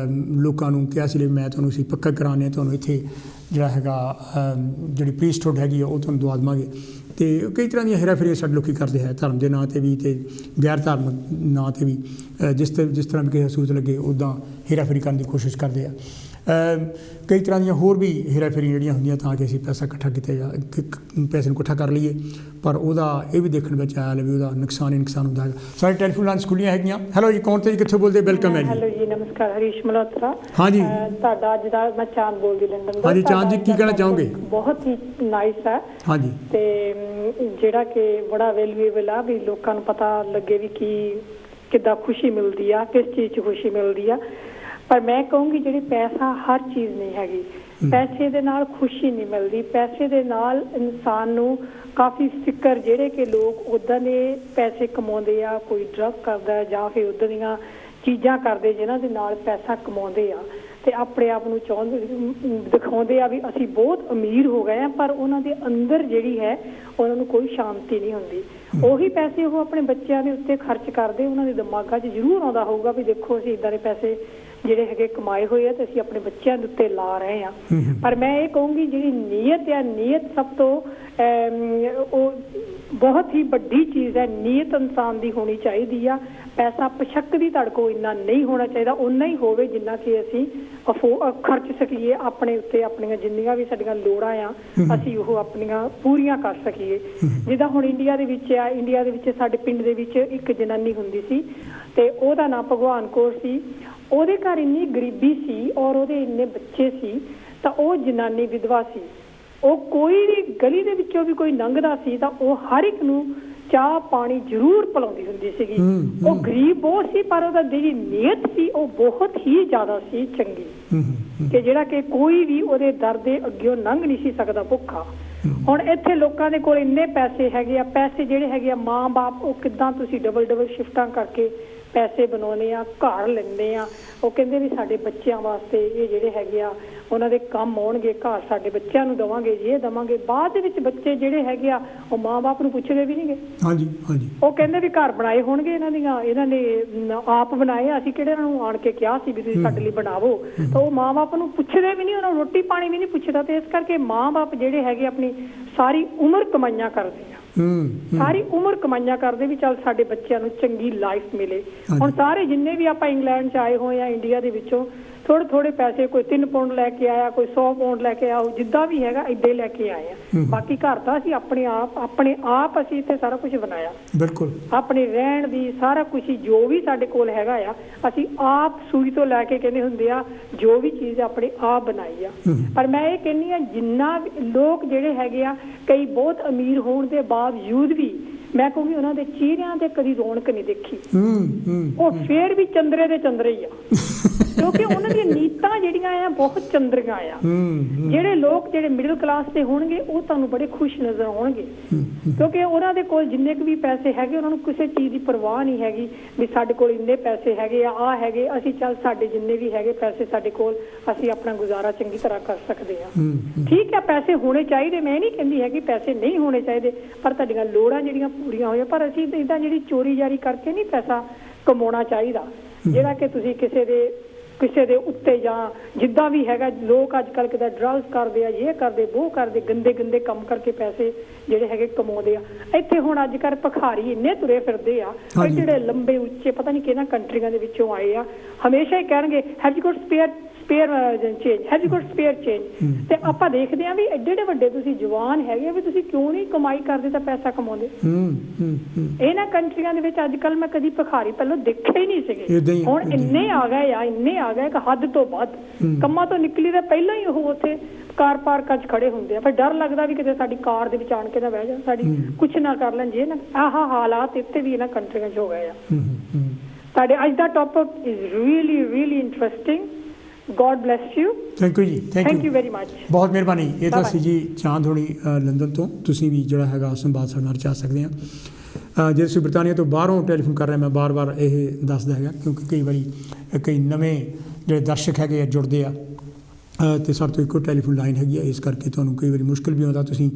Speaker 1: ਲੋਕਾਂ ਨੂੰ ਕਿਹਾ ਸੀ ਮੈਂ ਤੁਹਾਨੂੰ ਅਸੀਂ ਪੱਕਾ ਕਰਾਉਂਦੇ ਹਾਂ, ਤੁਹਾਨੂੰ ਇੱਥੇ ਜਿਹੜਾ ਹੈਗਾ ਜਿਹੜੀ ਪ੍ਰੀਸਟਹੁੱਡ ਹੈਗੀ ਆ ਉਹ ਤੁਹਾਨੂੰ ਦਵਾ ਦੇਵਾਂਗੇ। ਅਤੇ ਕਈ ਤਰ੍ਹਾਂ ਦੀਆਂ ਹੇਰਾਫੇਰੀਆਂ ਸਾਡੇ ਲੋਕ ਕਰਦੇ ਹੈ, ਧਰਮ ਦੇ ਨਾਂ 'ਤੇ ਵੀ ਅਤੇ ਗੈਰ ਧਾਰਮਿਕ ਨਾਂ 'ਤੇ ਵੀ, ਜਿਸ ਤਰ੍ਹਾਂ ਵੀ ਕਿਸੇ ਸੂਤ ਲੱਗੇ ਉੱਦਾਂ ਹੇਰਾਫੇਰੀ ਕਰਨ ਦੀ ਕੋਸ਼ਿਸ਼ ਕਰਦੇ ਆ। ਕਈ ਤਰ੍ਹਾਂ ਦੀਆਂ ਹੋਰ ਵੀ ਹੇਰਾਫੇਰੀਆਂ ਜਿਹੜੀਆਂ ਹੁੰਦੀਆਂ ਤਾਂ ਕਿ ਅਸੀਂ ਪੈਸਾ ਇਕੱਠਾ ਕੀਤਾ ਜਾਂ ਪੈਸੇ ਨੂੰ ਇਕੱਠਾ ਕਰ ਲਈਏ, ਪਰ ਉਹਦਾ ਇਹ ਵੀ ਦੇਖਣ ਵਿੱਚ ਆਇਆ ਵੀ ਉਹਦਾ ਨੁਕਸਾਨ ਹੀ ਨੁਕਸਾਨ ਹੁੰਦਾ ਹੈਗਾ। ਸਾਡੇ ਟੈਲੀਫੋਨ ਲਾਈਨਸ ਖੁੱਲੀਆਂ ਹੈਗੀਆਂ। ਹੈਲੋ ਜੀ, ਕੌਣ ਤੇ ਜੀ, ਕਿੱਥੋਂ ਬੋਲਦੇ? ਵੈਲਕਮ ਹੈ ਜੀ।
Speaker 5: ਹੈਲੋ ਜੀ, ਨਮਸਕਾਰ, ਹਰੀਸ਼ ਮਲਹੋਤਰਾ।
Speaker 1: ਹਾਂਜੀ
Speaker 5: ਤੁਹਾਡਾ ਅੱਜ ਦਾ ਮੈਂ ਚਾਂਦ ਬੋਲਦੀ ਲੰਡਨ ਤੋਂ।
Speaker 1: ਹਾਂਜੀ ਚਾਂਦ ਜੀ, ਕੀ ਕਹਿਣਾ ਚਾਹੋਗੇ?
Speaker 5: ਬਹੁਤ ਹੀ ਨਾਈਸ ਹੈ।
Speaker 1: ਹਾਂਜੀ,
Speaker 5: ਤੇ ਜਿਹੜਾ ਕਿ ਬੜਾ ਵੈਲਿਊਏਬਲ ਆ ਵੀ ਲੋਕਾਂ ਨੂੰ ਪਤਾ ਲੱਗੇ ਵੀ ਕਿੱਦਾਂ ਖੁਸ਼ੀ ਮਿਲਦੀ ਆ, ਕਿਸ ਚੀਜ਼ 'ਚ ਖੁਸ਼ੀ ਮਿਲਦੀ ਆ। ਪਰ ਮੈਂ ਕਹੂੰਗੀ ਜਿਹੜੀ ਪੈਸਾ ਹਰ ਚੀਜ਼ ਨਹੀਂ ਹੈਗੀ, ਪੈਸੇ ਦੇ ਨਾਲ ਖੁਸ਼ੀ ਨਹੀਂ ਮਿਲਦੀ। ਪੈਸੇ ਦੇ ਨਾਲ ਇਨਸਾਨ ਨੂੰ ਕਾਫੀ ਫਿਕਰ, ਜਿਹੜੇ ਕਿ ਲੋਕ ਉੱਦਾਂ ਦੇ ਪੈਸੇ ਕਮਾਉਂਦੇ ਆ, ਕੋਈ ਡਰੱਗ ਕਰਦਾ ਜਾਂ ਫਿਰ ਉੱਦਾਂ ਦੀਆਂ ਚੀਜ਼ਾਂ ਕਰਦੇ ਜਿਨ੍ਹਾਂ ਦੇ ਨਾਲ ਪੈਸਾ ਕਮਾਉਂਦੇ ਆ ਤੇ ਆਪਣੇ ਆਪ ਨੂੰ ਦਿਖਾਉਂਦੇ ਆ ਵੀ ਅਸੀਂ ਬਹੁਤ ਅਮੀਰ ਹੋ ਗਏ ਆ, ਪਰ ਉਹਨਾਂ ਦੇ ਅੰਦਰ ਜਿਹੜੀ ਹੈ ਉਹਨਾਂ ਨੂੰ ਕੋਈ ਸ਼ਾਂਤੀ ਨਹੀਂ ਹੁੰਦੀ। ਉਹੀ ਪੈਸੇ ਉਹ ਆਪਣੇ ਬੱਚਿਆਂ ਦੇ ਉੱਤੇ ਖਰਚ ਕਰਦੇ, ਉਹਨਾਂ ਦੇ ਦਿਮਾਗਾਂ 'ਚ ਜ਼ਰੂਰ ਆਉਂਦਾ ਹੋਊਗਾ ਵੀ ਦੇਖੋ ਅਸੀਂ ਇੱਦਾਂ ਦੇ ਪੈਸੇ ਜਿਹੜੇ ਹੈਗੇ ਕਮਾਏ ਹੋਏ ਆ ਤੇ ਅਸੀਂ ਆਪਣੇ ਬੱਚਿਆਂ ਦੇ ਉੱਤੇ ਲਾ ਰਹੇ ਹਾਂ। ਪਰ ਮੈਂ ਇਹ ਕਹੂੰਗੀ ਜਿਹੜੀ ਨੀਅਤ ਆ, ਨੀਅਤ ਸਭ ਤੋਂ ਉਹ ਬਹੁਤ ਹੀ ਵੱਡੀ ਚੀਜ਼ ਹੈ। ਨੀਅਤ ਇਨਸਾਨ ਦੀ ਹੋਣੀ ਚਾਹੀਦੀ ਆ। ਪੈਸਾ ਪਛਕ ਦੀ ਤੁਹਾਡੇ ਕੋਲ ਇੰਨਾ ਨਹੀਂ ਹੋਣਾ ਚਾਹੀਦਾ, ਓਨਾ ਹੀ ਹੋਵੇ ਜਿੰਨਾ ਕਿ ਅਸੀਂ ਖਰਚ ਸਕੀਏ ਆਪਣੇ ਉੱਤੇ, ਆਪਣੀਆਂ ਜਿੰਨੀਆਂ ਵੀ ਸਾਡੀਆਂ ਲੋੜਾਂ ਆ ਅਸੀਂ ਉਹ ਆਪਣੀਆਂ ਪੂਰੀਆਂ ਕਰ ਸਕੀਏ। ਜਿੱਦਾਂ ਹੁਣ ਇੰਡੀਆ ਦੇ ਵਿੱਚ ਆ, ਇੰਡੀਆ ਦੇ ਵਿੱਚ ਸਾਡੇ ਪਿੰਡ ਦੇ ਵਿੱਚ ਇੱਕ ਜਨਾਨੀ ਹੁੰਦੀ ਸੀ ਤੇ ਉਹਦਾ ਨਾਂ ਭਗਵਾਨ ਕੌਰ ਸੀ। ਉਹਦੇ ਘਰ ਇੰਨੀ ਗਰੀਬੀ ਸੀ ਔਰ ਉਹਦੇ ਇੰਨੇ ਬੱਚੇ ਸੀ ਤਾਂ ਉਹ ਜਨਾਨੀ ਵਿਧਵਾ ਸੀ। ਉਹ ਕੋਈ ਵੀ ਗਲੀ ਦੇ ਵਿੱਚੋਂ ਵੀ ਕੋਈ ਲੰਘਦਾ ਸੀ ਤਾਂ ਉਹ ਹਰ ਇੱਕ ਨੂੰ ਚਾਹ ਪਾਣੀ ਜ਼ਰੂਰ ਪਿਲਾਉਂਦੀ ਹੁੰਦੀ ਸੀਗੀ। ਉਹ ਗਰੀਬ ਬਹੁਤ ਸੀ ਪਰ ਉਹਦਾ ਜਿਹੜੀ ਨੀਅਤ ਸੀ ਉਹ ਬਹੁਤ ਹੀ ਜ਼ਿਆਦਾ ਸੀ ਚੰਗੀ, ਕਿ ਜਿਹੜਾ ਕਿ ਕੋਈ ਵੀ ਉਹਦੇ ਦਰ ਦੇ ਅੱਗਿਓਂ ਲੰਘ ਨਹੀਂ ਸੀ ਸਕਦਾ ਭੁੱਖਾ। ਹੁਣ ਇੱਥੇ ਲੋਕਾਂ ਦੇ ਕੋਲ ਇੰਨੇ ਪੈਸੇ ਹੈਗੇ ਆ, ਪੈਸੇ ਜਿਹੜੇ ਹੈਗੇ ਆ ਮਾਂ ਬਾਪ ਉਹ ਕਿੱਦਾਂ ਤੁਸੀਂ ਡਬਲ ਸ਼ਿਫਟਾਂ ਕਰਕੇ ਪੈਸੇ ਬਣਾਉਂਦੇ ਆ, ਘਰ ਲੈਂਦੇ ਆ। ਉਹ ਕਹਿੰਦੇ ਵੀ ਸਾਡੇ ਬੱਚਿਆਂ ਵਾਸਤੇ ਇਹ ਜਿਹੜੇ ਹੈਗੇ ਆ ਉਹਨਾਂ ਦੇ ਕੰਮ ਆਉਣਗੇ, ਘਰ ਸਾਡੇ ਬੱਚਿਆਂ ਨੂੰ ਦੇਵਾਂਗੇ, ਇਹ ਦੇਵਾਂਗੇ। ਬਾਅਦ ਦੇ ਵਿੱਚ ਬੱਚੇ ਜਿਹੜੇ ਹੈਗੇ ਆ ਉਹ ਮਾਂ ਬਾਪ ਨੂੰ ਪੁੱਛਦੇ ਵੀ ਨਹੀਂਗੇ।
Speaker 1: ਹਾਂਜੀ ਹਾਂਜੀ, ਉਹ
Speaker 5: ਕਹਿੰਦੇ ਵੀ ਘਰ ਬਣਾਏ ਹੋਣਗੇ ਇਹਨਾਂ ਨੇ ਆਪ ਬਣਾਏ, ਅਸੀਂ ਕਿਹੜੇ ਇਹਨਾਂ ਨੂੰ ਆਣ ਕੇ ਕਿਹਾ ਸੀ ਵੀ ਤੁਸੀਂ ਸਾਡੇ ਲਈ ਬਣਾਵੋ। ਤਾਂ ਉਹ ਮਾਂ ਬਾਪ ਨੂੰ ਪੁੱਛਦੇ ਵੀ ਨਹੀਂ, ਉਹਨਾਂ ਨੂੰ ਰੋਟੀ ਪਾਣੀ ਵੀ ਨਹੀਂ ਪੁੱਛਦਾ। ਤੇ ਇਸ ਕਰਕੇ ਮਾਂ ਬਾਪ ਜਿਹੜੇ ਹੈਗੇ ਆਪਣੀ ਸਾਰੀ ਉਮਰ ਕਮਾਈਆਂ ਕਰਦੇ ਆ, ਸਾਰੀ ਉਮਰ ਕਮਾਈਆਂ ਕਰਦੇ ਵੀ ਚੱਲ ਸਾਡੇ ਬੱਚਿਆਂ ਨੂੰ ਚੰਗੀ ਲਾਈਫ ਮਿਲੇ। ਹੁਣ ਸਾਰੇ ਜਿੰਨੇ ਵੀ ਆਪਾਂ ਇੰਗਲੈਂਡ 'ਚ ਆਏ ਹੋਏ ਆ ਇੰਡੀਆ ਦੇ ਵਿੱਚੋਂ ਥੋੜੇ ਪੈਸੇ, ਕੋਈ 3 ਪਾਉਂਡ ਲੈ ਕੇ ਆਇਆ, ਕੋਈ 100 ਪਾਉਂਡ ਲੈ ਕੇ ਆਇਆ, ਜਿੱਦਾਂ ਵੀ ਹੈਗਾ ਏਦਾਂ ਹੀ ਲੈ ਕੇ ਆਏ ਆ। ਬਾਕੀ ਘਰ ਤਾਂ ਅਸੀਂ ਆਪਣੇ ਆਪ ਅਸੀਂ ਇੱਥੇ ਸਾਰਾ ਕੁਝ ਬਣਾਇਆ, ਬਿਲਕੁਲ ਆਪਣੇ ਰਹਿਣ ਦੀ ਸਾਰਾ ਕੁਝ ਜੋ ਵੀ ਸਾਡੇ ਕੋਲ ਹੈਗਾ ਆ ਅਸੀਂ ਆਪ ਸੂਈ ਤੋਂ ਲੈ ਕੇ ਕਹਿੰਦੇ ਹੁੰਦੇ ਆ ਜੋ ਵੀ ਚੀਜ਼ ਆਪਣੇ ਆਪ ਬਣਾਈ ਆ। ਪਰ ਮੈਂ ਇਹ ਕਹਿੰਦੀ ਆ ਜਿੰਨਾ ਲੋਕ ਜਿਹੜੇ ਹੈਗੇ ਆ ਕਈ ਬਹੁਤ ਅਮੀਰ ਹੋਣ ਦੇ ਬਾਵਜੂਦ ਵੀ ਮੈਂ ਕਹੂੰਗੀ ਉਹਨਾਂ ਦੇ ਚਿਹਰਿਆਂ ਤੇ ਕਦੀ ਰੌਣਕ ਨਹੀਂ ਦੇਖੀ। ਉਹ ਫੇਰ ਵੀ ਚੰਦਰੇ ਦੇ ਚੰਦਰੇ ਹੀ ਆ ਕਿਉਂਕਿ ਉਹਨਾਂ ਦੀਆਂ ਨੀਤਾਂ ਜਿਹੜੀਆਂ ਆ ਬਹੁਤ ਚੰਦਰੀਆਂ ਆ। ਜਿਹੜੇ ਲੋਕ ਜਿਹੜੇ ਮਿਡਲ ਕਲਾਸ ਦੇ ਹੋਣਗੇ ਉਹ ਤੁਹਾਨੂੰ ਬੜੇ ਖੁਸ਼ ਨਜ਼ਰ ਆਉਣਗੇ ਕਿਉਂਕਿ ਉਹਨਾਂ ਦੇ ਕੋਲ ਜਿੰਨੇ ਕੁ ਵੀ ਪੈਸੇ ਹੈਗੇ ਉਹਨਾਂ ਨੂੰ ਕਿਸੇ ਚੀਜ਼ ਦੀ ਪਰਵਾਹ ਨਹੀਂ ਹੈਗੀ ਵੀ ਸਾਡੇ ਕੋਲ ਇੰਨੇ ਪੈਸੇ ਹੈਗੇ ਆ ਹੈਗੇ ਅਸੀਂ ਚੱਲ ਸਾਡੇ ਜਿੰਨੇ ਵੀ ਹੈਗੇ ਪੈਸੇ ਸਾਡੇ ਕੋਲ ਅਸੀਂ ਆਪਣਾ ਗੁਜ਼ਾਰਾ ਚੰਗੀ ਤਰ੍ਹਾਂ ਕਰ ਸਕਦੇ ਆ। ਠੀਕ ਹੈ, ਪੈਸੇ ਹੋਣੇ ਚਾਹੀਦੇ, ਮੈਂ ਨਹੀਂ ਕਹਿੰਦੀ ਹੈਗੀ ਪੈਸੇ ਨਹੀਂ ਹੋਣੇ ਚਾਹੀਦੇ, ਪਰ ਤੁਹਾਡੀਆਂ ਲੋੜਾਂ ਜਿਹੜੀਆਂ ਪੂਰੀਆਂ ਹੋਈਆਂ। ਪਰ ਅਸੀਂ ਇੱਦਾਂ ਜਿਹੜੀ ਚੋਰੀ ਜਾਰੀ ਕਰਕੇ ਨਹੀਂ ਪੈਸਾ ਕਮਾਉਣਾ ਚਾਹੀਦਾ ਜਿਹੜਾ ਕਿ ਤੁਸੀਂ ਕਿਸੇ ਦੇ ਉੱਤੇ ਜਾਂ ਜਿੱਦਾਂ ਵੀ ਹੈਗਾ। ਲੋਕ ਅੱਜ ਕੱਲ੍ਹ ਕਿਤੇ ਡਰੱਗਸ ਕਰਦੇ ਆ, ਇਹ ਕਰਦੇ ਉਹ ਕਰਦੇ, ਗੰਦੇ ਕੰਮ ਕਰਕੇ ਪੈਸੇ ਜਿਹੜੇ ਹੈਗੇ ਕਮਾਉਂਦੇ ਆ। ਇੱਥੇ ਹੁਣ ਅੱਜ ਕੱਲ੍ਹ ਭਿਖਾਰੀ ਇੰਨੇ ਤੁਰੇ ਫਿਰਦੇ ਆ ਜਿਹੜੇ ਲੰਬੇ ਉੱਚੇ ਪਤਾ ਨਹੀਂ ਕਿਹਨਾਂ ਕੰਟਰੀਆਂ ਦੇ ਵਿੱਚੋਂ ਆਏ ਆ, ਹਮੇਸ਼ਾ ਹੀ ਕਹਿਣਗੇ have you got spare change. ਤੇ ਆਪਾਂ ਦੇਖਦੇ ਆ ਵੀ ਐਡੇ ਵੱਡੇ ਤੁਸੀਂ ਜਵਾਨ ਹੈਗੇ ਵੀ ਤੁਸੀਂ ਕਿਉਂ ਨਹੀਂ ਕਮਾਈ ਕਰਦੇ ਤਾਂ ਪੈਸਾ ਕਮਾਉਂਦੇ। ਇਹਨਾਂ ਕੰਟਰੀਆਂ ਦੇ ਵਿੱਚ ਅੱਜ ਕੱਲ੍ਹ ਮੈਂ ਕਦੀ ਭਿਖਾਰੀ ਪਹਿਲਾਂ ਦੇਖੇ ਹੀ ਨਹੀਂ ਸੀਗੇ, ਹੁਣ ਇੰਨੇ ਆ ਗਏ ਕਿ ਹੱਦ ਤੋਂ ਵੱਧ। ਕੰਮਾਂ ਤੋਂ ਨਿਕਲੀ ਤਾਂ ਪਹਿਲਾਂ ਹੀ ਉਹ ਉੱਥੇ ਕਾਰ ਪਾਰਕਾਂ 'ਚ ਖੜੇ ਹੁੰਦੇ ਆ, ਫਿਰ ਡਰ ਲੱਗਦਾ ਵੀ ਕਿਤੇ ਸਾਡੀ ਕਾਰ ਦੇ ਵਿੱਚ ਆਣ ਕੇ ਨਾ ਬਹਿ ਜਾਣ, ਸਾਡੀ ਕੁਛ ਨਾ ਕਰ ਲੈਣ। ਜੇ ਨਾ ਆਹ ਹਾਲਾਤ ਇੱਥੇ ਵੀ ਇਹਨਾਂ ਕੰਟਰੀਆਂ 'ਚ ਹੋ ਗਏ ਆ। ਸਾਡੇ ਅੱਜ ਦਾ topic is really interesting. God bless you.
Speaker 1: Thank you ਜੀ,
Speaker 5: ਥੈਂਕ ਯੂ ਵੈਰੀ ਮਚ,
Speaker 1: ਬਹੁਤ ਮਿਹਰਬਾਨੀ। ਇਹ ਤਾਂ ਸੀ ਜੀ ਚਾਂਦ ਹੋਣੀ ਲੰਡਨ ਤੋਂ। ਤੁਸੀਂ ਵੀ ਜਿਹੜਾ ਹੈਗਾ ਸੰਵਾਦ ਸਾਡੇ ਨਾਲ ਰਚਾ ਸਕਦੇ ਆ। ਜੇ ਤੁਸੀਂ ਬਰਤਾਨੀਆ ਤੋਂ ਬਾਹਰੋਂ ਟੈਲੀਫੋਨ ਕਰ ਰਹੇ, ਮੈਂ ਬਾਰ ਇਹ ਦੱਸਦਾ ਹੈਗਾ ਕਿਉਂਕਿ ਕਈ ਵਾਰੀ ਕਈ ਨਵੇਂ ਜਿਹੜੇ ਦਰਸ਼ਕ ਹੈਗੇ ਆ ਜੁੜਦੇ ਆ ਅਤੇ ਸਾਡੇ ਤੋਂ ਇੱਕੋ ਟੈਲੀਫੋਨ ਲਾਈਨ ਹੈਗੀ ਆ, ਇਸ ਕਰਕੇ ਤੁਹਾਨੂੰ ਕਈ ਵਾਰੀ ਮੁਸ਼ਕਿਲ ਵੀ ਆਉਂਦਾ। ਤੁਸੀਂ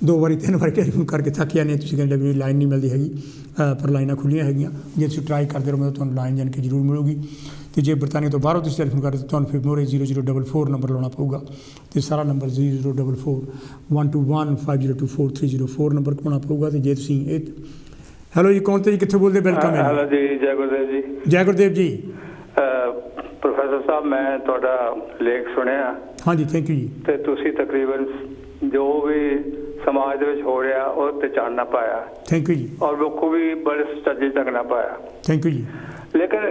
Speaker 1: 2 ਵਾਰੀ 3 ਵਾਰੀ ਟੈਲੀਫੋਨ ਕਰਕੇ ਥੱਕ ਜਾਂਦੇ, ਤੁਸੀਂ ਕਹਿੰਦੇ ਵੀ ਲਾਈਨ ਨਹੀਂ ਮਿਲਦੀ ਹੈਗੀ, ਪਰ ਲਾਈਨਾਂ ਖੁੱਲ੍ਹੀਆਂ ਹੈਗੀਆਂ। ਜੇ ਤੁਸੀਂ ਟਰਾਈ ਕਰਦੇ ਰਹੋ ਤੁਹਾਨੂੰ ਲਾਈਨ ਜਾਣ ਕੇ ਜ਼ਰੂਰ ਮਿਲੂਗੀ। ਅਤੇ ਜੇ ਬਰਤਾਨੀਆ ਤੋਂ ਬਾਹਰੋਂ ਤੁਸੀਂ ਟੈਲੀਫੋਨ ਕਰਦੇ ਤੁਹਾਨੂੰ ਫਿਰ ਮੋਰੇ 0044 ਨੰਬਰ ਲਾਉਣਾ ਪਊਗਾ ਅਤੇ ਸਾਰਾ ਨੰਬਰ 0044 121 5024 ਨੰਬਰ ਘੁਮਾਉਣਾ ਪਊਗਾ। ਅਤੇ ਜੇ ਤੁਸੀਂ ਇਹ ਹੈਲੋ ਜੀ, ਕੌਣ ਤੇ ਜੀ, ਕਿੱਥੋਂ ਬੋਲਦੇ? ਵੈਲਕਮ ਹੈ।
Speaker 6: ਹੈਲੋ ਜੀ, ਜੈ ਗੁਰਦੇਵ ਜੀ।
Speaker 1: ਜੈ ਗੁਰਦੇਵ ਜੀ।
Speaker 6: ਪ੍ਰੋਫੈਸਰ ਸਾਹਿਬ ਮੈਂ ਤੁਹਾਡਾ ਲੇਖ ਸੁਣਿਆ।
Speaker 1: ਹਾਂਜੀ, ਥੈਂਕ ਯੂ ਜੀ।
Speaker 6: ਤੇ ਤੁਸੀਂ ਤਕਰੀਬਨ ਜੋ ਵੀ ਸਮਾਜ ਦੇ ਵਿੱਚ ਹੋ ਰਿਹਾ ਉਹ ਤੇ ਚਾਨਣਾ ਪਾਇਆ।
Speaker 1: ਥੈਂਕ ਯੂ ਜੀ।
Speaker 6: ਔਰ ਲੋਕੋ ਵੀ ਬੜੇ ਸੱਚੇ ਤੱਕ ਨਾ ਪਾਇਆ।
Speaker 1: ਥੈਂਕ ਯੂ ਜੀ।
Speaker 6: ਲੇਕਿਨ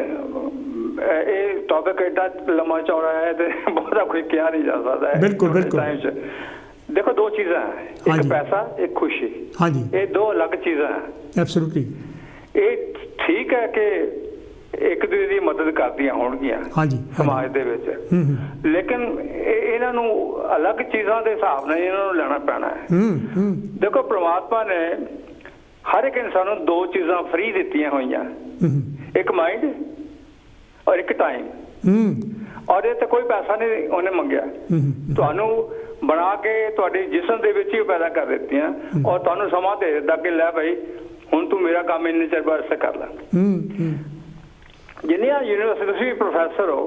Speaker 6: ਇਹ ਟੌਪਿਕ ਐਡਾ ਲੰਮਾ ਚੌੜਾ ਹੈ ਤੇ ਬਹੁਤਾ ਕੋਈ ਕਿਹਾ ਨਹੀਂ ਜਾ ਸਕਦਾ ਹੈ।
Speaker 1: ਬਿਲਕੁਲ ਬਿਲਕੁਲ।
Speaker 6: ਦੇਖੋ ਦੋ ਚੀਜ਼ਾਂ ਹੈ, ਇੱਕ ਪੈਸਾ, ਇੱਕ ਖੁਸ਼ੀ।
Speaker 1: ਹਾਂਜੀ, ਇਹ
Speaker 6: ਦੋ ਅਲੱਗ ਚੀਜ਼ਾਂ ਹੈ।
Speaker 1: ਐਬਸੋਲੂਟਲੀ।
Speaker 6: ਇਹ ਠੀਕ ਹੈ ਕਿ ਇੱਕ ਦੂਜੇ ਦੀ ਮਦਦ ਕਰਦੀਆਂ ਹੋਣਗੀਆਂ ਸਮਾਜ ਦੇ ਵਿੱਚ, ਲੇਕਿਨ ਇਹਨਾਂ ਨੂੰ ਅਲੱਗ ਚੀਜ਼ਾਂ ਦੇ ਹਿਸਾਬ ਨਾਲ ਇਹਨਾਂ ਨੂੰ ਲੈਣਾ ਪੈਣਾ ਹੈ। ਦੇਖੋ ਪ੍ਰਮਾਤਮਾ ਨੇ ਹਰ ਇੱਕ ਇਨਸਾਨ ਨੂੰ ਦੋ ਚੀਜ਼ਾਂ ਫ੍ਰੀ ਦਿੱਤੀਆਂ ਹੋਈਆਂ, ਇੱਕ ਮਾਈਂਡ ਔਰ ਇੱਕ ਟਾਈਮ। ਔਰ ਇਹ ਤੇ ਕੋਈ ਪੈਸਾ ਨਹੀਂ ਉਹਨੇ ਮੰਗਿਆ, ਤੁਹਾਨੂੰ ਬਣਾ ਕੇ ਤੁਹਾਡੇ ਜਿਸਮ ਦੇ ਵਿੱਚ ਹੀ ਪੈਦਾ ਕਰ ਦਿੱਤੀਆਂ ਔਰ ਤੁਹਾਨੂੰ ਸਮਾਂ ਦੇ ਦਿੱਤਾ ਕਿ ਲੈ ਭਾਈ ਹੁਣ ਤੂੰ ਮੇਰਾ ਕੰਮ ਇੰਨੇ ਚਿਰ ਬਾਅਦ ਕਰ ਲੈ। ਜਿੰਨੀਆਂ ਯੂਨੀਵਰਸਿਟੀ ਤੁਸੀਂ ਪ੍ਰੋਫੈਸਰ ਹੋ,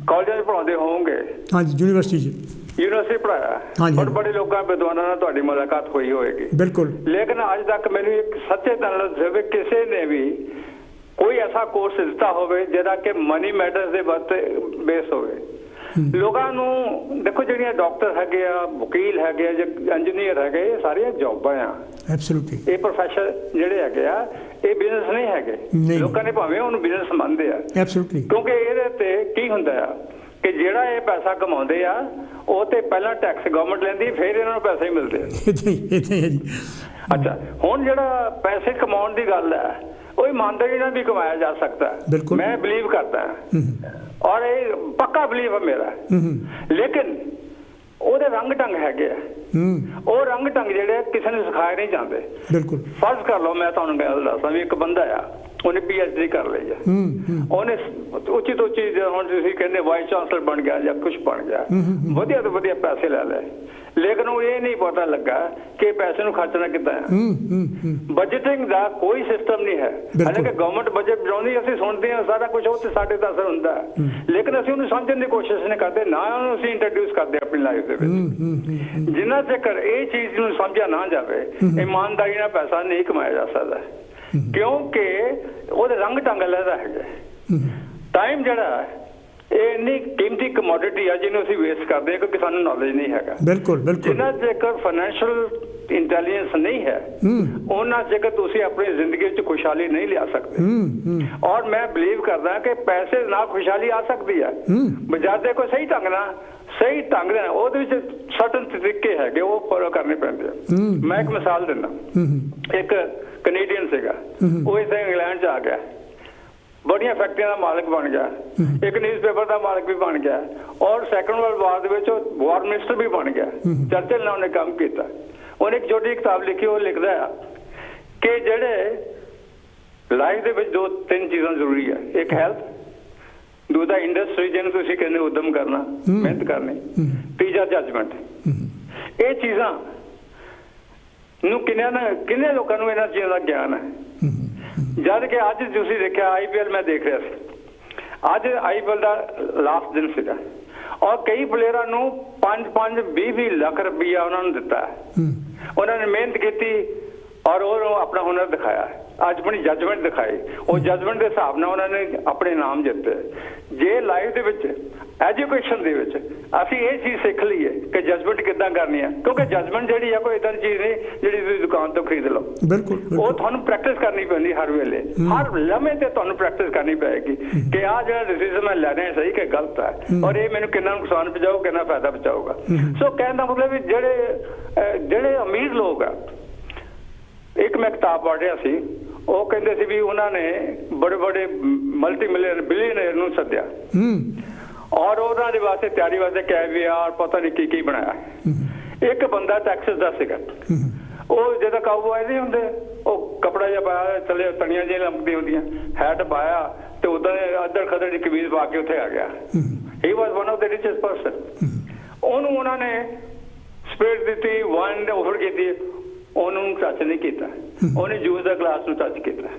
Speaker 6: ਕਾਲਜਾਂ 'ਚ ਪੜ੍ਹਾਉਂਦੇ ਹੋਵੋਗੇ। ਹਾਂਜੀ, ਯੂਨੀਵਰਸਿਟੀ ਪੜ੍ਹਾਇਆ, ਬੜੇ ਬੜੇ ਲੋਕਾਂ ਵਿਦਵਾਨਾਂ ਨਾਲ ਤੁਹਾਡੀ ਮੁਲਾਕਾਤ ਹੋਈ ਹੋਏਗੀ। ਬਿਲਕੁਲ। ਲੇਕਿਨ ਅੱਜ ਤੱਕ ਮੈਨੂੰ ਇੱਕ ਸੱਚੇ ਦਿਲ ਨਾਲ ਦੱਸੋ ਕਿਸੇ ਨੇ ਵੀ ਕੋਈ ਐਸਾ ਕੋਰਸ ਦਿੱਤਾ ਹੋਵੇ ਜਿਹੜਾ ਕਿ ਮਨੀ ਮੈਟਰਸ ਦੇ ਬੇਸ ਹੋਵੇ। ਲੋਕਾਂ ਨੂੰ ਦੇਖੋ ਜਿਹੜੀਆਂ ਡਾਕਟਰ ਹੈਗੇ ਆ, ਵਕੀਲ ਹੈਗੇ ਆ, ਇੰਜੀਨੀਅਰ ਹੈਗੇ, ਇਹ ਸਾਰੀਆਂ ਜੌਬਾਂ ਆ। ਐਬਸੋਲੂਟਲੀ। ਇਹ ਪ੍ਰੋਫੈਸ਼ਨ ਜਿਹੜੇ ਹੈਗੇ ਆ ਇਹ ਬਿਜ਼ਨਸ ਨਹੀਂ ਹੈਗੇ। ਲੋਕਾਂ ਨੇ ਭਾਵੇਂ ਉਹਨੂੰ ਬਿਜ਼ਨਸ ਮੰਨਦੇ ਆ। ਐਬਸੋਲੂਟਲੀ। ਕਿਉਂਕਿ ਇਹਦੇ ਤੇ ਕੀ ਹੁੰਦਾ ਆ ਕਿ ਜਿਹੜਾ ਇਹ ਪੈਸਾ ਕਮਾਉਂਦੇ ਆ ਉਹ ਤੇ ਪਹਿਲਾਂ ਟੈਕਸ ਗਵਰਨਮੈਂਟ ਲੈਂਦੀ, ਫਿਰ ਇਹਨਾਂ ਨੂੰ ਪੈਸੇ ਮਿਲਦੇ ਆ। ਅੱਛਾ, ਹੁਣ ਜਿਹੜਾ ਪੈਸੇ ਕਮਾਉਣ ਦੀ ਗੱਲ ਹੈ ਉਹ ਇਮਾਨਦਾਰੀ ਨਾਲ ਵੀ ਕਮਾਇਆ ਜਾ ਸਕਦਾ, ਮੈਂ ਬਿਲੀਵ ਕਰਦਾ ਔਰ ਇਹ ਪੱਕਾ ਬਿਲੀਵ ਹੈ ਮੇਰਾ। ਲੇਕਿਨ ਉਹਦੇ ਰੰਗ ਢੰਗ ਹੈਗੇ ਆ, ਉਹ ਰੰਗ ਢੰਗ ਜਿਹੜੇ ਕਿਸੇ ਨੂੰ ਸਿਖਾਏ ਨਹੀਂ ਜਾਂਦੇ। ਬਿਲਕੁਲ। ਫਰਜ਼ ਕਰ ਲਓ, ਮੈਂ ਤੁਹਾਨੂੰ ਗੱਲ ਦੱਸਾਂ ਵੀ ਇੱਕ ਬੰਦਾ ਆ, ਉਹਨੇ PhD ਕਰ ਲਈ ਆ, ਉਹਨੇ ਉੱਚੀ ਤੋਂ ਉੱਚੀ ਹੁਣ ਤੁਸੀਂ ਕਹਿੰਦੇ ਵਾਈਸ ਚਾਂਸਲਰ ਬਣ ਗਿਆ ਜਾਂ ਕੁਛ ਬਣ ਗਿਆ, ਵਧੀਆ ਤੋਂ ਵਧੀਆ ਪੈਸੇ ਲੈ ਲਏ, ਲੇਕਿਨ ਉਹ ਇਹ ਨਹੀਂ ਪਤਾ ਲੱਗਾ ਕਿ ਪੈਸੇ ਨੂੰ ਖਰਚਣਾ ਕਿੱਦਾਂ ਹੈ। ਬਜਟਿੰਗ ਦਾ ਕੋਈ ਸਿਸਟਮ ਨਹੀਂ ਹੈ। ਹਾਲਾਂਕਿ ਗਵਰਨਮੈਂਟ ਬਜਟ ਬਣਾਉਂਦੀ, ਅਸੀਂ ਸੁਣਦੇ ਹਾਂ ਸਾਰਾ ਕੁਝ, ਉਹ ਤੇ ਸਾਡੇ ਦਾ ਅਸਰ ਹੁੰਦਾ ਹੈ, ਲੇਕਿਨ ਅਸੀਂ ਉਹਨੂੰ ਸਮਝਣ ਦੀ ਕੋਸ਼ਿਸ਼ ਨਹੀਂ ਕਰਦੇ, ਨਾ ਉਹਨੂੰ ਅਸੀਂ ਇੰਟਰੋਡਿਊਸ ਕਰਦੇ ਆਪਣੀ ਲਾਈਫ ਦੇ ਵਿੱਚ। ਜਿੰਨਾ ਚਿਰ ਇਹ ਚੀਜ਼ ਨੂੰ ਸਮਝਿਆ ਨਾ ਜਾਵੇ, ਇਮਾਨਦਾਰੀ ਨਾਲ ਪੈਸਾ ਨਹੀਂ ਕਮਾਇਆ ਜਾ ਸਕਦਾ, ਕਿਉਂਕਿ ਉਹਦੇ ਰੰਗ ਢੰਗ ਲੈਦਾ ਹੈਗਾ। ਟਾਈਮ ਜਿਹੜਾ ਇਹ ਇੰਨੀ ਕੀਮਤੀ ਕਮੋਡਿਟੀ ਆ ਜਿਹਨੂੰ ਅਸੀਂ ਵੇਸਟ ਕਰਦੇ ਹਾਂ ਕਿਉਂਕਿ ਸਾਨੂੰ ਨੌਲੇਜ ਨਹੀਂ ਹੈਗਾ। ਬਿਲਕੁਲ ਬਿਲਕੁਲ। ਜਿੰਨਾ ਚਿਰ ਫਾਈਨੈਂਸ਼ੀਅਲ ਇੰਟੈਲੀਜੈਂਸ ਨਹੀਂ ਹੈ ਉਹਨਾਂ ਚਿਰ ਤੁਸੀਂ ਆਪਣੀ ਜ਼ਿੰਦਗੀ ਵਿੱਚ ਖੁਸ਼ਹਾਲੀ ਨਹੀਂ ਲਿਆ ਸਕਦੇ। ਔਰ ਮੈਂ ਬਿਲੀਵ ਕਰਦਾ ਕਿ ਪੈਸੇ ਨਾਲ ਖੁਸ਼ਹਾਲੀ ਆ ਸਕਦੀ ਹੈ, ਬਜਾਦੇ ਕੋਈ ਸਹੀ ਢੰਗ ਨਾਲ ਉਹਦੇ ਵਿੱਚ ਸਰਟਨ ਤਰੀਕੇ ਹੈਗੇ ਉਹ ਫੋਲੋ ਕਰਨੇ ਪੈਂਦੇ ਆ। ਮੈਂ ਇੱਕ ਮਿਸਾਲ ਦਿੰਦਾ, ਇੱਕ ਕੈਨੇਡੀਅਨ ਸੀਗਾ, ਉਹ ਇੱਥੇ ਇੰਗਲੈਂਡ 'ਚ ਆ ਗਿਆ, ਬੜੀਆਂ ਫੈਕਟਰੀਆਂ ਦਾ ਮਾਲਕ ਬਣ ਗਿਆ, ਇੱਕ ਨਿਊਜ਼ਪੇਪਰ ਦਾ ਮਾਲਕ ਵੀ ਬਣ ਗਿਆ, ਔਰ ਸੈਕੰਡ ਵਰਲਡ ਵਾਰ ਦੇ ਵਿੱਚ ਉਹ ਵਾਰ ਮਿਨਿਸਟਰ ਵੀ ਬਣ ਗਿਆ। ਚਰਚਿਲ ਨਾਲ ਉਹਨੇ ਕੰਮ ਕੀਤਾ। ਉਹਨੇ ਇੱਕ ਛੋਟੀ ਕਿਤਾਬ ਲਿਖੀ, ਉਹ ਲਿਖਦਾ ਆ ਕਿ ਜਿਹੜੇ ਲਾਈਫ ਦੇ ਵਿੱਚ ਦੋ ਤਿੰਨ ਚੀਜ਼ਾਂ ਜ਼ਰੂਰੀ ਹੈ, ਇੱਕ ਹੈਲਥ, ਦੂਜਾ ਇੰਡਸਟਰੀ ਜਿਹਨੂੰ ਤੁਸੀਂ ਕਹਿੰਦੇ ਉਦਮ ਕਰਨਾ, ਮਿਹਨਤ ਕਰਨੀ, ਤੀਜਾ ਜੱਜਮੈਂਟ। ਇਹ ਚੀਜ਼ਾਂ ਨੂੰ ਕਿੰਨੇ ਲੋਕਾਂ ਨੂੰ ਇਹਨਾਂ ਚੀਜ਼ਾਂ ਦਾ ਗਿਆਨ ਹੈ। ਜਦ ਕਿ ਅੱਜ ਤੁਸੀਂ ਦੇਖਿਆ IPL ਮੈਂ ਦੇਖ ਰਿਹਾ ਸੀ, ਅੱਜ IPL ਦਾ ਲਾਸਟ ਦਿਨ ਸੀਗਾ ਔਰ ਕਈ ਪਲੇਅਰਾਂ ਨੂੰ 5-20 ਲੱਖ ਰੁਪਈਆ ਉਹਨਾਂ ਨੂੰ ਦਿੱਤਾ। ਉਹਨਾਂ ਨੇ ਮਿਹਨਤ ਕੀਤੀ ਔਰ ਉਹ ਆਪਣਾ ਹੁਨਰ ਦਿਖਾਇਆ, ਅੱਜ ਆਪਣੀ ਜੱਜਮੈਂਟ ਦਿਖਾਈ, ਉਹ ਜੱਜਮੈਂਟ ਦੇ ਹਿਸਾਬ ਨਾਲ ਉਹਨਾਂ ਨੇ ਆਪਣੇ ਨਾਮ ਜਿੱਤੇ। ਜੇ ਲਾਈਫ ਦੇ ਵਿੱਚ ਐਜੂਕੇਸ਼ਨ ਦੇ ਵਿੱਚ ਅਸੀਂ ਇਹ ਚੀਜ਼ ਸਿੱਖ ਲਈਏ ਕਿ ਜੱਜਮੈਂਟ ਕਿੱਦਾਂ ਕਰਨੀ ਹੈ, ਕਿਉਂਕਿ ਜੱਜਮੈਂਟ ਜਿਹੜੀ ਹੈ ਕੋਈ ਏਦਾਂ ਦੀ ਚੀਜ਼ ਨਹੀਂ ਜਿਹੜੀ ਤੁਸੀਂ ਦੁਕਾਨ ਤੋਂ ਖਰੀਦ ਲਓ। ਬਿਲਕੁਲ। ਉਹ ਤੁਹਾਨੂੰ ਪ੍ਰੈਕਟਿਸ ਕਰਨੀ ਪੈਂਦੀ ਹਰ ਵੇਲੇ, ਹਰ ਲਮਹੇ ਤੇ ਤੁਹਾਨੂੰ ਪ੍ਰੈਕਟਿਸ ਕਰਨੀ ਪਏਗੀ ਕਿ ਆਹ ਜਿਹੜਾ ਡਿਸੀਜ਼ਨ ਮੈਂ ਲੈ ਰਿਹਾ ਸਹੀ ਕਿ ਗਲਤ ਹੈ ਔਰ ਇਹ ਮੈਨੂੰ ਕਿੰਨਾ ਨੁਕਸਾਨ ਪਹੁੰਚਾਊ, ਕਿੰਨਾ ਫਾਇਦਾ ਪਹੁੰਚਾਊਗਾ। ਸੋ ਕਹਿਣ ਦਾ ਮਤਲਬ ਵੀ ਜਿਹੜੇ ਅਮੀਰ ਲੋਕ ਆ, ਇੱਕ ਮੈਂ ਕਿਤਾਬ ਪੜ੍ਹ ਰਿਹਾ ਸੀ, ਉਹ ਕਹਿੰਦੇ ਸੀ ਵੀ ਉਹਨਾਂ ਨੇ ਬੜੇ ਬੜੇ ਮਲਟੀ ਬਿਲੀਅਨਰ ਨੂੰ ਸੱਦਿਆ ਔਰ ਉਹਨਾਂ ਦੇ ਵਾਸਤੇ ਤਿਆਰੀ ਵਾਸਤੇ ਕੈਵੀਆਰ ਪਤਾ ਨਹੀਂ ਕੀ ਬਣਾਇਆ। ਇੱਕ ਬੰਦਾ ਟੈਕਸਸ ਦਾ ਸੀਗਾ, ਉਹ ਜਦੋਂ ਕਾਊਬॉय ਨਹੀਂ ਹੁੰਦੇ, ਉਹ ਕਪੜਾ ਜਿਹਾ ਪਾਇਆ, ਥੱਲੇ ਤਣੀਆਂ ਜਿਹੀਆਂ ਲੰਮਕਦੀਆਂ ਹੁੰਦੀਆਂ, ਹੈਟ ਪਾਇਆ ਤੇ ਉਦਾਂ ਅੱਧੜ ਖੱਧੜ ਦੀ ਕਮੀਜ਼ ਪਾ ਕੇ ਉੱਥੇ ਆ ਗਿਆ। He was one of the richest person. ਉਹਨੂੰ ਉਹਨਾਂ ਨੇ ਸਪਿਰਿਟ ਦਿੱਤੀ, ਵਾਈਨ ਆਫਰ ਕੀਤੀ, ਉਹਨੂੰ ਟੱਚ ਨਹੀਂ ਕੀਤਾ, ਉਹਨੇ ਜੂਸ ਦਾ ਗਲਾਸ ਨੂੰ ਟੱਚ ਕੀਤਾ,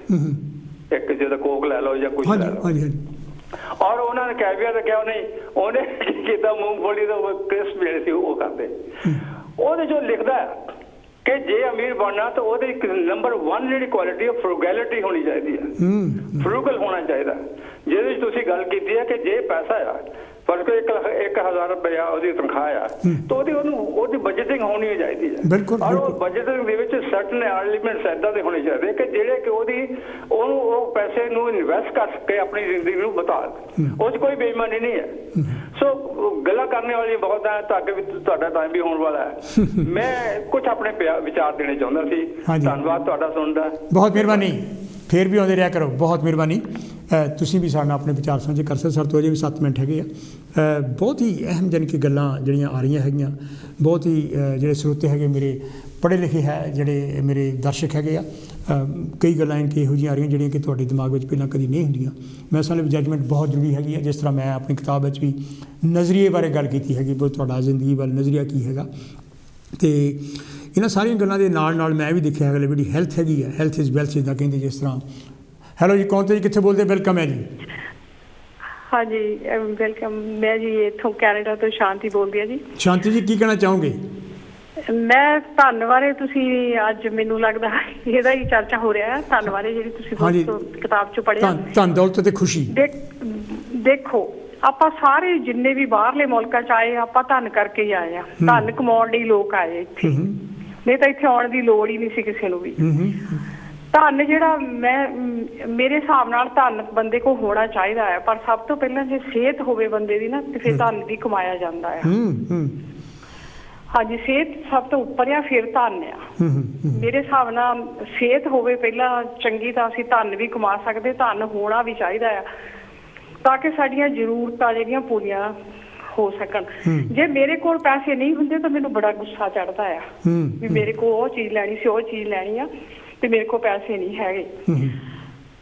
Speaker 6: ਇੱਕ ਜਿਹਦਾ ਕੋਕ ਲੈ ਲਓ ਜਾਂ ਕੁਝ ਲੈ ਲਓ। ਔਰ ਉਹਨਾਂ ਨੇ ਕੈਵੀਆਰ ਰੱਖਿਆ, ਉਹਨੇ ਕੀ ਕੀਤਾ, ਮੂੰਗਫਲੀ ਦਾ ਕ੍ਰਿਸਪ ਜਿਹੜੇ ਸੀ ਉਹ ਕਰਦੇ। ਉਹਦੇ ਜੋ ਲਿਖਦਾ ਕਿ ਜੇ ਅਮੀਰ ਬਣਨਾ ਤਾਂ ਉਹਦੀ ਇੱਕ ਨੰਬਰ 1 ਜਿਹੜੀ ਕੁਆਲਿਟੀ ਹੈ ਫਰੂਗੈਲਿਟੀ ਹੋਣੀ ਚਾਹੀਦੀ ਹੈ। ਫਰੂਗਲ ਹੋਣਾ ਚਾਹੀਦਾ, ਜਿਹਦੇ ਵਿੱਚ ਤੁਸੀਂ ਗੱਲ ਕੀਤੀ ਹੈ ਕਿ ਜੇ ਪੈਸਾ ਆ ਪਰ ਕੋਈ 1,000 ਰੁਪਇਆ ਉਹਦੀ ਤਨਖਾਹ ਆ ਤਾਂ ਉਹਦੀ ਬਜਟਿੰਗ ਹੋਣੀ ਚਾਹੀਦੀ ਹੈ। ਔਰ ਉਹ ਬਜਟਿੰਗ ਦੇ ਵਿੱਚ ਸਰਟਨ ਐਲੀਮੈਂਟਸ ਇੱਦਾਂ ਦੇ ਹੋਣੇ ਚਾਹੀਦੇ ਕਿ ਜਿਹੜੇ ਕਿ ਉਹਨੂੰ ਉਹ ਪੈਸੇ ਨੂੰ ਇਨਵੈਸਟ ਕਰ ਸਕੇ ਆਪਣੀ ਜ਼ਿੰਦਗੀ ਨੂੰ ਬਤਾ, ਉਹ 'ਚ ਕੋਈ ਬੇਈਮਾਨੀ ਨਹੀਂ ਹੈ। ਸੋ ਗੱਲਾਂ ਕਰਨ ਵਾਲੀ ਬਹੁਤ ਹੈ, ਤਾਂ ਅੱਗੇ ਵੀ ਤੁਹਾਡਾ ਟਾਈਮ ਵੀ ਹੋਣ ਵਾਲਾ ਹੈ। ਮੈਂ ਕੁਝ ਆਪਣੇ ਵਿਚਾਰ ਦੇਣੇ ਚਾਹੁੰਦਾ ਸੀ। ਧੰਨਵਾਦ ਤੁਹਾਡਾ ਸੁਣਨ ਦਾ, ਬਹੁਤ ਮਿਹਰਬਾਨੀ।
Speaker 1: ਫਿਰ ਵੀ ਆਉਂਦੇ ਰਿਹਾ ਕਰੋ, ਬਹੁਤ ਮਿਹਰਬਾਨੀ। ਤੁਸੀਂ ਵੀ ਸਾਡੇ ਨਾਲ ਆਪਣੇ ਵਿਚਾਰ ਸਾਂਝੇ ਕਰ ਸਕਦੇ। ਸਰ ਤੋਂ ਅਜੇ ਵੀ 7 ਮਿੰਟ ਹੈਗੇ ਆ। ਬਹੁਤ ਹੀ ਅਹਿਮ ਜਾਣੀ ਕਿ ਗੱਲਾਂ ਜਿਹੜੀਆਂ ਆ ਰਹੀਆਂ ਹੈਗੀਆਂ, ਬਹੁਤ ਹੀ ਜਿਹੜੇ ਸਰੋਤੇ ਹੈਗੇ ਮੇਰੇ ਪੜ੍ਹੇ ਲਿਖੇ ਹੈ, ਜਿਹੜੇ ਮੇਰੇ ਦਰਸ਼ਕ ਹੈਗੇ ਆ, ਕਈ ਗੱਲਾਂ ਕਿ ਇਹੋ ਜਿਹੀਆਂ ਆ ਰਹੀਆਂ ਜਿਹੜੀਆਂ ਕਿ ਤੁਹਾਡੇ ਦਿਮਾਗ ਵਿੱਚ ਪਹਿਲਾਂ ਕਦੀ ਨਹੀਂ ਹੁੰਦੀਆਂ। ਮੈਂ ਇਸ ਲਈ ਜੱਜਮੈਂਟ ਬਹੁਤ ਜ਼ਰੂਰੀ ਹੈਗੀ ਹੈ। ਜਿਸ ਤਰ੍ਹਾਂ ਮੈਂ ਆਪਣੀ ਕਿਤਾਬ ਵਿੱਚ ਵੀ ਨਜ਼ਰੀਏ ਬਾਰੇ ਗੱਲ ਕੀਤੀ ਹੈਗੀ, ਬਹੁਤ ਤੁਹਾਡਾ ਜ਼ਿੰਦਗੀ ਵੱਲ ਨਜ਼ਰੀਆ ਕੀ ਹੈਗਾ, ਅਤੇ ਇਹਨਾਂ ਸਾਰੀਆਂ ਗੱਲਾਂ ਦੇ ਨਾਲ ਨਾਲ ਮੈਂ ਵੀ ਦੇਖਿਆ ਹੈਗਾ ਜਿਹੜੀ ਹੈਲਥ ਹੈਗੀ ਹੈ, ਹੈਲਥ ਇਜ਼ ਵੈਲਥ ਜਿੱਦਾਂ ਕਹਿੰਦੇ। ਜਿਸ ਤਰ੍ਹਾਂ ਹੈਲੋ ਜੀ, ਕੌਣ ਤੇ ਜੀ, ਕਿੱਥੇ ਬੋਲਦੇ? ਵੈਲਕਮ ਹੈ ਜੀ।
Speaker 7: ਹਾਂਜੀ ਵੈਲਕਮ। ਮੈਂ ਜੀ ਇੱਥੋਂ ਕੈਨੇਡਾ ਤੋਂ ਸ਼ਾਂਤੀ ਬੋਲਦੀ ਹਾਂ ਜੀ।
Speaker 1: ਸ਼ਾਂਤੀ ਜੀ, ਕੀ ਕਹਿਣਾ ਚਾਹੋਗੇ?
Speaker 7: ਮੈਂ ਧੰਨ ਬਾਰੇ, ਤੁਸੀਂ ਅੱਜ ਮੈਨੂੰ ਲੱਗਦਾ ਇਹਦਾ ਹੀ ਚਰਚਾ ਹੋ ਰਿਹਾ ਹੈ, ਧੰਨ ਬਾਰੇ ਜਿਹੜੀ ਤੁਸੀਂ ਕਿਤਾਬ 'ਚ ਪੜ੍ਹਿਆ,
Speaker 1: ਧਨ ਦੌਲਤ ਤੇ ਖੁਸ਼ੀ।
Speaker 7: ਦੇਖੋ ਆਪਾਂ ਸਾਰੇ ਜਿੰਨੇ ਵੀ ਬਾਹਰਲੇ ਮੁਲਕਾਂ 'ਚ ਆਏ ਆਪਾਂ ਧੰਨ ਕਰਕੇ ਹੀ ਆਏ ਆ, ਧੰਨ ਕਮਾਉਣ ਲਈ ਲੋਕ ਆਏ ਇੱਥੇ, ਨਹੀਂ ਤਾਂ ਇੱਥੇ ਆਉਣ ਦੀ ਲੋੜ ਹੀ ਨਹੀਂ ਸੀ ਕਿਸੇ ਨੂੰ ਵੀ। ਧਨ ਜਿਹੜਾ ਮੇਰੇ ਹਿਸਾਬ ਨਾਲ ਧਨ ਬੰਦੇ ਕੋਲ ਹੋਣਾ ਚਾਹੀਦਾ ਹੈ, ਪਰ ਸਭ ਤੋਂ ਪਹਿਲਾਂ ਜੇ ਸਿਹਤ ਹੋਵੇ ਬੰਦੇ ਦੀ ਨਾ, ਤੇ ਫਿਰ ਧਨ ਵੀ ਕਮਾਇਆ ਜਾਂਦਾ ਆ। ਹਾਂਜੀ, ਸਿਹਤ ਸਭ ਤੋਂ ਉੱਪਰ ਆ, ਫਿਰ ਧਨ ਆ। ਮੇਰੇ ਹਿਸਾਬ ਨਾਲ ਸਿਹਤ ਹੋਵੇ ਪਹਿਲਾਂ ਚੰਗੀ, ਤਾਂ ਅਸੀਂ ਧਨ ਵੀ ਕਮਾ ਸਕਦੇ। ਧਨ ਹੋਣਾ ਵੀ ਚਾਹੀਦਾ ਆ ਤਾਂ ਕਿ ਸਾਡੀਆਂ ਜ਼ਰੂਰਤਾਂ ਜਿਹੜੀਆਂ ਪੂਰੀਆਂ ਹੋ ਸਕਣ। ਜੇ ਮੇਰੇ ਕੋਲ ਪੈਸੇ ਨਹੀਂ ਹੁੰਦੇ ਤਾਂ ਮੈਨੂੰ ਬੜਾ ਗੁੱਸਾ ਚੜ੍ਹਦਾ ਆ ਵੀ ਮੇਰੇ ਕੋਲ ਉਹ ਚੀਜ਼ ਲੈਣੀ ਸੀ, ਉਹ ਚੀਜ਼ ਲੈਣੀ ਆ, ਤੇ ਮੇਰੇ ਕੋਲ ਪੈਸੇ ਨਹੀਂ ਹੈਗੇ।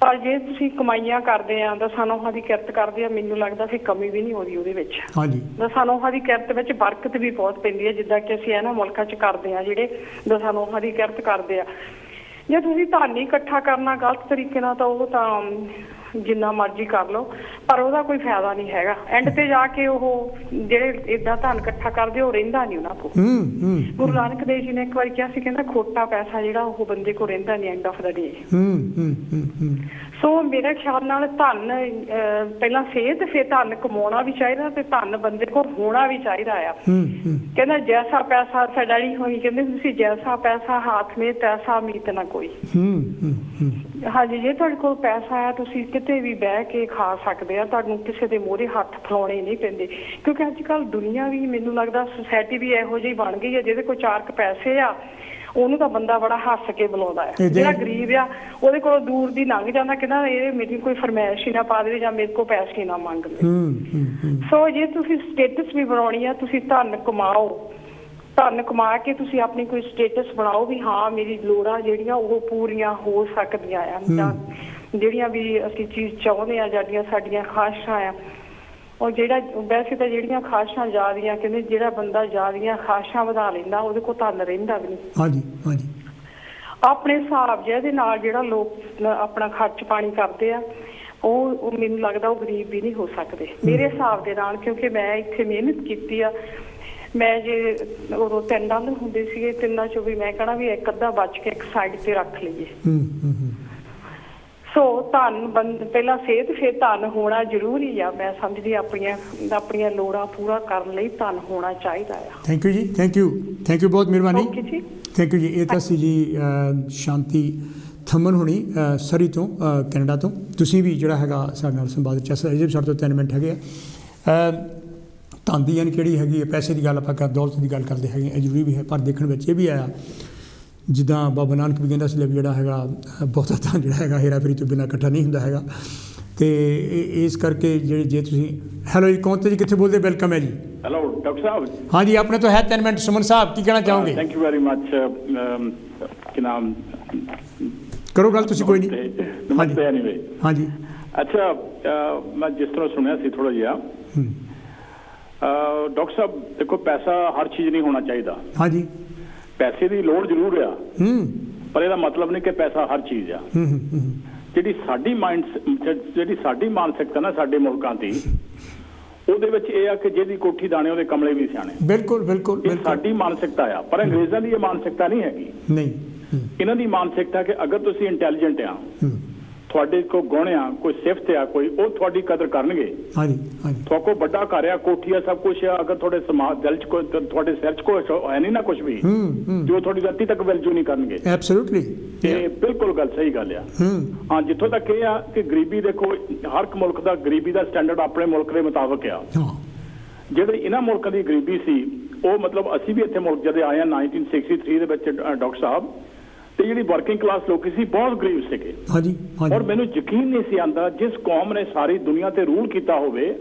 Speaker 7: ਪਰ ਜੇ ਤੁਸੀਂ ਕਮਾਈਆਂ ਕਰਦੇ ਆ, ਦਸਾਂ ਨੌਹਾਂ ਦੀ ਕਿਰਤ ਕਰਦੇ ਆ, ਮੈਨੂੰ ਲੱਗਦਾ ਫਿਰ ਕਮੀ ਵੀ ਨਹੀਂ ਆਉਂਦੀ ਉਹਦੇ ਵਿੱਚ। ਦਸਾਂ ਨੌਹਾਂ ਦੀ ਕਿਰਤ ਵਿੱਚ ਬਰਕਤ ਵੀ ਬਹੁਤ ਪੈਂਦੀ ਹੈ, ਜਿੱਦਾਂ ਕਿ ਅਸੀਂ ਇਹਨਾਂ ਮੁਲਕਾਂ 'ਚ ਕਰਦੇ ਆ ਜਿਹੜੇ ਦਸਾਂ ਨੌਹਾਂ ਦੀ ਕਿਰਤ ਕਰਦੇ ਆ। ਜੇ ਤੁਸੀਂ ਧਨ ਹੀ ਇਕੱਠਾ ਕਰਨਾ ਗਲਤ ਤਰੀਕੇ ਨਾਲ, ਤਾਂ ਉਹ ਤਾਂ ਜਿੰਨਾ ਮਰਜ਼ੀ ਕਰ ਲਓ, ਪਰ ਉਹਦਾ ਕੋਈ ਫਾਇਦਾ ਨਹੀਂ ਹੈਗਾ। ਐਂਡ ਤੇ ਜਾ ਕੇ ਉਹ ਜਿਹੜੇ ਏਦਾਂ ਧਨ ਇਕੱਠਾ ਕਰਦੇ ਉਹ ਰਹਿੰਦਾ ਨਹੀਂ ਉਹਨਾਂ ਕੋਲ। ਗੁਰੂ ਨਾਨਕ ਦੇਵ ਜੀ ਨੇ ਇੱਕ ਵਾਰੀ ਕਿਹਾ ਸੀ, ਕਹਿੰਦਾ ਖੋਟਾ ਪੈਸਾ ਜਿਹੜਾ ਉਹ ਬੰਦੇ ਕੋਲ ਰਹਿੰਦਾ ਨਹੀਂ ਐਂਡ ਆਫ ਦਾ ਡੇ। ਸੋ ਮੇਰੇ ਖਿਆਲ ਨਾਲ ਧਨ ਪਹਿਲਾਂ ਸਿਹਤ, ਫਿਰ ਧਨ ਕਮਾਉਣਾ ਵੀ ਚਾਹੀਦਾ, ਤੇ ਧਨ ਬੰਦੇ ਕੋਲ ਹੋਣਾ ਵੀ ਚਾਹੀਦਾ ਆ। ਕਹਿੰਦਾ ਜੈਸਾ ਪੈਸਾ, ਡੈਡੀ ਹੋਈ ਕਹਿੰਦੇ ਤੁਸੀਂ ਜੈਸਾ ਪੈਸਾ ਹਾਥ ਮੇ ਤੈਸਾ ਮੀਤ ਨਾ ਕੋਈ। ਹਾਂਜੀ, ਜੇ ਤੁਹਾਡੇ ਕੋਲ ਪੈਸਾ ਆ ਤੁਸੀਂ ਕਿਤੇ ਵੀ ਬਹਿ ਕੇ ਖਾ ਸਕਦੇ ਆ, ਤੁਹਾਨੂੰ ਕਿਸੇ ਦੇ ਮੂਹਰੇ ਹੱਥ ਫਲਾਉਣੇ ਨਹੀਂ ਪੈਂਦੇ। ਕਿਉਂਕਿ ਅੱਜ ਕੱਲ੍ਹ ਦੁਨੀਆ ਵੀ, ਮੈਨੂੰ ਲੱਗਦਾ ਸੋਸਾਇਟੀ ਵੀ ਇਹੋ ਜਿਹੀ ਬਣ ਗਈ ਹੈ, ਜਿਹਦੇ ਕੋਲ 4 ਪੈਸੇ ਆ ਉਹਨੂੰ ਤਾਂ ਬੰਦਾ ਬੜਾ ਹੱਸ ਕੇ ਬੁਲਾਉਂਦਾ ਹੈ। ਜਿਹੜਾ ਗਰੀਬ ਆ ਉਹਦੇ ਕੋਲ ਦੂਰ ਦੀ ਲੰਘ ਜਾਂਦਾ, ਕਹਿੰਦਾ ਇਹ ਮੇਰੀ ਕੋਈ ਫਰਮਾਇਸ਼ ਹੀ ਨਾ ਪਾ ਦੇਵੇ ਜਾਂ ਮੇਰੇ ਕੋਲ ਪੈਸੇ ਨਾ ਮੰਗ ਲਵੇ। ਸੋ ਜੇ ਤੁਸੀਂ ਸਟੇਟਸ ਵੀ ਬਣਾਉਣੀ ਆ, ਤੁਸੀਂ ਧਨ ਕਮਾਓ, ਧਨ ਕਮਾ ਕੇ ਤੁਸੀਂ ਆਪਣੀ ਕੋਈ ਸਟੇਟਸ ਬਣਾਓ ਵੀ ਹਾਂ ਮੇਰੀ ਲੋੜਾਂ ਜਿਹੜੀਆਂ ਉਹ ਪੂਰੀਆਂ ਹੋ ਸਕਦੀਆਂ ਆ, ਜਾਂ ਜਿਹੜੀਆਂ ਵੀ ਅਸੀਂ ਚੀਜ਼ ਚਾਹੁੰਦੇ ਆ, ਜਿਹੜੀਆਂ ਸਾਡੀਆਂ ਖਾਹਿਸ਼ਾਂ ਆ। ਔਰ ਜਿਹੜਾ ਵੈਸੇ ਤਾਂ ਜਿਹੜੀਆਂ ਖਾਹਿਸ਼ਾਂ ਜ਼ਿਆਦੀਆਂ, ਕਹਿੰਦੇ ਜਿਹੜਾ ਬੰਦਾ ਜ਼ਿਆਦੀਆਂ ਖਾਹਿਸ਼ਾਂ ਵਧਾ ਲੈਂਦਾ ਉਹਦੇ ਕੋਲ ਧਨ ਰਹਿੰਦਾ ਵੀ ਨਹੀਂ। ਆਪਣੇ ਹਿਸਾਬ ਜਿਹਦੇ ਨਾਲ ਜਿਹੜਾ ਲੋਕ ਆਪਣਾ ਖਰਚ ਪਾਣੀ ਕਰਦੇ ਆ, ਉਹ ਮੈਨੂੰ ਲੱਗਦਾ ਉਹ ਗਰੀਬ ਵੀ ਨਹੀਂ ਹੋ ਸਕਦੇ ਮੇਰੇ ਹਿਸਾਬ ਦੇ ਨਾਲ। ਕਿਉਂਕਿ ਮੈਂ ਇੱਥੇ ਮਿਹਨਤ ਕੀਤੀ ਆ, ਮੈਂ ਜੇ ਉਦੋਂ 3 ਡਾਲਰ ਹੁੰਦੇ ਸੀਗੇ, 3 ਚੋਂ ਵੀ ਮੈਂ ਕਹਿਣਾ ਵੀ ਇੱਕ ਅੱਧਾ ਬਚ ਕੇ ਇੱਕ ਸਾਈਡ ਤੇ ਰੱਖ ਲਈਏ। ਸੋ ਧਨ ਪਹਿਲਾਂ ਸਿਹਤ, ਫਿਰ ਧਨ ਹੋਣਾ ਜ਼ਰੂਰੀ ਆ। ਮੈਂ ਸਮਝਦੀ ਆਪਣੀਆਂ ਲੋੜਾਂ ਪੂਰਾ ਕਰਨ ਲਈ ਧਨ ਹੋਣਾ ਚਾਹੀਦਾ ਆ।
Speaker 1: ਥੈਂਕ ਯੂ ਜੀ, ਥੈਂਕ ਯੂ ਬਹੁਤ ਮਿਹਰਬਾਨੀ। ਥੈਂਕ ਯੂ ਜੀ। ਇਹ ਤਾਂ ਸੀ ਜੀ ਸ਼ਾਂਤੀ ਥੰਮਨ ਹੋਣੀ ਸਰੀ ਤੋਂ, ਕੈਨੇਡਾ ਤੋਂ। ਤੁਸੀਂ ਵੀ ਜਿਹੜਾ ਹੈਗਾ ਸਾਡੇ ਨਾਲ ਸੰਵਾਦ ਚੱਲ ਸਕਦੇ, ਸਾਡੇ ਤੋਂ 3 ਮਿੰਟ ਹੈਗੇ ਆ। ਧਨ ਦੀ ਯਾਨੀ ਕਿਹੜੀ ਹੈਗੀ ਹੈ, ਪੈਸੇ ਦੀ ਗੱਲ ਆਪਾਂ ਦੌਲਤ ਦੀ ਗੱਲ ਕਰਦੇ ਹੈਗੇ, ਇਹ ਜ਼ਰੂਰੀ ਵੀ ਹੈ, ਪਰ ਦੇਖਣ ਵਿੱਚ ਇਹ ਵੀ ਆਇਆ ਜਿੱਦਾਂ ਬਾਬਾ ਨਾਨਕ ਵੀ ਕਹਿੰਦਾ ਸੀ ਵੀ ਜਿਹੜਾ ਹੈਗਾ ਬਹੁਤਾ ਧਨ ਜਿਹੜਾ ਹੈਗਾ ਹੇਰਾ ਫੇਰੀ ਤੋਂ ਬਿਨਾਂ ਇਕੱਠਾ ਨਹੀਂ ਹੁੰਦਾ ਹੈਗਾ। ਅਤੇ ਇਸ ਕਰਕੇ ਜੇ ਤੁਸੀਂ ਹੈਲੋ ਜੀ, ਕੌਣ ਤੇ ਜੀ, ਕਿੱਥੇ ਬੋਲਦੇ? ਵੈਲਕਮ ਹੈ ਜੀ।
Speaker 8: ਹੈਲੋ ਡਾਕਟਰ ਸਾਹਿਬ।
Speaker 1: ਹਾਂਜੀ, ਆਪਣੇ ਤੋਂ ਹੈ 3 ਮਿੰਟ। ਸੁਮਨ ਸਾਹਿਬ, ਕੀ ਕਹਿਣਾ ਚਾਹੋਗੇ?
Speaker 8: Thank you very much. ਕੀ ਨਾਮ?
Speaker 1: ਕਰੋ ਗੱਲ ਤੁਸੀਂ, ਕੋਈ ਨਹੀਂ।
Speaker 8: ਨਮਸਤੇ। ਐਨੀਵੇ,
Speaker 1: ਹਾਂਜੀ।
Speaker 8: ਅੱਛਾ, ਮੈਂ ਜਿਸ ਤਰ੍ਹਾਂ ਸੁਣਿਆ ਸੀ ਥੋੜ੍ਹਾ ਜਿਹਾ, ਡਾਕਟਰ ਸਾਹਿਬ ਦੇਖੋ ਪੈਸਾ ਹਰ ਚੀਜ਼ ਨਹੀਂ ਹੋਣਾ ਚਾਹੀਦਾ। ਹਾਂਜੀ, ਪੈਸੇ ਦੀ ਲੋੜ ਜ਼ਰੂਰ ਆ, ਪਰ ਇਹਦਾ ਮਤਲਬ ਨਹੀਂ ਕਿ ਪੈਸਾ ਹਰ ਚੀਜ਼ ਆ। ਜਿਹੜੀ ਸਾਡੀ ਮਾਨਸਿਕਤਾ ਨਾ ਸਾਡੇ ਮੁਲਕਾਂ ਦੀ, ਉਹਦੇ ਵਿੱਚ ਇਹ ਆ ਕਿ ਜਿਹਦੀ ਕੋਠੀ ਦਾਣੇ ਉਹਦੇ ਕਮਲੇ ਵੀ ਸਿਆਣੇ।
Speaker 1: ਬਿਲਕੁਲ ਬਿਲਕੁਲ
Speaker 8: ਇਹ ਸਾਡੀ ਮਾਨਸਿਕਤਾ ਆ, ਪਰ ਅੰਗਰੇਜ਼ਾਂ ਦੀ ਇਹ ਮਾਨਸਿਕਤਾ ਨਹੀਂ ਹੈਗੀ।
Speaker 1: ਨਹੀਂ,
Speaker 8: ਇਹਨਾਂ ਦੀ ਮਾਨਸਿਕਤਾ ਕਿ ਅਗਰ ਤੁਸੀਂ ਇੰਟੈਲੀਜੈਂਟ ਆ, ਤੁਹਾਡੇ ਕੋਲ ਗੁਣ ਆ, ਕੋਈ ਸਿਫਤ ਆ, ਕੋਈ, ਉਹ ਤੁਹਾਡੀ ਕਦਰ ਕਰਨਗੇ।
Speaker 1: ਹਾਂਜੀ ਹਾਂਜੀ।
Speaker 8: ਤੁਹਾਡੇ ਕੋਲ ਵੱਡਾ ਘਰ ਆ, ਕੋਠੀ ਆ, ਸਭ ਕੁਝ ਆ, ਅਗਰ ਤੁਹਾਡੇ ਸਮਾਜ ਦਿਲ 'ਚ ਕੋਈ, ਤੁਹਾਡੇ ਸਿਰ 'ਚ ਕੋਈ ਹੈ ਨਹੀਂ ਨਾ ਕੁਝ ਵੀ, ਜੋ ਤੁਹਾਡੀ ਰੱਤੀ ਤੱਕ ਵੈਲਿਊ ਨਹੀਂ ਕਰਨਗੇ।
Speaker 1: ਐਬਸੋਲੂਟਲੀ,
Speaker 8: ਇਹ ਬਿਲਕੁਲ ਗੱਲ ਸਹੀ ਗੱਲ ਆ। ਹਾਂ, ਜਿੱਥੋਂ ਤੱਕ ਇਹ ਆ ਕਿ ਗਰੀਬੀ, ਦੇਖੋ ਹਰ ਇੱਕ ਮੁਲਕ ਦਾ ਗਰੀਬੀ ਦਾ ਸਟੈਂਡਰਡ ਆਪਣੇ ਮੁਲਕ ਦੇ ਮੁਤਾਬਕ ਆ। ਜਿਹੜੇ ਇਹਨਾਂ ਮੁਲਕਾਂ ਦੀ ਗਰੀਬੀ ਸੀ, ਉਹ ਮਤਲਬ ਅਸੀਂ ਵੀ ਇੱਥੇ ਮੁਲਕ ਜਦੋਂ ਆਏ ਆ 1963 ਦੇ ਵਿੱਚ ਡਾਕਟਰ ਸਾਹਿਬ, ਤੇ ਜਿਹੜੀ ਵਰਕਿੰਗ ਕਲਾਸ ਲੋਕੀ ਸੀ ਬਹੁਤ ਗਰੀਬ ਸੀਗੇ।
Speaker 1: ਹਾਂਜੀ ਹਾਂਜੀ।
Speaker 8: ਔਰ ਮੈਨੂੰ ਯਕੀਨ ਨਹੀਂ ਸੀ ਆਉਂਦਾ, ਜਿਸ ਕੌਮ ਨੇ ਸਾਰੀ ਦੁਨੀਆ ਤੇ ਰੂਲ ਕੀਤਾ ਹੋਵੇ,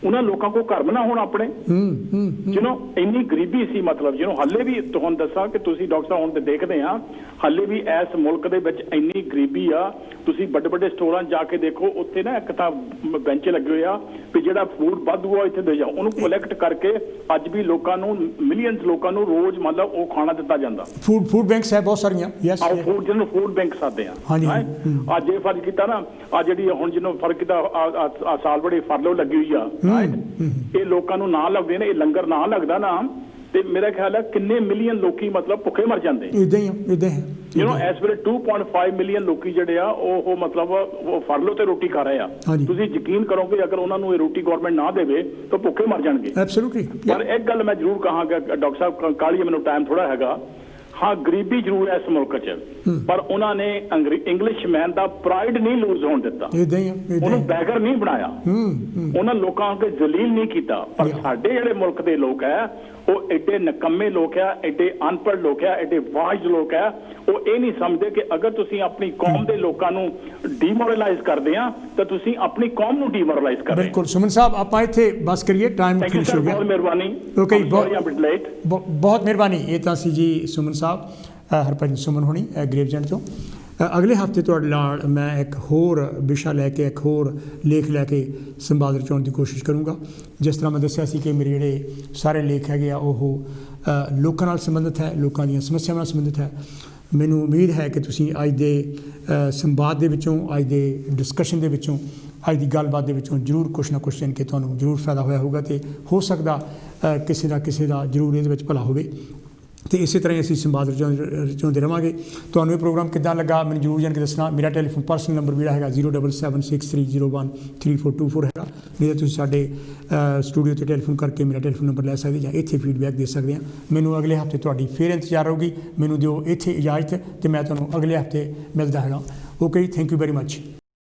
Speaker 8: ਉਹਨਾਂ ਲੋਕਾਂ ਕੋਲ ਘਰ ਬਣਾ ਹੋਣ ਆਪਣੇ, ਜਿਹਨੂੰ ਇੰਨੀ ਗਰੀਬੀ ਸੀ। ਮਤਲਬ ਜਿਹਨੂੰ ਹਾਲੇ ਵੀ ਤੁਹਾਨੂੰ ਦੱਸਾਂ ਕਿ ਤੁਸੀਂ ਡਾਕਟਰ ਸਾਹਿਬ ਹੁਣ ਤੇ ਦੇਖਦੇ ਆ, ਹਾਲੇ ਵੀ ਇਸ ਮੁਲਕ ਦੇ ਵਿੱਚ ਇੰਨੀ ਗਰੀਬੀ ਆ। ਤੁਸੀਂ ਵੱਡੇ ਵੱਡੇ ਸਟੋਰਾਂ ਜਾ ਕੇ ਦੇਖੋ, ਉੱਥੇ ਨਾ ਇੱਕ ਤਾਂ ਬੈਂਚ ਲੱਗੇ ਹੋਏ ਆ ਵੀ ਜਿਹੜਾ ਫੂਡ ਵਾਧੂ ਆ ਇੱਥੇ ਦੇ ਜਾਓ, ਉਹਨੂੰ ਕਲੈਕਟ ਕਰਕੇ ਅੱਜ ਵੀ ਲੋਕਾਂ ਨੂੰ, ਮਿਲੀਅਨਸ ਲੋਕਾਂ ਨੂੰ ਰੋਜ਼ ਮਤਲਬ ਉਹ ਖਾਣਾ ਦਿੱਤਾ ਜਾਂਦਾ।
Speaker 1: ਫੂਡ ਬੈਂਕਸ ਹੈ ਬਹੁਤ ਸਾਰੀਆਂ। ਯੈਸ,
Speaker 8: ਆਹ ਫੂਡ, ਜਿਹਨੂੰ ਫੂਡ ਬੈਂਕ ਸਾਦੇ ਆ। ਅੱਜ ਇਹ ਫਰਜ਼ ਕੀਤਾ ਨਾ, ਆ ਜਿਹੜੀ ਹੁਣ ਜਿਹਨੂੰ ਫਰਕ ਕੀਤਾ, ਆ ਸਾਲ ਬੜੀ ਫਰਲੋ ਲੱਗੀ ਹੋਈ ਆ, ਇਹ ਲੋਕਾਂ ਨੂੰ ਨਾ ਲੱਗਦੇ ਨੇ, ਇਹ ਲੰਗਰ ਨਾ ਲੱਗਦਾ ਨਾ, ਤੇ ਮੇਰਾ ਖਿਆਲ ਹੈ ਕਿੰਨੇ ਮਿਲੀਅਨ ਲੋਕੀ ਮਤਲਬ ਭੁੱਖੇ ਮਰ ਜਾਂਦੇ।
Speaker 1: ਇਦਾਂ ਹੀ ਇਦਾਂ ਹੈ।
Speaker 8: ਇਸ ਵੇਲੇ 2.5 ਮਿਲੀਅਨ ਲੋਕੀ ਜਿਹੜੇ ਆ ਉਹ ਮਤਲਬ ਉਹ ਫਰਲੋ ਤੇ ਰੋਟੀ ਖਾ ਰਹੇ ਆ। ਤੁਸੀਂ ਯਕੀਨ ਕਰੋਗੇ ਅਗਰ ਉਹਨਾਂ ਨੂੰ ਇਹ ਰੋਟੀ ਗਵਰਨਮੈਂਟ ਨਾ ਦੇਵੇ ਤਾਂ ਭੁੱਖੇ ਮਰ ਜਾਣਗੇ।
Speaker 1: ਐਬਸੋਲੂਟਲੀ।
Speaker 8: ਪਰ ਇੱਕ ਗੱਲ ਮੈਂ ਜ਼ਰੂਰ ਕਹਾਂਗਾ ਡਾਕਟਰ ਸਾਹਿਬ, ਕਾਲੀ ਮੈਨੂੰ ਟਾਈਮ ਥੋੜਾ ਹੈਗਾ, ਹਾਂ ਗਰੀਬੀ ਜ਼ਰੂਰ ਹੈ ਇਸ ਮੁਲਕ 'ਚ, ਪਰ ਉਹਨਾਂ ਨੇ ਇੰਗਲਿਸ਼ਮੈਨ ਦਾ ਪ੍ਰਾਈਡ ਨਹੀਂ ਲੂਜ਼ ਹੋਣ ਦਿੱਤਾ, ਉਹਨੂੰ ਬੈਗਰ ਨਹੀਂ ਬਣਾਇਆ, ਉਹਨਾਂ ਲੋਕਾਂ ਅੱਗੇ ਜ਼ਲੀਲ ਨਹੀਂ ਕੀਤਾ। ਪਰ ਸਾਡੇ ਜਿਹੜੇ ਮੁਲਕ ਦੇ ਲੋਕ ਹੈ, ਉਹ ਐਡੇ ਨਕੰਮੇ ਲੋਕ ਆ, ਐਡੇ ਅਨਪੜ੍ਹ ਲੋਕ ਆ, ਐਡੇ ਵਾਜ ਲੋਕ ਆ, ਉਹ ਇਹ ਨਹੀਂ ਸਮਝਦੇ ਕਿ ਅਗਰ ਤੁਸੀਂ ਆਪਣੀ ਕੌਮ ਦੇ ਲੋਕਾਂ ਨੂੰ ਡੀਮੋਰਲਾਈਜ਼ ਕਰਦੇ ਆ ਤਾਂ ਤੁਸੀਂ ਆਪਣੀ ਕੌਮ ਨੂੰ ਡੀਮੋਰਲਾਈਜ਼ ਕਰ ਰਹੇ ਹੋ।
Speaker 1: ਬਿਲਕੁਲ ਸੁਮਨ ਸਾਹਿਬ, ਆਪਾਂ ਇੱਥੇ ਬਸ ਕਰੀਏ, ਟਾਈਮ ਫਿਨਿਸ਼ ਹੋ ਗਿਆ।
Speaker 8: ਬਹੁਤ ਮਿਹਰਬਾਨੀ।
Speaker 1: ਓਕੇ, ਬਹੁਤ ਮਿਹਰਬਾਨੀ। ਇਹ ਤਾਂ ਸੀ ਜੀ ਸੁਮਨ ਸਾਹਿਬ, ਹਰਭਜਨ ਸੁਮਨ ਹੋਣੀ ਗ੍ਰੇਵਜ਼ੈਂਡ ਤੋਂ। ਅਗਲੇ ਹਫ਼ਤੇ ਤੁਹਾਡੇ ਨਾਲ ਮੈਂ ਇੱਕ ਹੋਰ ਵਿਸ਼ਾ ਲੈ ਕੇ, ਇੱਕ ਹੋਰ ਲੇਖ ਲੈ ਕੇ ਸੰਵਾਦ ਰਚਾਉਣ ਦੀ ਕੋਸ਼ਿਸ਼ ਕਰੂੰਗਾ। ਜਿਸ ਤਰ੍ਹਾਂ ਮੈਂ ਦੱਸਿਆ ਸੀ ਕਿ ਮੇਰੇ ਜਿਹੜੇ ਸਾਰੇ ਲੇਖ ਹੈਗੇ ਆ ਉਹ ਲੋਕਾਂ ਨਾਲ ਸੰਬੰਧਿਤ ਹੈ, ਲੋਕਾਂ ਦੀਆਂ ਸਮੱਸਿਆਵਾਂ ਨਾਲ ਸੰਬੰਧਿਤ ਹੈ। ਮੈਨੂੰ ਉਮੀਦ ਹੈ ਕਿ ਤੁਸੀਂ ਅੱਜ ਦੇ ਸੰਵਾਦ ਦੇ ਵਿੱਚੋਂ, ਅੱਜ ਦੇ ਡਿਸਕਸ਼ਨ ਦੇ ਵਿੱਚੋਂ, ਅੱਜ ਦੀ ਗੱਲਬਾਤ ਦੇ ਵਿੱਚੋਂ ਜ਼ਰੂਰ ਕੁਛ ਨਾ ਕੁਛ ਜਾਣ ਕੇ ਤੁਹਾਨੂੰ ਜ਼ਰੂਰ ਫਾਇਦਾ ਹੋਇਆ ਹੋਊਗਾ, ਅਤੇ ਹੋ ਸਕਦਾ ਕਿਸੇ ਦਾ ਜ਼ਰੂਰ ਇਹਦੇ ਵਿੱਚ ਭਲਾ ਹੋਵੇ। ਅਤੇ ਇਸੇ ਤਰ੍ਹਾਂ ਹੀ ਅਸੀਂ ਸੰਵਾਦ ਰਚਾਉਂਦੇ ਰਹਾਂਗੇ। ਤੁਹਾਨੂੰ ਇਹ ਪ੍ਰੋਗਰਾਮ ਕਿੱਦਾਂ ਲੱਗਾ ਮੈਨੂੰ ਜ਼ਰੂਰ ਜਾਣ ਕੇ ਦੱਸਣਾ। ਮੇਰਾ ਟੈਲੀਫੋਨ ਪਰਸਨਲ ਨੰਬਰ ਜਿਹੜਾ ਹੈਗਾ 07763013424 ਹੈਗਾ, ਨਹੀਂ ਤਾਂ ਤੁਸੀਂ ਸਾਡੇ ਸਟੂਡੀਓ 'ਤੇ ਟੈਲੀਫੋਨ ਕਰਕੇ ਮੇਰਾ ਟੈਲੀਫੋਨ ਨੰਬਰ ਲੈ ਸਕਦੇ ਜਾਂ ਇੱਥੇ ਫੀਡਬੈਕ ਦੇ ਸਕਦੇ ਹਾਂ। ਮੈਨੂੰ ਅਗਲੇ ਹਫ਼ਤੇ ਤੁਹਾਡੀ ਫਿਰ ਇੰਤਜ਼ਾਰ ਹੋਊਗੀ। ਮੈਨੂੰ ਦਿਓ ਇੱਥੇ ਇਜਾਜ਼ਤ, ਅਤੇ ਮੈਂ ਤੁਹਾਨੂੰ ਅਗਲੇ ਹਫ਼ਤੇ ਮਿਲਦਾ ਹੈਗਾ। ਓਕੇ ਜੀ, ਥੈਂਕ ਯੂ ਵੈਰੀ ਮੱਚ।